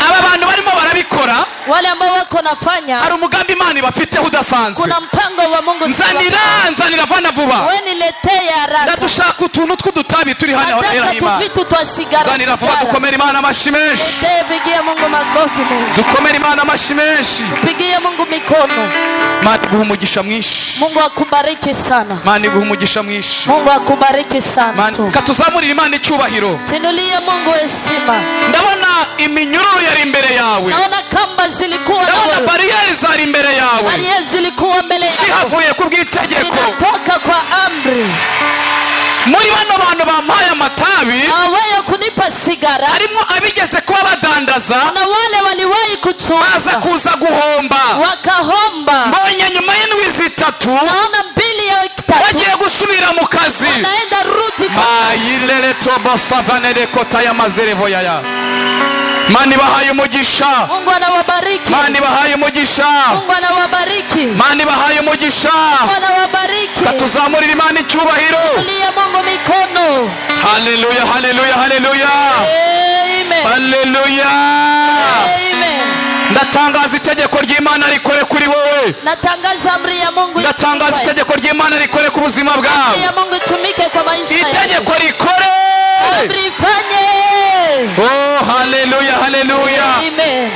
Aba bantu barimo barabikora. Wale ambao wako nafanya. Hari umugambi Imana ibafiteho udasanzwe. Kuna mpango wa Mungu. Nzanira vana vuba. Wewe niletee haraka. Ndadushaka utuntu tw'udutabi turi hano aho era Imana. Vitu twa sigara. Nzanira vuba dukomera Imana amashyi menshi. Pigia Mungu makofi mengi. Dukomera Imana amashyi menshi. Pigia Mungu mikono. Mana iguha umugisha mwinshi. Mungu akubariki sana. Mana iguha umugisha mwinshi. Mungu akubariki sana. Katuzamurira Imana icyubahiro. Tinulie Mungu heshima. Ndabona iminyururu yari imbere yawe. Naona kamba zilikuwa na bariyeri zari imbere yawe. Bariyeri zilikuwa mbele yako. Sihavuye kubw'itegeko. Zinatoka kwa amri. Muri bano bantu bampaye amatabi. Awaye kunipa sigara. Harimo abigeze kuba badandaza. Na wale waliwahi kuchunga. Baza kuza guhomba. Wakahomba. Mbonye nyuma y'indwi zitatu. Naona mbili ya wiki tatu. Bagiye gusubira mu kazi. Wanaenda rudi kwa kazi. Ayilele tobo savanere kota ya mazerevo yaya. Mani bahaye umugisha. Mungu anawabariki. Mani bahaye umugisha. Mungu anawabariki. Mani bahaye umugisha. Mungu anawabariki. Katuzamurira Imana icyubahiro. Tulia Mungu mikono. Haleluya, haleluya, haleluya. Amen. Haleluya. Amen. Ndatangaza itegeko ry'Imana rikore kuri wowe. Natangaza amri ya Mungu. Ndatangaza itegeko ry'Imana rikore ku buzima bwawe. Amri ya Mungu itumike kwa maisha yako. Itegeko rikore. Amri ifanye. Oh, haleluya, haleluya. Amen.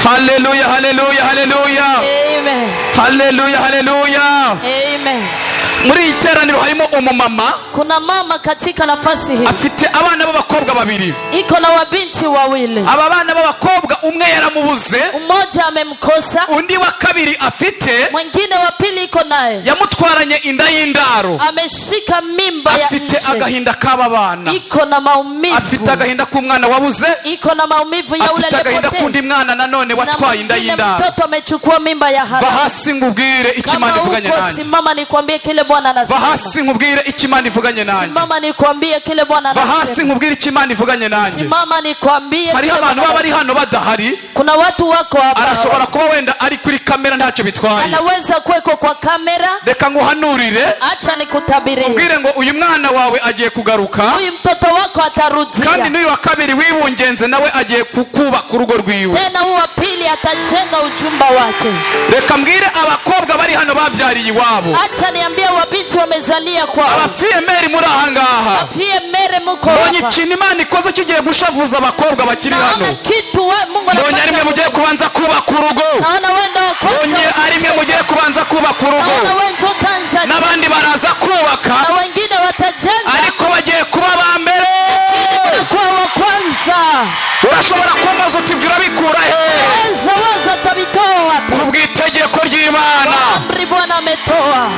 Haleluya, haleluya, haleluya. Amen. Haleluya, haleluya. Amen. Muri iteraniro harimo umumama. Kuna mama katika nafasi hii. Afite abana b'abakobwa babiri. Iko na wabinti wawili. Aba bana b'abakobwa umwe yaramubuze. Mmoja amemkosa. Undi wa kabiri afite. Mwingine wa pili iko naye. Yamutwaranye inda y'indaro. Ameshika mimba ya nje. Afite agahinda k'aba bana. Iko na maumivu. Afite agahinda k'umwana wabuze. Iko na maumivu ya ule aliyepotea. Afite agahinda k'undi mwana nanone watwaye inda y'indaro. Mtoto amechukua mimba ya haramu. Bahasi ngubwire ikimana ivuganye nanjye. Simama nikwambie kile Bwana anasema. Bahasi ngubwire ikimana ivuganye nanjye. Simama nikwambie kile Bwana anasema. Bahasi ngubwire ikimana ivuganye nanjye. Simama nikwambie. Hari abantu baba bari hano badahari. Kuna watu wako hapa. Arashobora kuba wenda ari kuri kamera ntacyo bitwaye. Anaweza kuweko kwa kamera. Reka nguhanurire. Acha nikutabire. Ubwire ngo uyu mwana wawe agiye kugaruka. Uyu mtoto wako atarudia. Kandi n'uyu wa kabiri wibungenze nawe agiye kukuba ku rugo rwiwe. Tena huyu wa pili atajenga ujumba wake. Reka mbwire abakobwa bari hano bavyariye iwabo. Acha niambie wabinti wamezalia kwao. Abafiyemeri muri ahangaha. Abafiyemeri muko hapa. Mbonye ikintu Imana ikoze kigiye gushavuza abakobwa bakiri hano. Naona kitu Mungu anafanya. Mbonye arimwe mugiye kubanza kubaka urugo. Naona wenda wako. Mbonye arimwe mugiye kubanza kubaka urugo. Naona wenjo Tanzania. N'abandi baraza kubaka. Na wengine watajenga. Ariko bagiye kuba ba mbere. Kwa wa kwanza. Urashobora kumbaza uti urabikura he? Waza tabitoa wapi? Kubw'itegeko ry'Imana. Amri Bwana ametoa.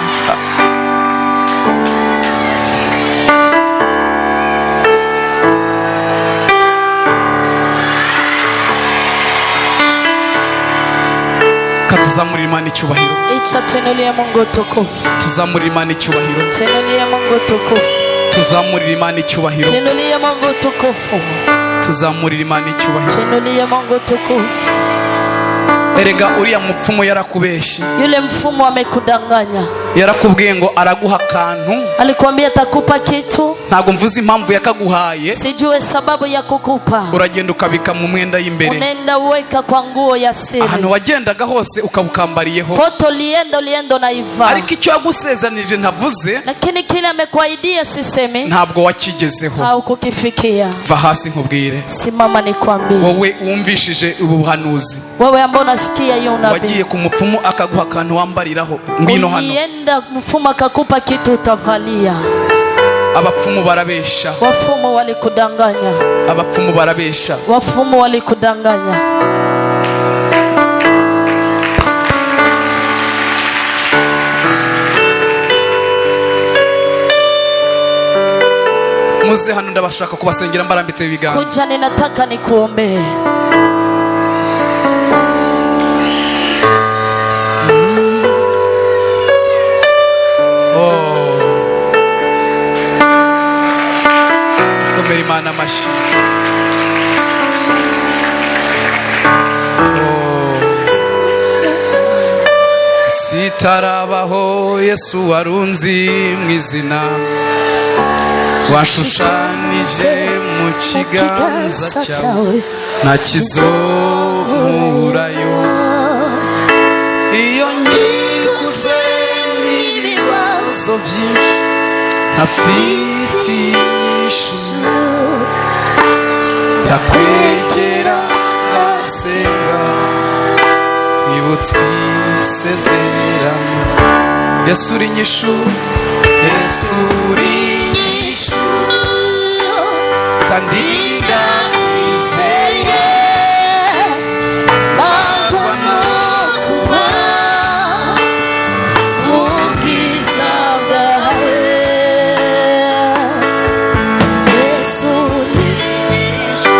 Katuzamurira Imana icyubahiro. Icha tuinulie Mungu tukufu. Tuzamurira Imana icyubahiro. Tuinulie Mungu tukufu. Tuzamurira Imana icyubahiro. Tuinulie Mungu tukufu. Tuzamurira Imana icyubahiro. Tuinulie Mungu tukufu. Erega uriya mupfumu yarakubeshye. Yule mfumu amekudanganya. Yarakubwiye ngo araguha kantu. Alikwambia atakupa kitu. Ntago mvuze impamvu yakaguhaye. Sijue sababu ya kukupa. Uragenda ukabika mu mwenda y'imbere. Unaenda uweka kwa nguo ya siri. Ahantu wagendaga hose ukabukambariyeho. Poto liendo na iva. Ariko icyo yagusezanije ntavuze. Lakini kile amekuahidia sisemi. Ntabwo wakigezeho. Au kukifikia. Va hasi nkubwire. Simama nikwambie. Wowe wumvishije ubu buhanuzi. Wewe ambao unasikia hiyo unabii. Wagiye ku mupfumu akaguha kantu wambariraho. Ngwino hano. Ulienda mfumu akakupa kitu utavalia. abapfumu barabesha, wafumu walikudanganya, abapfumu barabesha, wafumu walikudanganya. muze hano ndabashaka kubasengera mbarambitse ibiganza. Kuja ninataka nikuombee. Komera Imana amashyi. Sitarabaho Yesu warunzi mu izina, washushanije mu kiganza cyawe ntakizomurayo. Iyo nkikuze n'ibibazo byinshi ntafite inyishu, ndakwegera ngasenga nkibutswe isezerano. Yesu uri inyishu, Yesu uri inyishu, kandi ndakwizeye. Bagwa no kuba mu bwiza bwawe. Yesu uri inyishu,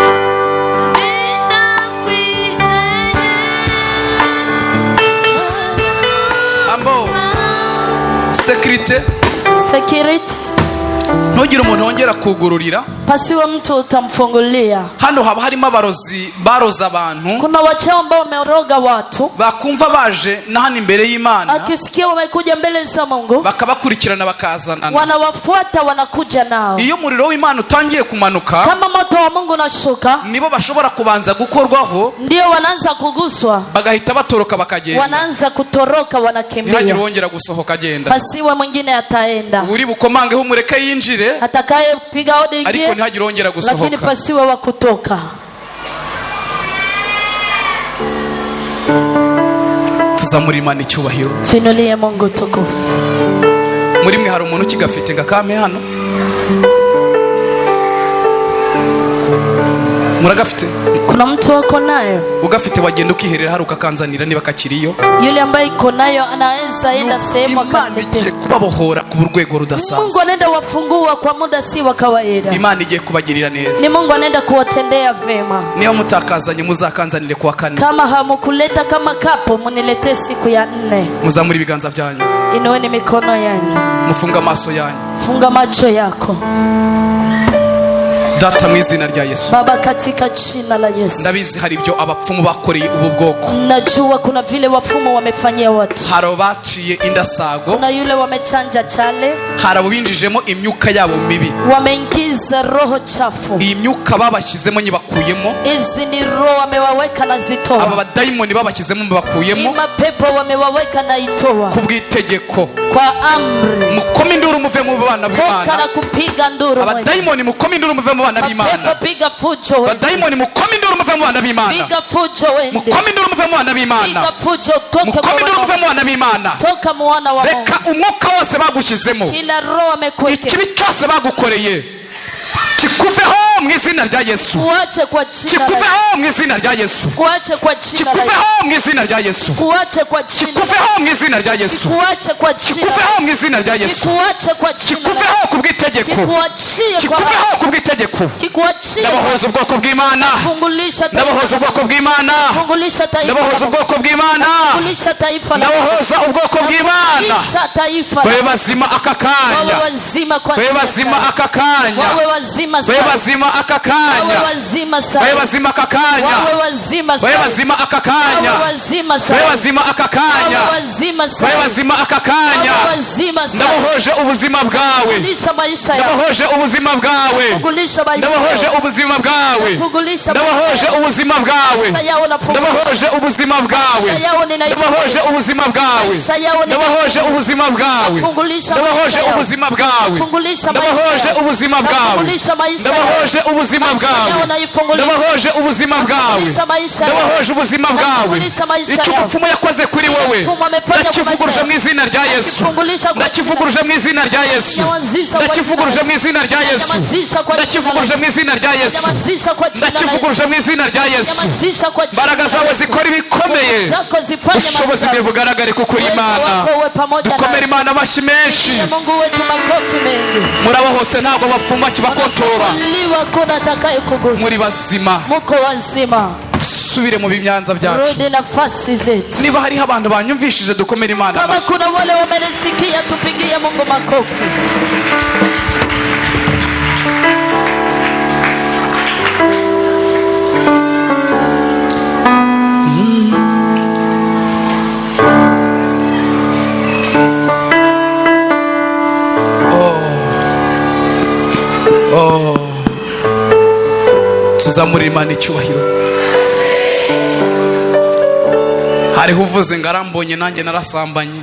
ambo sekirite ntugire umuntu wongera kugururira, pasiwe mtu utamfungulia. hano haba harimo abarozi baroza abantu, kuna wachawi ambao wameroga watu, bakumva baje na hano imbere y'Imana, akisikia wamekuja mbele za Mungu, bakabakurikirana bakazanana, wanawafuata wanakuja nao. iyo umuriro w'Imana utangiye kumanuka, kama moto wa Mungu unashuka, nibo bashobora kubanza gukorwaho, ndio wanaanza kuguswa, bagahita batoroka bakagenda, wanaanza kutoroka wanakimbia. ntihagire wongera gusohoka agenda, pasiwe mwingine ataenda. uri bukomange umureke yinjire, atakaye piga hodi ingie, ariko ntihagire wongera gusohoka, lakini pasiwe wa kutoka. tuzamura Imana icyubahiro, tuinulie Mungu tukufu. muri mwe hari umuntu ukigafite ngakame hano, muragafite? Kuna mtu wako nayo, ugafite wagenda ukiherera hari ukakanzanira niba kakiriyo. yule ambaye iko nayo anaweza enda sehemu akakuletea, kubabohora ku rwego rudasanzwe. Mungu anaenda wafungua kwa muda si wa kawaida. Imana igiye kubagirira neza, ni Mungu anaenda kuwatendea vema. niyo mutakazanye muzakanzanire kwa kane, kama hamukuleta kama kapo muniletee siku ya 4. muzamura ibiganza byanyu, inueni mikono yenu, mufunga maso yanyu, funga macho yako. Data mu izina rya Yesu, Baba katika jina la Yesu, ndabizi hari ibyo abapfumu bakoreye ubu bwoko, najua kuna vile wafumu wamefanyia watu, hari baciye indasago, kuna yule wamechanja chale, hari abinjijemo imyuka yabo mibi, wameingiza roho chafu, iyi myuka babashyizemo nyibakuyemo, hizi ni roho wamewaweka na zitoa, aba badayimoni babashyizemo mbakuyemo, mapepo wamewaweka na itoa, kubwitegeko, kwa amri, mukome induru muve mu bana b'Imana, toka na kupiga nduru, abadayimoni mukome induru muve mu bana b'Imana, piga fujo wewe, abadayimoni mukome induru muve mu bana b'Imana, piga fujo wewe, mukome induru muve mu bana b'Imana, piga fujo toka, mukome induru muve mu bana b'Imana, toka muwana wa Mungu, reka umwuka wose bagushizemo, kila roho amekweka, ikibi cyose bagukoreye kikuveho mu izina rya Yesu, kuache kwa jina, kikuveho mu izina rya Yesu, kuache kwa jina, kikuveho mu izina rya Yesu, kuache kwa jina, kikuveho mu izina rya Yesu, kuache kwa jina, kikuveho mu izina rya Yesu, kuache kwa jina, kikuveho kubwitegeko, kikuveho kubwitegeko, kikuachie, ndabahoza ubwoko bw'Imana, fungulisha taifa, ndabahoza ubwoko bw'Imana, fungulisha taifa, ndabahoza ubwoko bw'Imana, fungulisha taifa, ndabahoza ubwoko bw'Imana, fungulisha taifa, wewe bazima akakanya, wewe wazima kwa wewe bazima akakanya, wewe wazima sana, wewe bazima akakanya, wewe wazima sana, wewe bazima akakanya, wewe wazima sana, wewe bazima akakanya, wewe wazima sana, wewe bazima akakanya, wewe wazima sana, wewe bazima akakanya, wewe wazima sana, ndabahoje ubuzima bwawe, fungulisha maisha yako, ndabahoje ubuzima bwawe, fungulisha maisha yako, ndabahoje ubuzima bwawe, fungulisha ndabahoje ubuzima bwawe, ndabahoje ubuzima bwawe, ndabahoje ubuzima bwawe, ndabahoje ubuzima bwawe, ndabahoje ubuzima bwawe, ndabahoje ubuzima bwawe, ndabahoje ndabahoje ubuzima bwawe, ndabahoje ubuzima bwawe, ndabahoje ubuzima bwawe. Icyo umupfumu yakoze kuri wowe ndakivuguruje mu izina rya Yesu, ndakivuguruje mu izina rya Yesu, ndakivuguruje mu izina rya Yesu, ndakivuguruje mu izina rya Yesu, ndakivuguruje mu izina rya Yesu. Imbaraga zawe zikora ibikomeye, ubushobozi bwe bugaragare kuko uri Imana. Dukomere Imana amashyi menshi. Murabahotse ntabwo bapfuma kibakontorora, muri bazima. Subire mu bimyanza byacu. Niba hariho abantu banyumvishije dukomere Imana amashyi. Kama kuna wale wamelisikia tupigie Mungu makofi. Tuzamurira Imana icyubahiro. Hariho uvuze ngo arambonye nanjye narasambanye.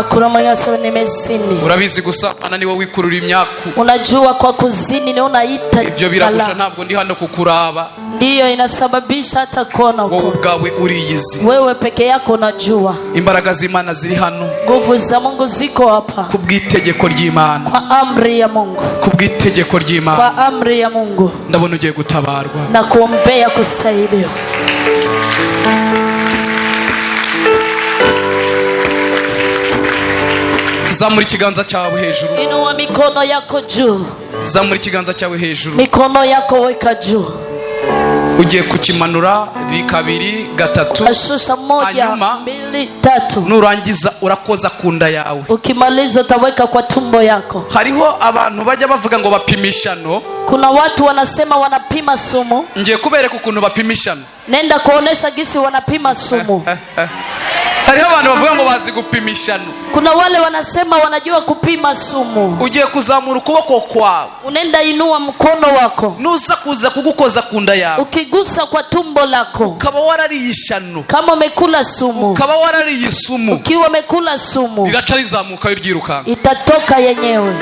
Kuna mwenye asema nimezini. Urabizi gusambana ni wowe wikurura imyaku. Unajua kwa kuzini ni unaita. Ivyo biragusha ntabwo ndi hano kukuraba. Ndiyo inasababisha hata kuona huko. Wowe ubwawe uriyizi. Wewe peke yako unajua. Imbaraga z'Imana ziri hano. Nguvu za Mungu ziko hapa. Kubw'itegeko ry'Imana. Kwa amri ya Mungu. Kubw'itegeko ry'Imana. Kwa amri ya Mungu. Ndabona ugiye gutabarwa. Na kuombea kusaidiwa. Zamura ikiganza cyawe hejuru. Inua mikono yako juu. Zamura ikiganza cyawe hejuru. Mikono yako weka juu. Ugiye kukimanura kabiri gatatu. Ashusha moja, mbili, tatu. Nurangiza urakoza kunda yawe. Ukimaliza utaweka kwa tumbo yako. Hariho abantu bajya bavuga ngo bapimishano. Kuna watu wanasema wanapima sumu. Ngiye kubereka ukuntu bapimishano. Nenda kuonesha gisi wanapima sumu. Hariho abantu bavuga ngo bazi gupimishano. Kuna wale wanasema wanajua kupima sumu. Ugiye kuzamura ukuboko kwawe. Unenda inua mkono wako. Nuza kuza kugukoza kunda yawe. Ukigusa kwa tumbo lako. Ukaba warariye ishano. Kama umekula sumu. Ukaba warariye sumu. Ukiwa umekula sumu. Igaca rizamuka iryirukanka. Itatoka yenyewe.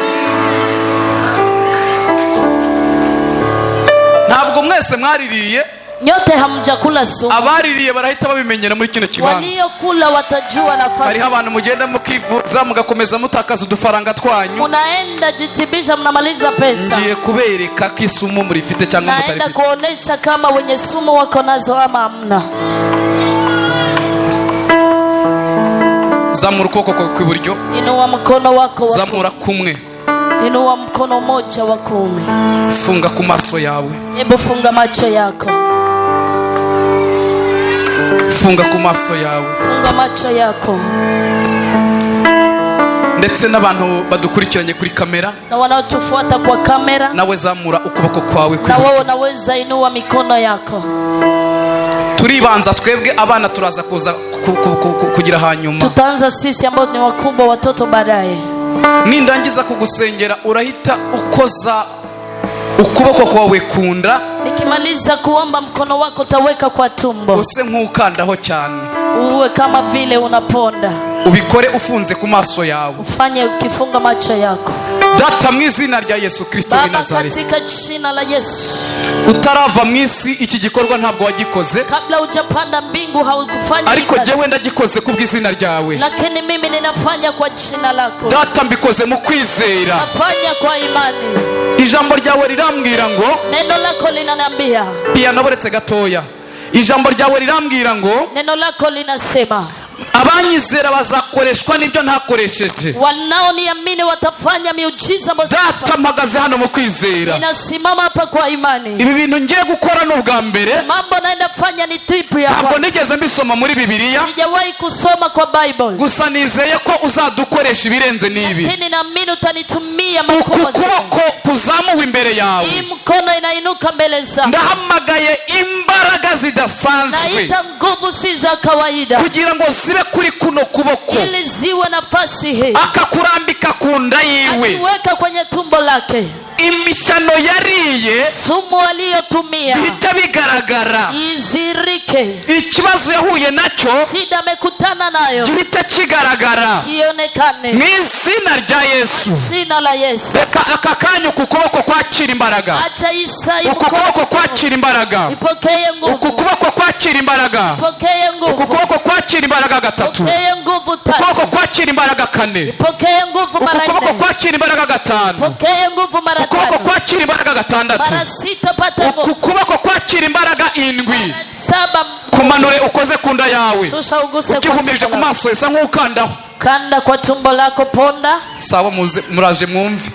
Ntabwo mwese mwaririye. Nyote hamjakula sumu. Abaririye barahita babimenyera muri kino kibanza. Waliokula watajua nafasi. Hariho abantu mugenda mukivuza mugakomeza mutakaza udufaranga twanyu. Munaenda jitibisha mnamaliza pesa. Ngiye kubereka ko isumu murifite cyangwa mutarifite. Naenda kuonesha kama wenye sumu wako nazo ama hamna. Zamura ukuboko kwawe kw'iburyo. Inua mkono wako wa zamura kumwe. Inua mkono moja wa kuume. Funga ku maso yawe. Hebu funga macho yako. Funga ku maso yawe. Funga macho yako. Ndetse n'abantu badukurikiranye kuri kamera. Na wanaotufuata kwa kamera. Nawe zamura ukuboko kwawe kw'iburyo. Na wewe unaweza inua mikono yako. Turibanza twebwe abana turaza kuza kugira hanyuma. Tutaanza sisi ambao ni wakubwa watoto baadaye. Nindangiza kugusengera urahita ukoza ukuboko kwawe kunda. Nikimaliza kuomba mkono wako utaweka kwa tumbo. Use nk'ukandaho cyane. Uwe kama vile unaponda. Ubikore ufunze ku maso yawe. Ufanye ukifunga macho yako. Data mu izina rya Yesu Kristo w'i Nazareti. Katika jina la Yesu. Utarava mu isi iki gikorwa ntabwo wagikoze. Kabla hujapanda mbingu haukufanya. Ariko jewe ndagikoze kubw'izina ryawe. Lakini mimi ninafanya kwa jina lako. Data mbikoze mu kwizera. Nafanya kwa imani. Ijambo ryawe rirambwira ngo. Neno lako linaniambia. Pia naboretse gatoya. Ijambo ryawe rirambwira ngo. Neno lako linasema. Abanyizera bazakoreshwa nibyo ntakoresheje. Wanaoniamini watafanya miujiza ambazo Data mpagaze hano mu kwizera. Ninasimama hapa kwa imani. Ibi bintu ngiye gukora n'ubwa mbere. Mambo naenda fanya ni trip ya ntabwo nigeze mbisoma muri Bibiliya. Sijawahi kusoma kwa Bible. Gusa nizeye ko uzadukoresha ibirenze nibi. Lakini naamini utanitumia makubwa. Ukuboko kuzamuwe imbere yawe. Hii mkono inainuka mbele zako. Ndahamagaye imbaraga zidasanzwe. Naita nguvu si za kawaida. Kugira ngo zibe kuri kuno kuboko. Ili ziwe nafasi hii. Akakurambika ku nda yiwe. Akiweka kwenye tumbo lake. imishano yariye sumu aliyotumia bihita bigaragara, izirike. ikibazo yahuye nacyo shida amekutana nayo gihita kigaragara kionekane mu izina rya Yesu. jina la Yesu. Reka aka kanya uku kuboko kwakira imbaraga, acha Isa uku kuboko kwakira imbaraga, ipokee nguvu, uku kuboko kwakira imbaraga, ipokee nguvu, uku kuboko kwakira imbaraga gatatu, ipokee nguvu tatu, ukuboko kwakira imbaraga kane, ipokee nguvu mara nne, ukuboko kwakira imbaraga gatanu, ipokee nguvu mara tano, ukuboko kwakira imbaraga gatandatu, mara sita pata nguvu, ukuboko kwakira imbaraga indwi. saba. Kumanure ukoze kunda yawe, shusha uguse ukihumirije ku maso isa nk'ukandaho, kanda kwa tumbo lako, ponda. sawa, muraje mwumve.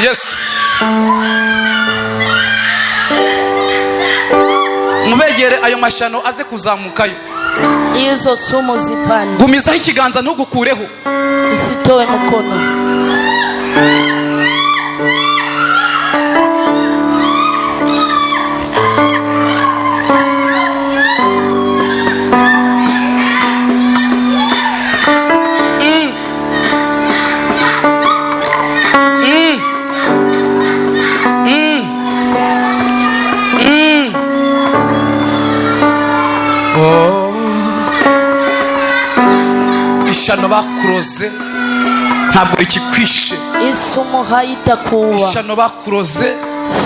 Yes, mubegere ayo mashano aze kuzamukayo. Izo sumu zipande, gumizaho ikiganza ntugukureho, usitoe mkono. ishano bakuroze ntabwo rikikwishe, isumu haitakuua. ishano bakuroze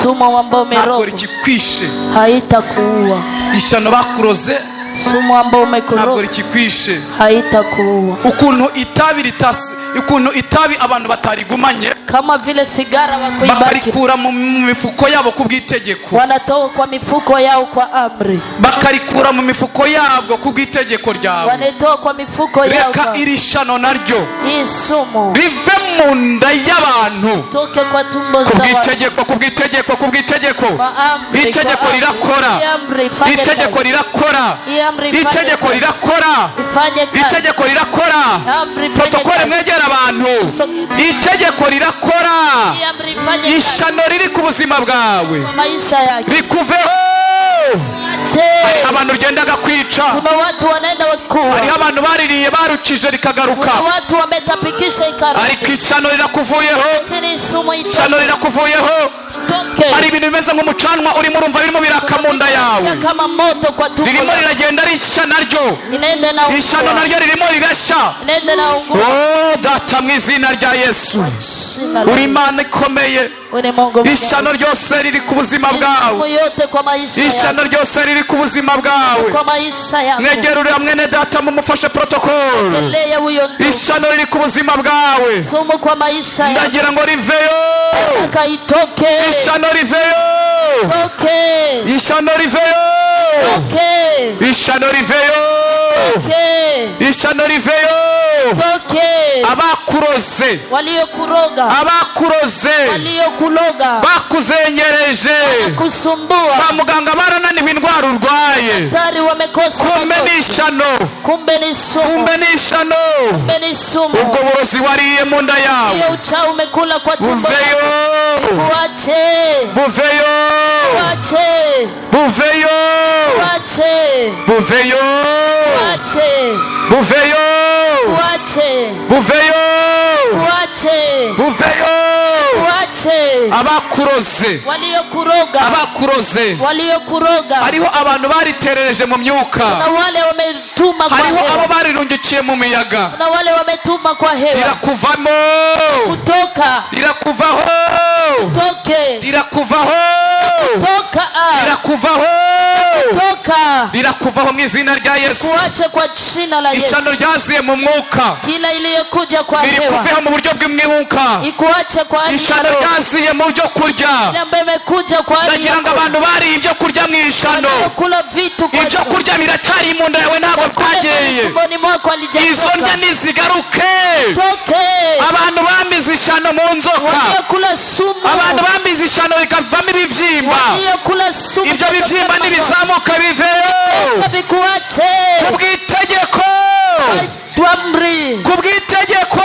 sumu ambao ntabwo umeroga rikikwishe, haitakuua. ishano bakuroze sumu ambao ntabwo umekoroga rikikwishe. haitakuua. ukuntu itabi ritasi, ukuntu itabi abantu batarigumanye, kama vile sigara wakuibaki, bakarikura mu mifuko yabo kubw'itegeko, wanatoa kwa mifuko yao kwa amri, bakarikura mu mifuko yabo kubw'itegeko ryawe. wanatoa kwa mifuko yao reka kwa iri shano naryo hii sumu rive mu nda y'abantu toke kwa tumbo za watu. kubw'itegeko, kubw'itegeko, kubw'itegeko. itegeko rirakora, itegeko rirakora, itegeko rirakora, itegeko rirakora. protokole mwegera abantu, itegeko rirakora. ishano riri ku buzima bwawe rikuveho. hari abantu ryendaga kwica, kuna watu wanaenda wakua, hariho abantu baririye barukije rikagaruka, kuna watu wametapikisha ikaruka, ariko ishano rirakuvuyeho, lakini sumu ishano rirakuvuyeho. hari ibintu bimeze nk'umucanwa urimo urumva birimo biraka mu nda yawe, kama moto kwa tumbo, ririmo riragenda rishya naryo, inaenda na ungua, ishano naryo ririmo rirashya. inaenda na ungua. Oh data, mu izina rya Yesu, uri Imana ikomeye. ishano ryose riri ku buzima bwawe, ishano ryose riri ku buzima bwawe. mwegere uriya mwene data mumufashe protokole. ishano riri ku buzima bwawe, ndagira ngo riveyo, ishano riveyo, ishano riveyo, ishano riveyo, ishano riveyo. abakuroze, abakuroze, bakuzenyereje, kwa muganga barananiwe indwara urwaye, kumbe ni ishano, kumbe ni ishano. ubwo burozi wariye mu nda yawe buveyo, buveyo, buveyo, buveyo, buveyo, buveyo, buveyo. abakuroze, abakuroze, hariho abantu bariterereje mu myuka, hariho abo barirungikiye mu miyaga, rirakuvamo, rirakuvaho, rirakuvaho, rirakuvaho, rirakuvaho mu izina rya Yesu. ishano ryaziye mu mwuka birikuveho mu buryo bw'umwuka, ishano ryaziye mu byo kurya. ndagira ngo abantu bariye ibyo kurya mu ishano, ibyo kurya biracyari mu nda yawe, ntabwo byageye. izo ndya nizigaruke. abantu bamize ishano mu nzoka, abantu bamize ishano bikavamo ibibyimba, ibyo bibyimba nibizamuka biveyo kubw'itegeko, kubw'itegeko,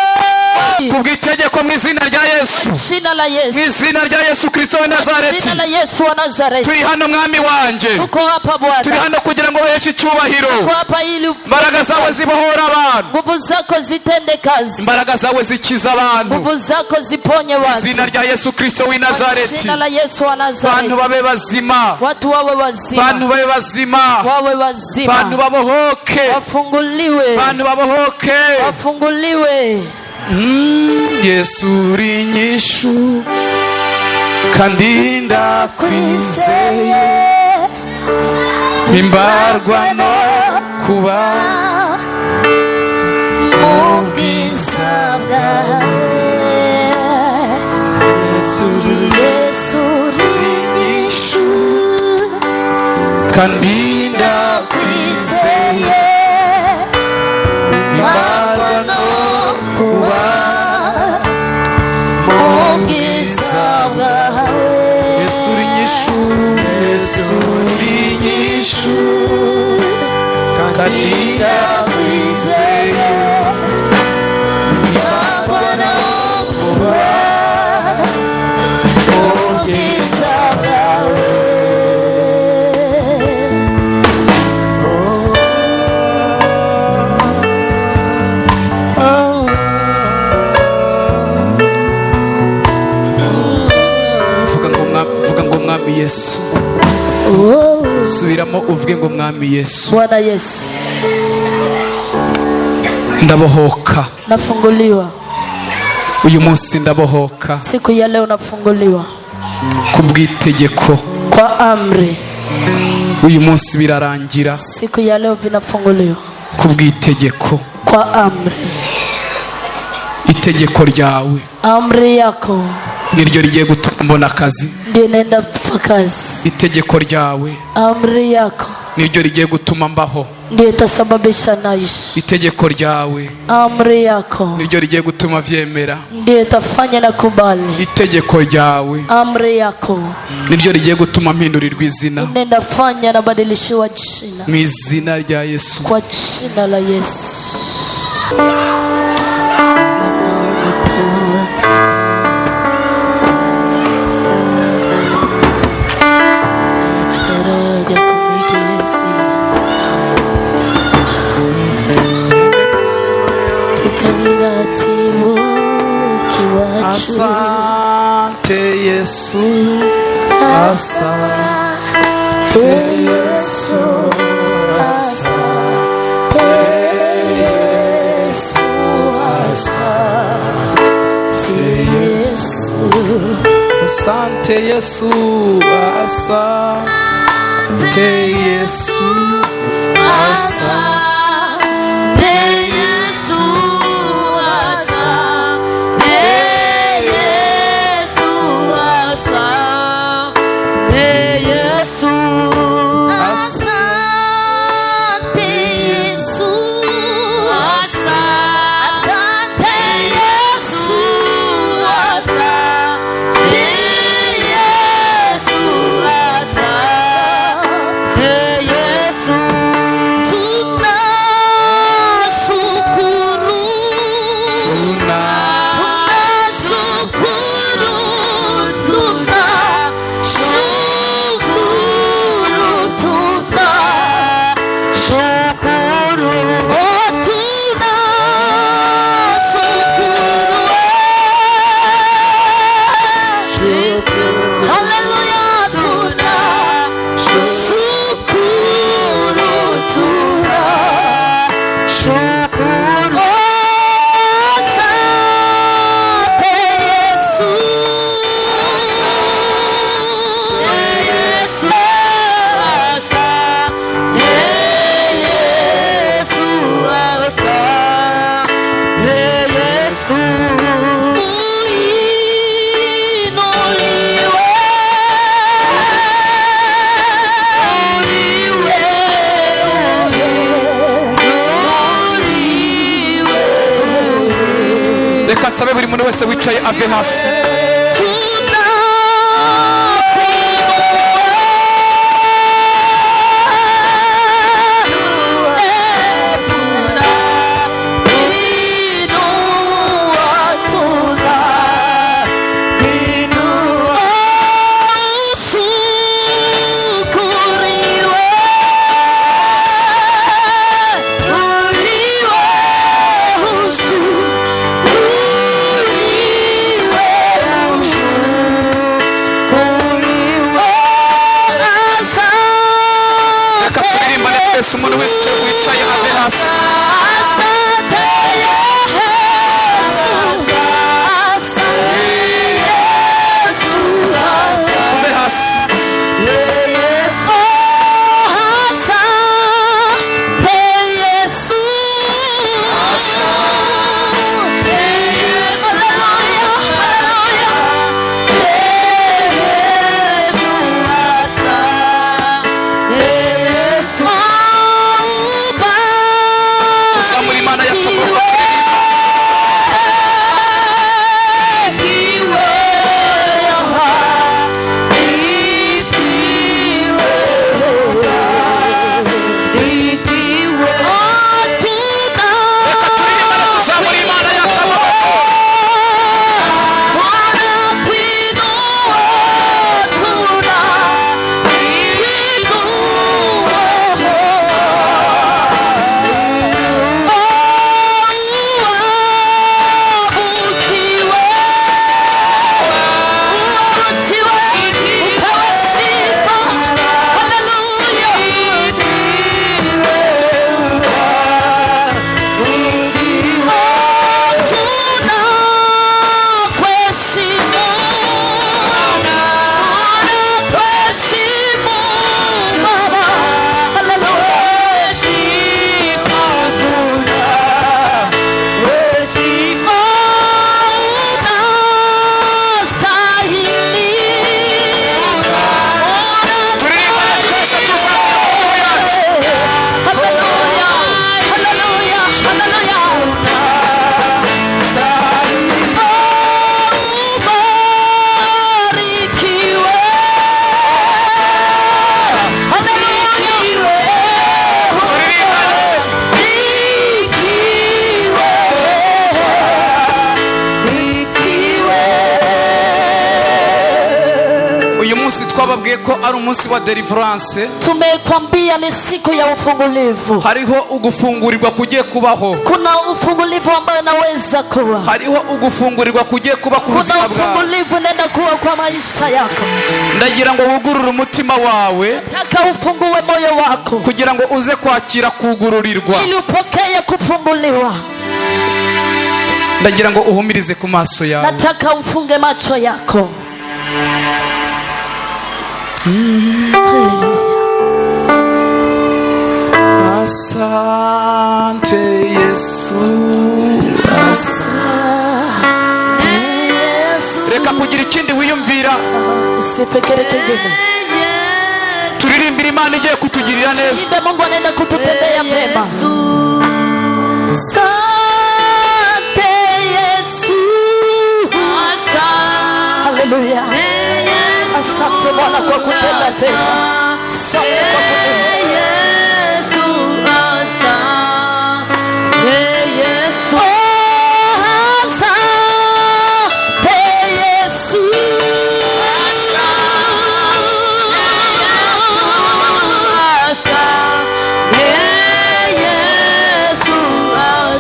kubw'itegeko ko mu izina rya Yesu, mu izina rya Yesu Kristo wa Nazareti, turi hano mwami wanje, turi hano kugira ngo uheshe icyubahiro. Imbaraga zawe zibohora abantu, nguvu zako zitende kazi, imbaraga zawe zikiza abantu, nguvu zako ziponye watu. Izina rya Yesu Kristo wa Nazareti, Jina la Yesu wa Nazareti, bantu babe bazima, watu wawe wazima, bantu babe bazima, wawe wazima, bantu babohoke, wafunguliwe, bantu babohoke, wafunguliwe. Yesu uri inyishu kandi ndakwizeye, imbarwa no kuba mu bwiza bwawe. Yesu uri inyishu kandi ndakwizeye, imbarwa no kuba mu bwiza bwawe. Yesu uri inyishu, Yesu uri inyishu kandi ndakwizeye, imbarwa no kuba mu bwiza bwawe. Vuga ngo mwami Yesu, subiramo uvuge ngo mwami Yesu, Bwana Yesu, ndabohoka, nafunguliwa uyu munsi, ndabohoka siku ya leo, nafunguliwa kubw'itegeko, kwa amri. uyu munsi birarangira, siku ya leo vinafunguliwa kubw'itegeko, kwa amri. itegeko ryawe, amri yako niryo rigiye gutuma mbona akazi, ndio naenda pa kazi. itegeko ryawe, amri yako niryo rigiye gutuma mbaho, ndio itasababisha naishi. itegeko ryawe, amri yako niryo rigiye gutuma vyemera, ndio itafanya na kubali. itegeko ryawe, amri yako niryo rigiye gutuma mpindurirwa izina, nenda fanya na badilishiwa jina, mu izina rya Yesu, kwa jina la Yesu. Asante Yesu, asante Yesu, asante Yesu, asante Yesu, asante Yesu, asante Yesu, asante Yesu, reka nsabe buri muntu wese wicaye ave hasi. Tuna wese umuntu wese wicaye ave hasi twababwiye ko ari umunsi wa deliverance. Tumekwambia ni siku ya ufungulivu. Hariho ugufungurirwa kugiye kubaho. Kuna ufungulivu ambao unaweza kuwa. Hariho ugufungurirwa kugiye kuba ku buzima bwawe. Kuna ufungulivu nenda kuwa kwa maisha yako. Ndagira ngo wugurure umutima wawe. Nataka ufungue moyo wako. Kugira ngo uze kwakira kugururirwa. Ili upokee kufunguliwa. Ndagira ngo uhumirize ku maso yawe. Nataka ufunge macho yako. Asante Yesu, asante Yesu. Reka kugira ikindi wiyumvira, usifikiri kingine. Turirimbira Imana igiye kutugirira neza. Ndio Mungu anaenda kututendea mema. Asante Yesu, haleluya. Asante Bwana kwa kutenda mema. Asante kwa kutenda Yesu, asante Yesu. Asante Yesu. Asante Yesu,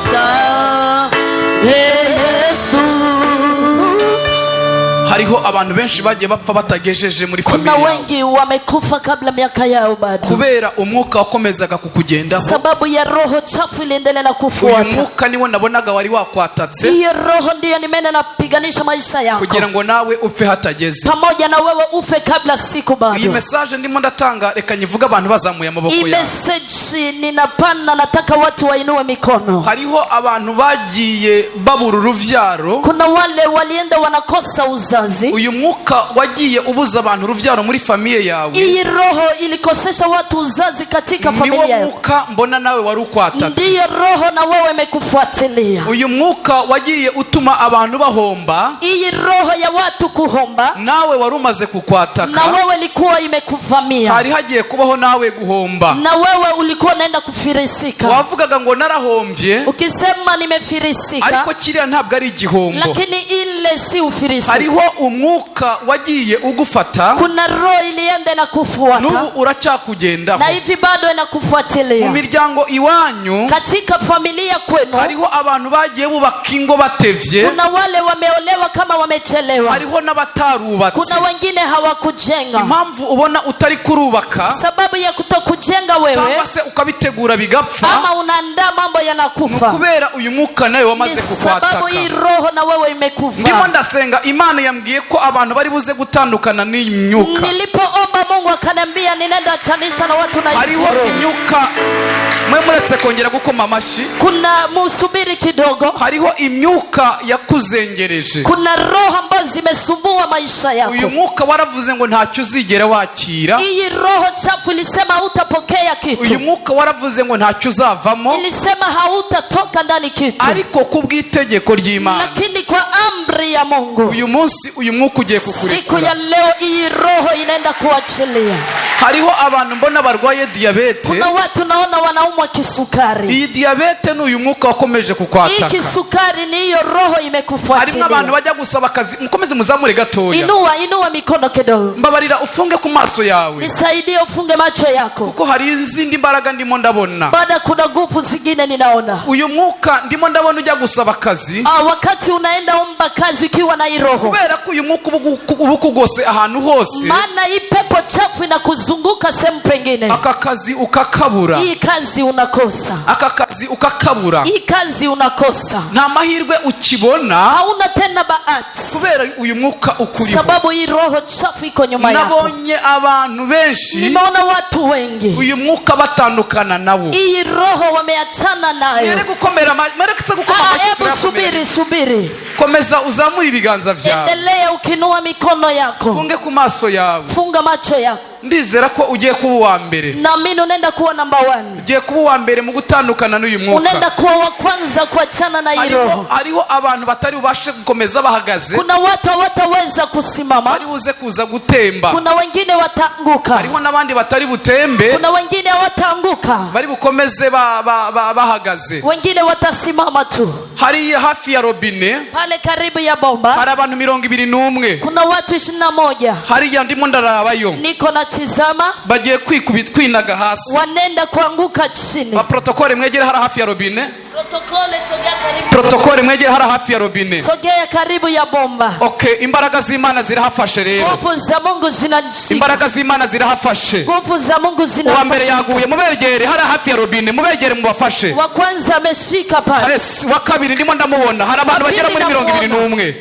asante Yesu. Hariho abantu benshi bagiye bapfa batagejeje muri familia. Kuna wengi wamekufa kabla miaka yao bado. Kubera umwuka wakomezaga kukugendaho. Sababu ya roho chafu iliendelea na kufuata. Uyu mwuka niwo nabonaga wari wakwatatse. Hiyo roho ndiyo nimeenda napiganisha maisha yako. Kugira ngo nawe upfe hatageze. Pamoja na wewe ufe kabla siku bado. Iyi message ndimo ndatanga reka nyivuga abantu bazamuye amaboko yabo. Iyi message ninapana nataka watu wainue mikono. Hariho abantu bagiye babura uruvyaro. Kuna wale walienda wanakosa uzazi. Uyu mwuka wagiye ubuza abantu uruvyaro muri familie yawe. Iyi roho ilikosesha watu uzazi katika familia yako. Niwo mwuka mbona nawe wari ukwatatse. Ndiyo roho na wewe imekufuatilia. Uyu mwuka wagiye utuma abantu bahomba. Iyi roho ya watu kuhomba. Nawe wari umaze kukwataka. Na wewe ilikuwa imekuvamia. Hari hagiye kubaho nawe guhomba. Na wewe ulikuwa unaenda kufirisika. Wavugaga ngo narahombye. Ukisema nimefirisika. Ariko kiriya ntabwo ari igihombo. Lakini ile si ufirisika. Hariho umwuka umwuka wagiye ugufata, kuna roho ilienda na kufuata, n'ubu uracyakugendaho, na hivi bado inakufuatilia. Mu miryango iwanyu, katika familia kwenu, hariho abantu bagiye bubaka ingo batevye, kuna wale wameolewa kama wamechelewa, hariho n'abatarubatse, kuna wengine hawakujenga. Impamvu ubona utari kurubaka, sababu ya kutokujenga wewe, cyangwa se ukabitegura bigapfa, ama unaandaa mambo yanakufa, kubera uyu mwuka nawe wamaze kukwataka. Sababu hii roho na wewe imekufa. Ndimo ndasenga, Imana yambwiye ko abantu bari buze gutandukana n'iyi myuka. Nilipoomba Mungu akaniambia ninaenda chanisha na watu na hizo. Hariho imyuka, mwe muretse kongera gukoma amashi, kuna musubiri kidogo, hariho imyuka yakuzengereje, kuna roho ambazo zimesumbua maisha yako. Uyu mwuka waravuze ngo ntacyo uzigera wakira, hii roho chafu ilisema hautapokea kitu. Uyu mwuka waravuze ngo ntacyo uzavamo, ilisema hautatoka ndani kitu. Ariko kubw'itegeko ry'Imana, lakini kwa amri ya Mungu, uyu munsi uyu mwuka ugiye kukurekura. Siku ya leo hii roho inaenda kuachilia. Hariho abantu mbona barwaye diabete, kuna watu naona wanaumwa kisukari. Iyi diabete ni uyu mwuka wakomeje kukwataka. Hii kisukari ni hiyo roho imekufuatilia. Harimo abantu bajya gusaba akazi, mukomeze muzamure gatoya. Inua mikono kidogo. Mbabarira ufunge ku maso yawe. Nisaidie ufunge macho yako. Kuko hari izindi mbaraga ndimo ndabona. Baada kuna nguvu zingine ninaona. Uyu mwuka ndimo ndabona ujya gusaba akazi. Wakati unaenda omba kazi ukiwa na roho. Kubera ko uyu mwuka ubukugose ahantu hose. Maana hii pepo chafu inakuzunguka sehemu pengine. Aka kazi ukakabura. Hii kazi unakosa. Aka kazi ukakabura. Hii kazi unakosa. Nta mahirwe ukibona. Hauna tena bahati. Kubera uyu mwuka ukuriho. Sababu hii roho chafu iko nyuma yako. Nabonye abantu benshi. Nimeona watu wengi. Uyu mwuka batandukana nawo. Hii roho wameachana nayo. Yere gukomera mareketse gukoma amacho. Subiri. Komeza uzamura ibiganza vyawe. Endelea ukinua mikono yako. Funge ku maso yawe. Funga macho yako. Ndizera ko ugiye kuba uwa mbere. Na mimi unaenda kuwa number 1. Ugiye kuba uwa mbere mu gutandukana n'uyu mwuka. Unaenda kuwa wa kwanza kuachana na roho. Hariho abantu batari ubashe gukomeza bahagaze. Kuna watu hawataweza kusimama. Bari buze kuza gutemba. Kuna wengine wataanguka. Hariho nabandi batari butembe. Kuna wengine hawataanguka. Bari bukomeze bahagaze. Wengine watasimama tu. Hari hafi ya robine. Pale karibu ya bomba. Hari abantu 21. Kuna watu 21. Hari ya ndimo ndarabayo. Niko natizama. Bagiye kwinaga hasi. Wanenda kuanguka chini. Ba protokole mwegere hara hafi ya robine. Protokole sogea karibu. Protokole mwegere hara hafi ya robine. Sogea karibu ya bomba. Okay, imbaraga z'Imana zirahafashe rero. Nguvu za Mungu zinashika. Imbaraga z'Imana zirahafashe. Nguvu za Mungu zinafashe. Wa mbere yaguye mubegere hara hafi ya robine, mubegere mubafashe. Wa kwanza ameshika pale. Yes, wa kabiri ndimo ndamubona. Hari abantu bagera muri 21.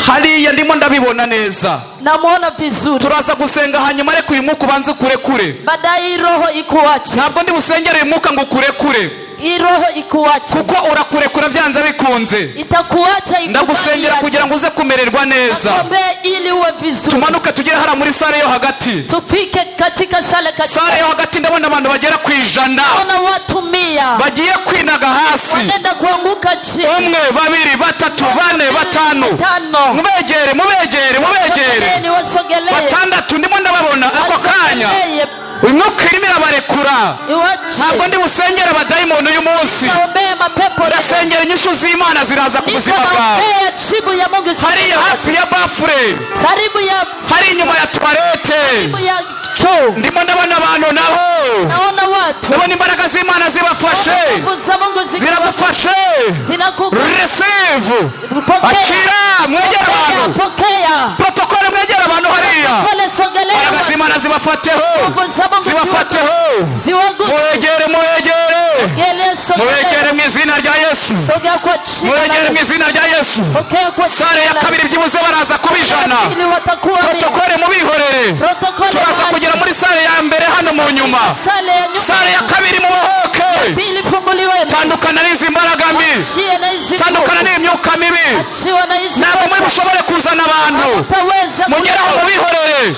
Hariya ndimo ndabibona neza. Namuona vizuri. Turaza gusenga hanyuma ariko uyu mwuka ubanze kurekure. Baadaye roho ikuache. Ntabwo ndi busengere uyu mwuka ngo kurekure. Hii roho ikuache. Kuko urakurekura byanze bikunze. Itakuacha ikubali. Ndagusengera kugira ngo uze kumererwa neza. Naombe ili uwe vizuri. Tumanuke tugere hara muri sare yo hagati. Tufike katika sale katika. Sare yo hagati ndabona abantu bagera ku 100. Naona watu 100. Bagiye kwinaga hasi. Wanaenda kuanguka chini. 1 2 3 4 5. Mubegere. Ni wasogelee. Batandatu ndimo ndababona ako kanya. Uyu mwuka irimo irabarekura. Ntabwo ndi busengera abadayimoni uyu munsi. Ndasengera inyishu z'Imana ziraza ku buzima bwawe. Hariya hafi ya bafure. Hari inyuma ya tuwarete. Ndimo ndabona abantu naho. Ndabona imbaraga z'Imana zibafashe. Ziragufashe. Receive. Akira mwegera abantu. Protokole mwegera abantu hariya. Imbaraga z'Imana zibafateho. Muwegere mu izina rya Yesu. Muwegere mu izina rya Yesu. Sare ya kabiri byibuze baraza kubijana. Protokole mubihorere. Turaza kugera muri sare ya mbere hano mu nyuma. Sare ya kabiri mubohoke. Tandukana n'izi mbaraga mbi. Tandukana n'imyuka mibi. Ntabwo muri bushobore kuzana abantu. Mugeraho mubihorere.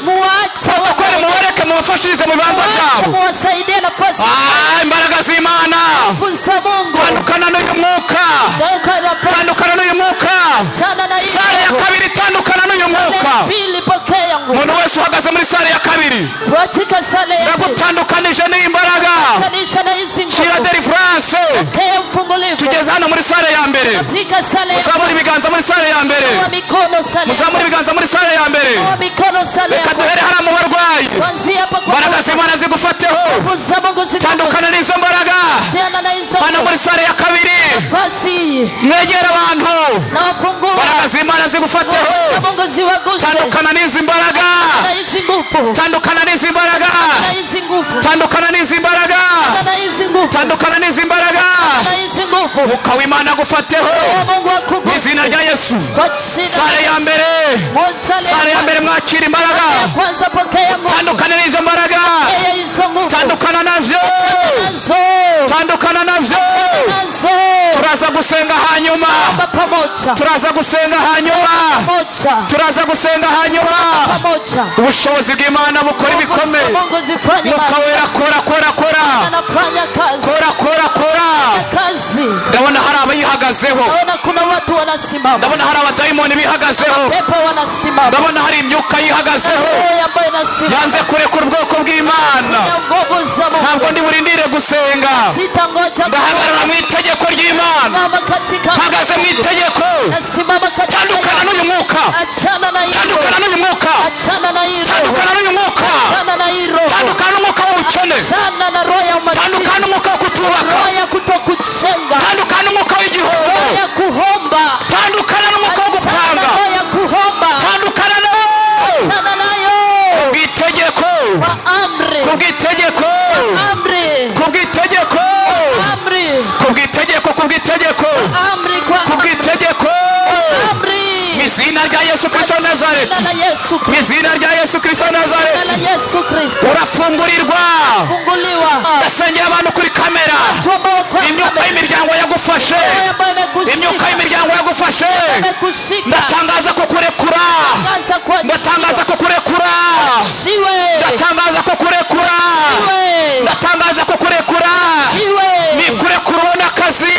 Protokole mubareke mubafashirize mu bibanza byabo. Imbaraga z'Imana. Tandukana n'uyu mwuka. Sare ya kabiri tandukana n'uyu mwuka. Umuntu wese uhagaze muri sare ya kabiri. Ndagutandukanije n'imbaraga. Shira deliverance. tugeze hano muri sale ya mbere muzamura ibiganza muri sale ya mbere muzamura ibiganza muri sale ya mbere reka duhere hariya mu barwayi mbaraga z'Imana zigufateho tandukana n'izo mbaraga hano muri sale ya kabiri mwegera abantu mbaraga z'Imana zigufateho tandukana n'izi mbaraga tandukana n'izi mbaraga tandukana n'izi mbaraga tandukana n'izi mbaraga Mwuka w'Imana agufateho mu izina rya Yesu. Sare ya mbere mwakira imbaraga tandukana n'izo mbaraga tandukana navyo tandukana navyo turaza gusenga hanyuma turaza gusenga hanyuma turaza gusenga hanyuma ubushobozi bw'Imana bukora ibikomeye Mwuka wera kora kora kora kora kora kora ndabona hari abayihagazeho ndabona hari abadayimoni bihagazeho ndabona hari imyuka yihagazeho yanze kurekura ubwoko bw'Imana ntabwo ndi burindire gusenga ndahagarara mu itegeko ry'Imana mpagaze mu itegeko tandukana n'uyu mwuka tandukana n'uyu mwuka tandukana n'uyu mwuka tandukana n'umwuka w'ubukene tandukana n'umwuka wo kutubaka tandukana n'umwuka w'igihombo tandukana n'umwuka wo gupanga tandukana nayo kubw'itegeko kubw'itegeko kubw'itegeko kubw'itegeko kubw'itegeko kubw'itegeko mu izina rya Yesu Kristo Nazareti mu izina rya Yesu Kristo Nazareti urafungurirwa ndasengera abantu kuri kamera imyuka y'imiryango yagufashe imyuka y'imiryango yagufashe ndatangaza ko kurekura ndatangaza ko kurekura ndatangaza ko kurekura ndatangaza ko kurekura nikurekura ubona akazi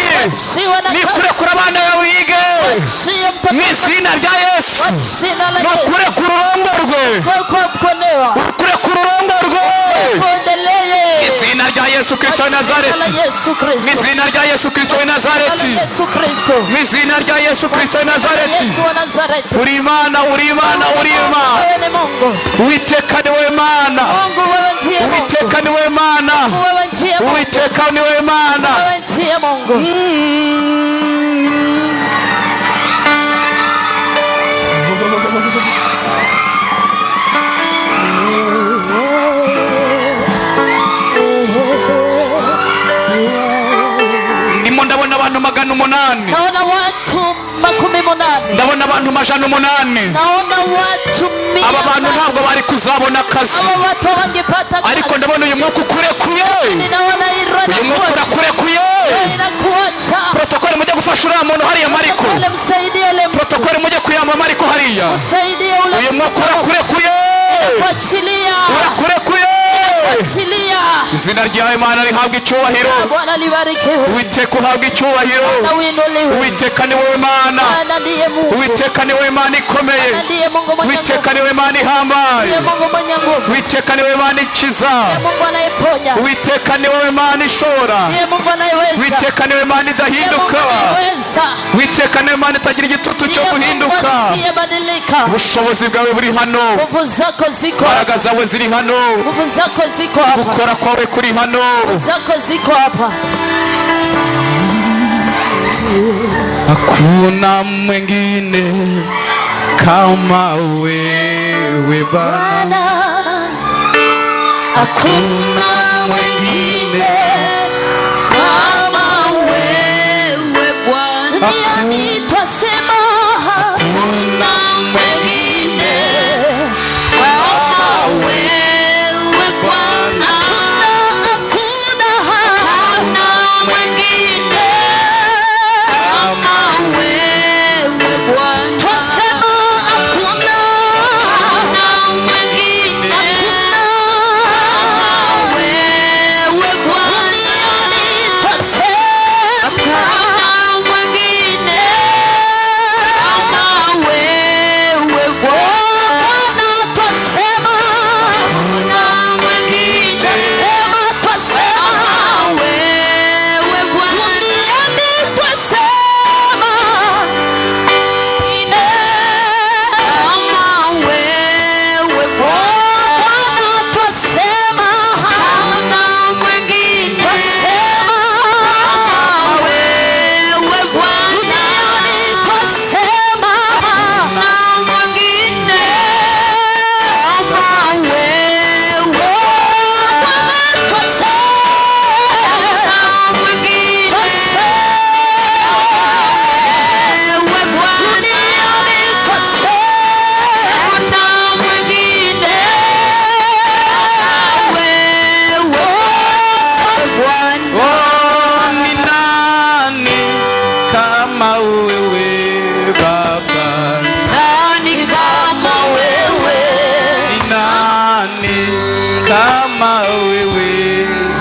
nikurekura abana yawe wige mu izina rya Yesu nukurekura urongorwe ukurekura urongorwe izina rya Yesu Kristo wa Nazareti mu izina rya Yesu Kristo wa Nazareti mu izina rya Yesu Kristo wa Nazareti uri Imana uri Imana uri Imana Uwiteka ni wewe Mana Uwiteka ni wewe Mana Uwiteka ni wewe Mana ndabona abantu 800 naona watu 800 ndabona abantu 800 naona watu 100 aba bantu ntabwo bari kuzabona akazi aba watu wangepata kazi ariko ndabona uyu mwuka ukurekuye ninaona irona uyu mwuka urakurekuye inakuacha protokole mujye gufasha uriya muntu hariya Mariko protokole mujye kuyamba Mariko hariya uyu mwuka urakurekuye urakurekuye izina rya Imana rihabwa icyubahiro Uwiteka uhabwa icyubahiro Uwiteka ni wowe Mana Uwiteka ni wowe Mana ikomeye Uwiteka ni wowe Mana ihambaye Uwiteka ni wowe Mana ikiza Uwiteka ni wowe Mana ishora Uwiteka ni wowe Mana idahinduka Uwiteka ni wowe Mana itagira igitutu cyo guhinduka ubushobozi bwawe buri hano imbaraga zawe ziri hano gukora kwawe kuri hano hakuna mwingine kama wewe Bwana hakuna mwingine kama wewe Bwana twasema hakuna mwingine kama wewe Bwana hakuna mwingine kama wewe Bwana twasema hakuna mwingine kama wewe Bwana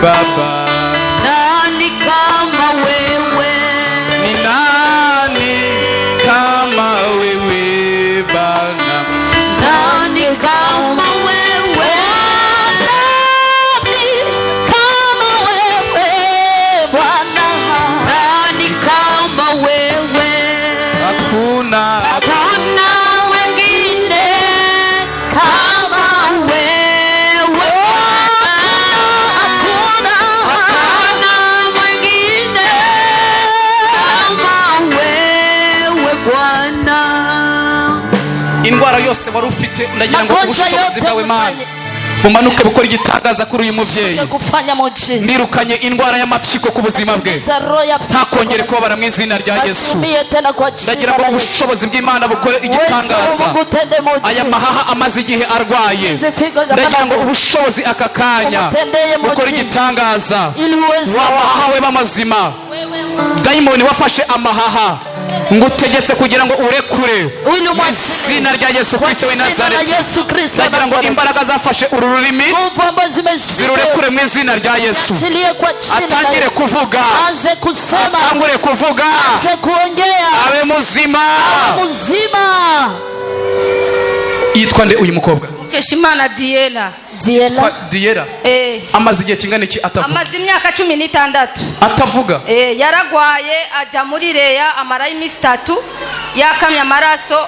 Baba. Nani kama wewe? Ni nani kama wewe Bwana? Nani kama wewe? Nani kama wewe Bwana? Nani kama wewe? Hakuna wengine kama wewe. Hakuna mwingine kama wewe Bwana. indwara yose wari ufite ndagira ngo ubushobozi bwawe Mana bumanuke bukora igitangaza kuri uyu muvyeyi. Nirukanye indwara y'amafyiko ku buzima bwe, ntakongere kubabara mu izina rya Yesu. Ndagira ngo ubushobozi bw'Imana bukore igitangaza. Aya mahaha amaze igihe arwaye, ndagira ngo ubushobozi aka kanya bukore igitangaza. Wa mahaha we b'amazima, dayimoni wafashe amahaha ngutegetse kugira ngo urekure mu izina rya Yesu Kristo w'i Nazareti. Ndagira ngo imbaraga zafashe uru rurimi zirurekure mu izina rya Yesu. Atangire kuvuga, atangure kuvuga, abe muzima. Yitwa nde uyu mukobwa? Mukeshimana Diela. Diela amaze igihe kingana iki atavuga? Amaze imyaka 16 atavuga. Yaragwaye ajya muri reya amara y'imisi 3 yakamye amaraso,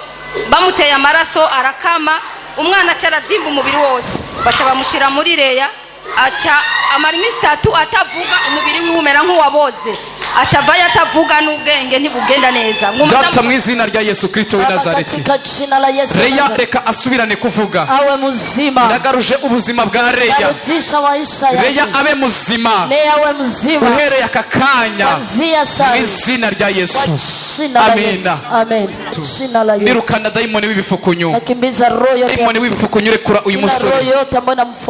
bamuteye amaraso arakama, umwana cyarabyimba umubiri wose, baca bamushira muri reya, aca amara imisi 3 atavuga, umubiri w'umera nk'uwaboze, atavaye atavuga n'ubwenge ntibugenda neza. Data mu izina rya Yesu Kristo w'i Nazareti, Reya reka asubirane kuvuga. Awe muzima. Ndagaruje ubuzima bwa Reya. Reya abe muzima. Uhereye aka kanya mu izina rya Yesu. Amina. Amen. Nirukana dayimoni w'ibifukunyu. Dayimoni w'ibifukunyu rekura uyu musore.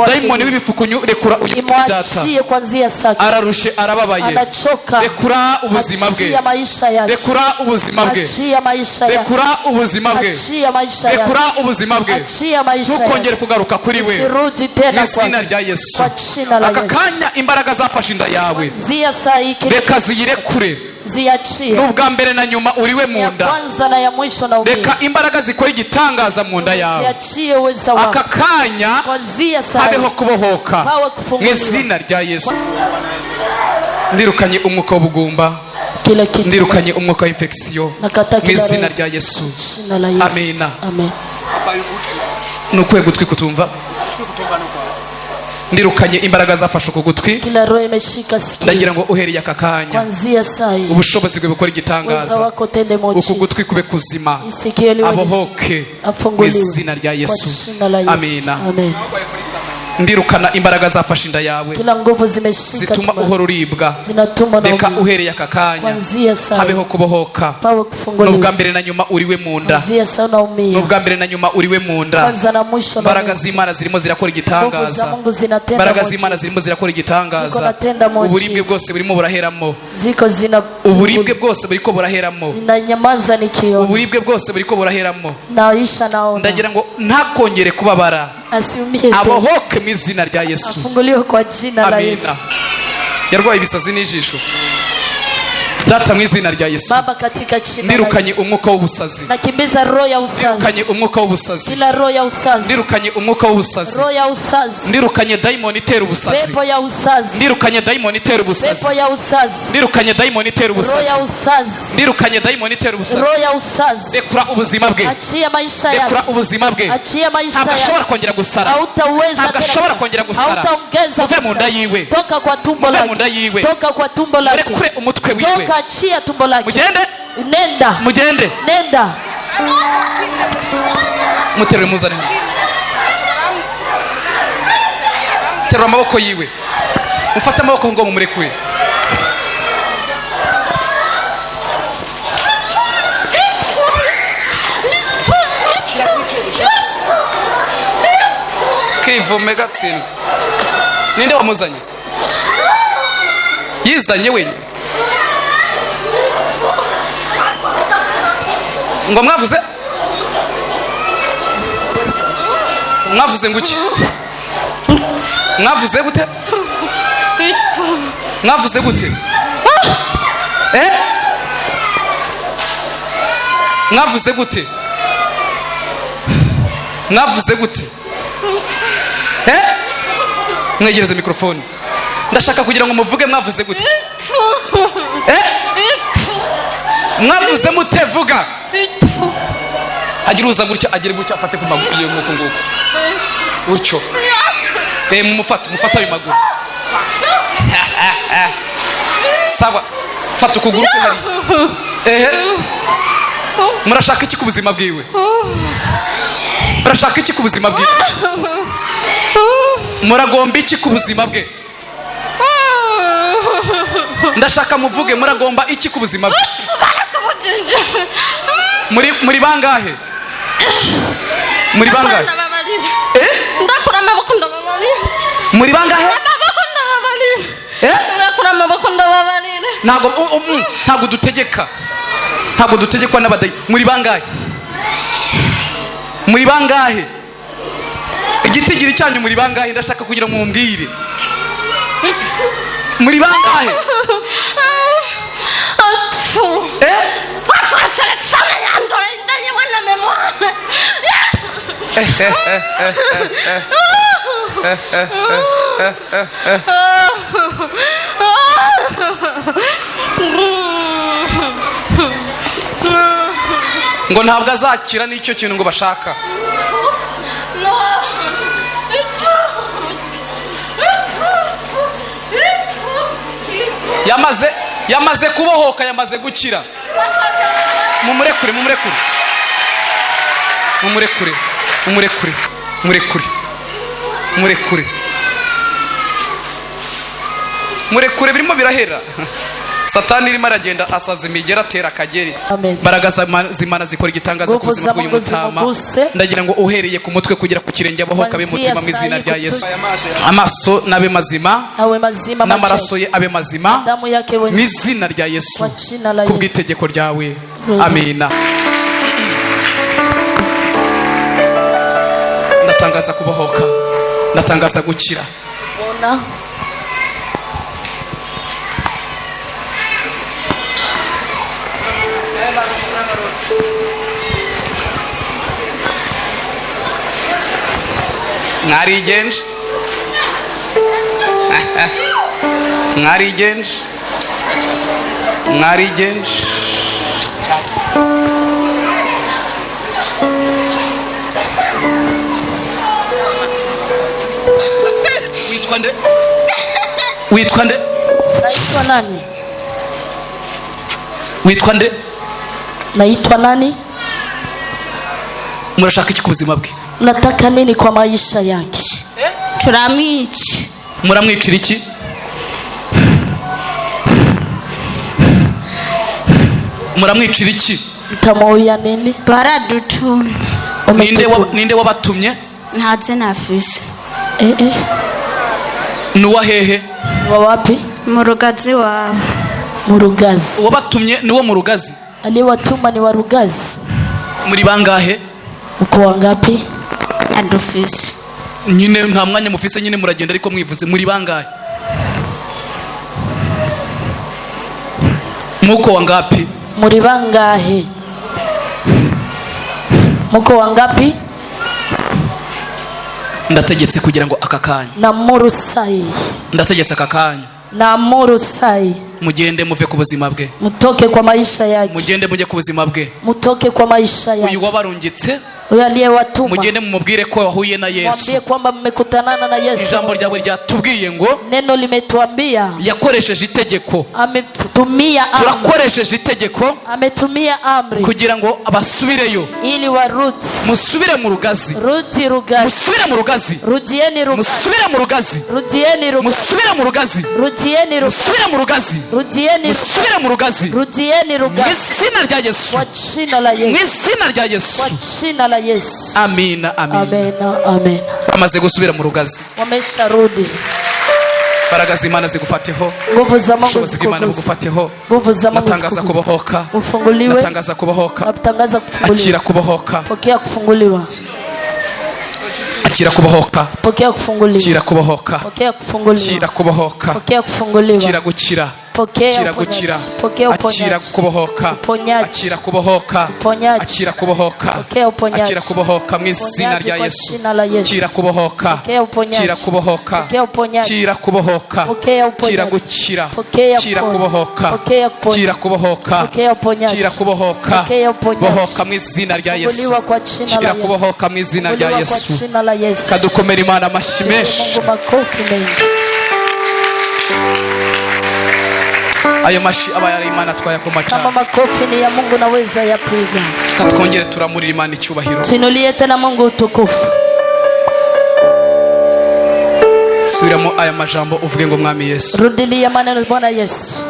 Dayimoni w'ibifukunyu rekura uyu data. Ararushe arababaye. Rekura ubuzima bwe, rekura ubuzima bwe, rekura ubuzima bwe, rekura ubuzima bwe. Ntukongere kugaruka kuri we mu izina rya Yesu. Aka kanya imbaraga zafashe inda yawe reka ziyirekure. N'ubwa mbere na nyuma uriwe mu nda, reka imbaraga zikora igitangaza mu nda yawe. Aka kanya habeho kubohoka mu izina rya Yesu. Ndirukanye umwuka w'ubugumba, ndirukanye umwuka w'infection mu izina rya Yesu. Amina. Nukuye gutwi kutumva, ndirukanye imbaraga zafashe ku gutwi. Ndagira ngo uhereye aka kanya ubushobozi bwe bukora igitangaza, uku gutwi kube kuzima, abohoke mu izina rya Yesu. Amina. Ndirukana imbaraga zafashe inda yawe zituma uhora uribwa, reka uhereye aka kanya habeho kubohoka. N'ubwa mbere na nyuma uriwe mu nda, n'ubwa mbere na nyuma uriwe mu nda. Imbaraga z'Imana zirimo zirakora igitangaza, imbaraga z'Imana zirimo zirakora igitangaza. Uburibwe bwose burimo buraheramo, uburibwe bwose buriko buraheramo, uburibwe bwose buriko buraheramo. Ndagira ngo ntakongere kubabara, abohoke mu izina rya Yesu. Amina. Yarwaye ibisazi n'ijisho, Data mu izina rya Yesu. Baba katika jina. Ndirukanye umwuka w'ubusazi. Nakimbiza roho ya usazi. Ndirukanye umwuka w'ubusazi. Kila roho ya usazi. Ndirukanye umwuka w'ubusazi. Roho ya usazi. Ndirukanye daimoni itera ubusazi. Pepo ya usazi. Ndirukanye daimoni itera ubusazi. Pepo ya usazi. Ndirukanye daimoni itera ubusazi. Roho ya usazi. Ndirukanye daimoni itera ubusazi. Roho ya usazi. Rekura ubuzima bwe. Achia maisha yake. Rekura ubuzima bwe. Achia maisha yake. Ntagashobora kongera gusara. Hautaweza tena. Ntagashobora kongera gusara. Hautaongeza. Uve mu nda yiwe. Toka kwa tumbo lake. Uve mu nda yiwe. Toka kwa tumbo lake. Rekure umutwe wiwe. Toka achia tumbo lake. Mugende. Nenda. Mugende. Nenda. Muterure muzane. Terura amaboko yiwe. Mufate amaboko ngo mumurekure. Kivume gatsindwa. Ninde wamuzanye? Yizanye wenyine. Ngo mwavuze? Mwavuze nguki? Mwavuze gute? mwavuze gute mwavuze gute mwavuze gute mwegereze mikrofone ndashaka kugira ngo muvuge mwavuze gute mwavuze mute vuga agira uza gutya agire gutya afate ku maguru iyo nk'uko nguko gutyo mufata ayo maguru sawa fata ukuguru kwe hariya murashaka iki ku buzima bwiwe murashaka iki ku buzima bwiwe muragomba iki ku buzima bwe ndashaka muvuge muragomba iki ku buzima bwe muri bangahe muri bangahe ndakura amaboko ndababarira muri bangahe ndakura amaboko ndababarira ntabwo dutegekwa n'abadayi muri bangahe muri bangahe igitigiri cyanyu muri bangahe ndashaka kugira ngo mumbwire muri bangahe telefone yandoye ndanywe na memoire ngo ntabwo azakira n'icyo kintu ngo bashaka yamaze kubohoka yamaze gukira mumurekure birimo birahera satani irimo aragenda asaza imigera atera akageri mbaraga z'Imana zikora igitangaza ku buzima bw'uyu mutama ndagira ngo uhereye ku mutwe kugera ku kirenge abohoka abe mutima mu izina rya Yesu amaso nabe mazima n'amaraso ye abe mazima mu izina rya Yesu ku bw'itegeko ryawe amina ndatangaza kubohoka ndatangaza gukira mwarigenje witwa nde naitwa nani witwa nde naitwa nani murashaka iki ku buzima bwe nataka nini kwa maisha yake turamwica muramwicira iki muramwicira iki tamoya nini baradutumye ninde wabatumye ntaze nafise nuwa hehe wa wapi mu rugazi wawe mu rugazi wabatumye niwo mu rugazi aliwatuma ni wa rugazi muri bangahe uko wangapi adufise nyine nta mwanya mufise nyine muragenda ariko mwivuze muri bangahe muko wangapi muri bangahe muko wangapi ndategetse kugira ngo aka kanya namuru sayi ndategetse aka kanya namuru sayi mugende muve ku buzima bwe mutoke kwa maisha yake mugende mujye ku buzima bwe mutoke kwa maisha yake uyu wabarungitse uyu aliyewatuma mugende mumubwire ko wahuye na Yesu mwambie kwamba mmekutanana na Yesu ijambo ryawe ryatubwiye ngo neno limetuambia yakoresheje itegeko ametumia amri turakoresheje itegeko ametumia amri kugira ngo abasubireyo ili warudi musubire mu rugazi rudi rugazi musubire mu rugazi rudieni rugazi musubire mu rugazi rudieni rugazi musubire mu rugazi rudieni rugazi musubire mu rugazi rudieni musubire mu rugazi rudieni rugazi mw'izina rya Yesu kwa jina la Yesu mw'izina rya Yesu kwa jina la Yesu amina amina amina bamaze gusubira mu rugazi wamesharudi mbaraga z'Imana zigufateho nguvu za Mungu z'Imana bugufateho nguvu za Mungu natangaza kubohoka ufunguliwe natangaza kubohoka natangaza kufunguliwa akira kubohoka pokea kufunguliwa kira kubohoka, pokea kufunguliwa, kira kubohoka, pokea kufunguliwa, kira kubohoka, pokea kufunguliwa, kira gukira, pokea akira uponyaji, gukira, pokea akira uponyaji, kubohoka, uponyaji, akira kubohoka, uponyaji, akira kubohoka, pokea uponyaji, akira kubohoka mu izina rya Yesu, jina la Yesu, kira kubohoka, pokea uponyaji, kira kubohoka, pokea uponyaji, kira kubohoka, pokea uponyaji, kira gukira, pokea kira uponyaji, kubohoka, pokea uponyaji, kira kubohoka, pokea uponyaji, kira kubohoka, pokea uponyaji, bohoka mu izina rya Yesu, kufunguliwa kwa jina la kira Yesu, kubohoka mu izina rya kufunguliwa kwa Yesu. jina la Yesu. Kadukomera Imana amashyi menshi. Mungu makofi mengi. Ayo mashi aba yari Imana twayakoma cyane. Kama makofi ni ya Mungu naweza yapiga. Katwongere turamurira Imana icyubahiro. Tuinulie tena Mungu utukufu. Subiramo aya majambo uvuge ngo Mwami Yesu. Rudilia maneno Bwana Yesu.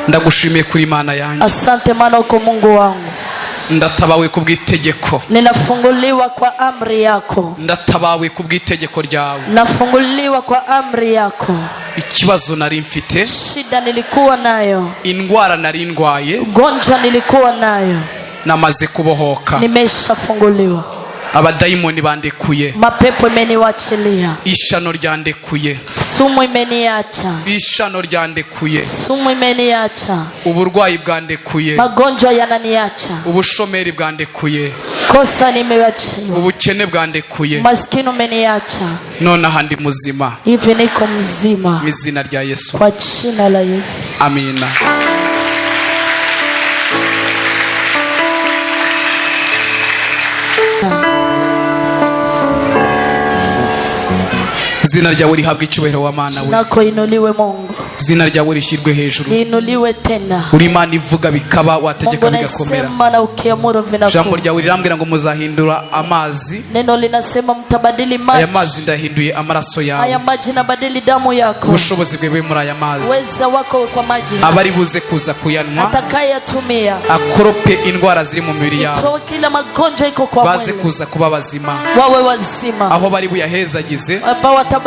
Ndagushimiye kuri Imana yanjye. Asante maana uko Mungu wangu. Ndatabawe kubw'itegeko. Ninafunguliwa kwa amri yako. Ndatabawe kubw'itegeko ryawe. Nafunguliwa kwa amri yako. Ikibazo nari mfite, shida nilikuwa nayo, indwara nari ndwaye, ugonjwa nilikuwa nayo, namaze kubohoka. Nimeshafunguliwa. Abadayimoni bandekuye, mapepo imeniwachilia, ishano ryandekuye, sumu imeniacha, ishano ryandekuye, sumu imeniacha, uburwayi bwandekuye, magonjwa yananiacha, ubushomeri bwandekuye, kosa nimewachilia, ubukene bwandekuye, maskini umeniacha, none ahandi muzima, hivi niko mzima mu izina rya Yesu, kwa jina la Yesu, amina. Zina ryawe rihabwe icyubahiro wa Mana we. Nako inuliwe Mungu. Zina ryawe rishyirwe hejuru. Inuliwe tena. Uri Imana ivuga bikaba, wategeka bigakomera. Mungu na ukiamuru vinakuwa. Jambo ryawe rirambwira ngo muzahindura amazi. Neno linasema mtabadili maji. Aya mazi ndahinduye amaraso yawe. Aya maji nabadili damu yako. Ubushobozi bwe muri aya mazi. Uweza wako kwa maji. Abari buze kuza kuyanwa. Atakayatumia. Akorope indwara ziri mu mibiri yawe. Itoe kila magonjwa iko kwa mwili. Baze kuza kuba bazima. Wawe wazima. Aho bari buyahezagize. Ambao watabariki.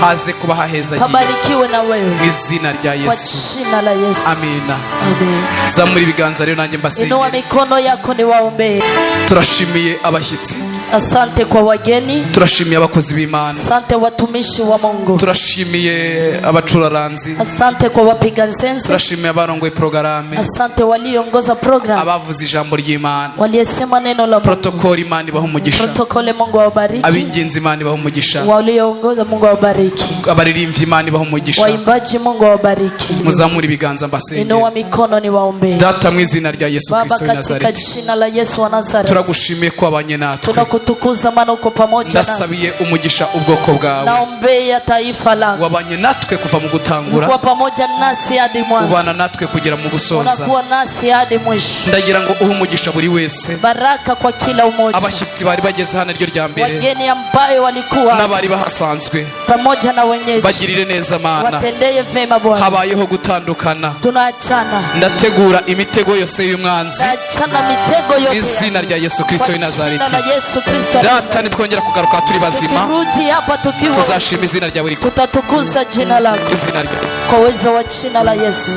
Haze kuba hahezagiye. Habarikiwe na wewe. Mu izina rya Yesu. Kwa jina la Yesu. Amina. Amen. Zamuri ibiganza rero nanjye mbasenge. Inua mikono yako ni waombe. Turashimiye abashyitsi. Asante kwa wageni. Turashimiye abakozi b'Imana. Asante watumishi wa Mungu. Turashimiye abacuraranzi. Asante kwa wapiga nsenze. Turashimiye abarongoye programme. Asante waliongoza program. Abavuze ijambo ry'Imana. Waliosema neno la Mungu. Protokoli Imana ibaha umugisha. Protokole Mungu awabariki. Abingenzi Imana ibaha umugisha. Walioongoza Mungu awabariki. Abaririmbyi Imana ibaha umugisha. Waimbaji Mungu awabariki. Muzamuri ibiganza mbasenge. Inua mikono ni waombe. Data mu izina rya Yesu Kristo wa Nazareti. Baba katika jina la Yesu wa Nazareti. Turagushimiye ko abanye natwe. Tunakutukuza maana uko pamoja nasi. Ndasabiye umugisha ubwoko bwawe. Naombea taifa lako. Wabanye natwe kuva mu gutangura. Uko pamoja nasi hadi mwanzo. Ubana natwe kugera mu gusoza. Unakuwa nasi hadi mwisho. Ndagira ngo uhe umugisha buri wese. Baraka kwa kila umoja. Abashyitsi bari bageze hano ryo rya mbere. Wageni ambayo walikuwa. N'abari bahasanzwe. Pamoja na wenyeji. Bagirire neza Mana. Watendeye vema Bwana. Habayeho gutandukana. Tunaachana. Ndategura imitego yose y'umwanzi. Ndaachana mitego yote. Izina rya Yesu Kristo wa Nazareti. Jina la Yesu Kristo. Data nitwongera kugaruka turi bazima. Turudi hapa tukiwa. Tuzashima izina ryawe riko. Tutatukuza jina lako. Izina ryawe. Kwa uwezo wa jina la Yesu.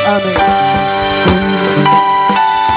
Amen.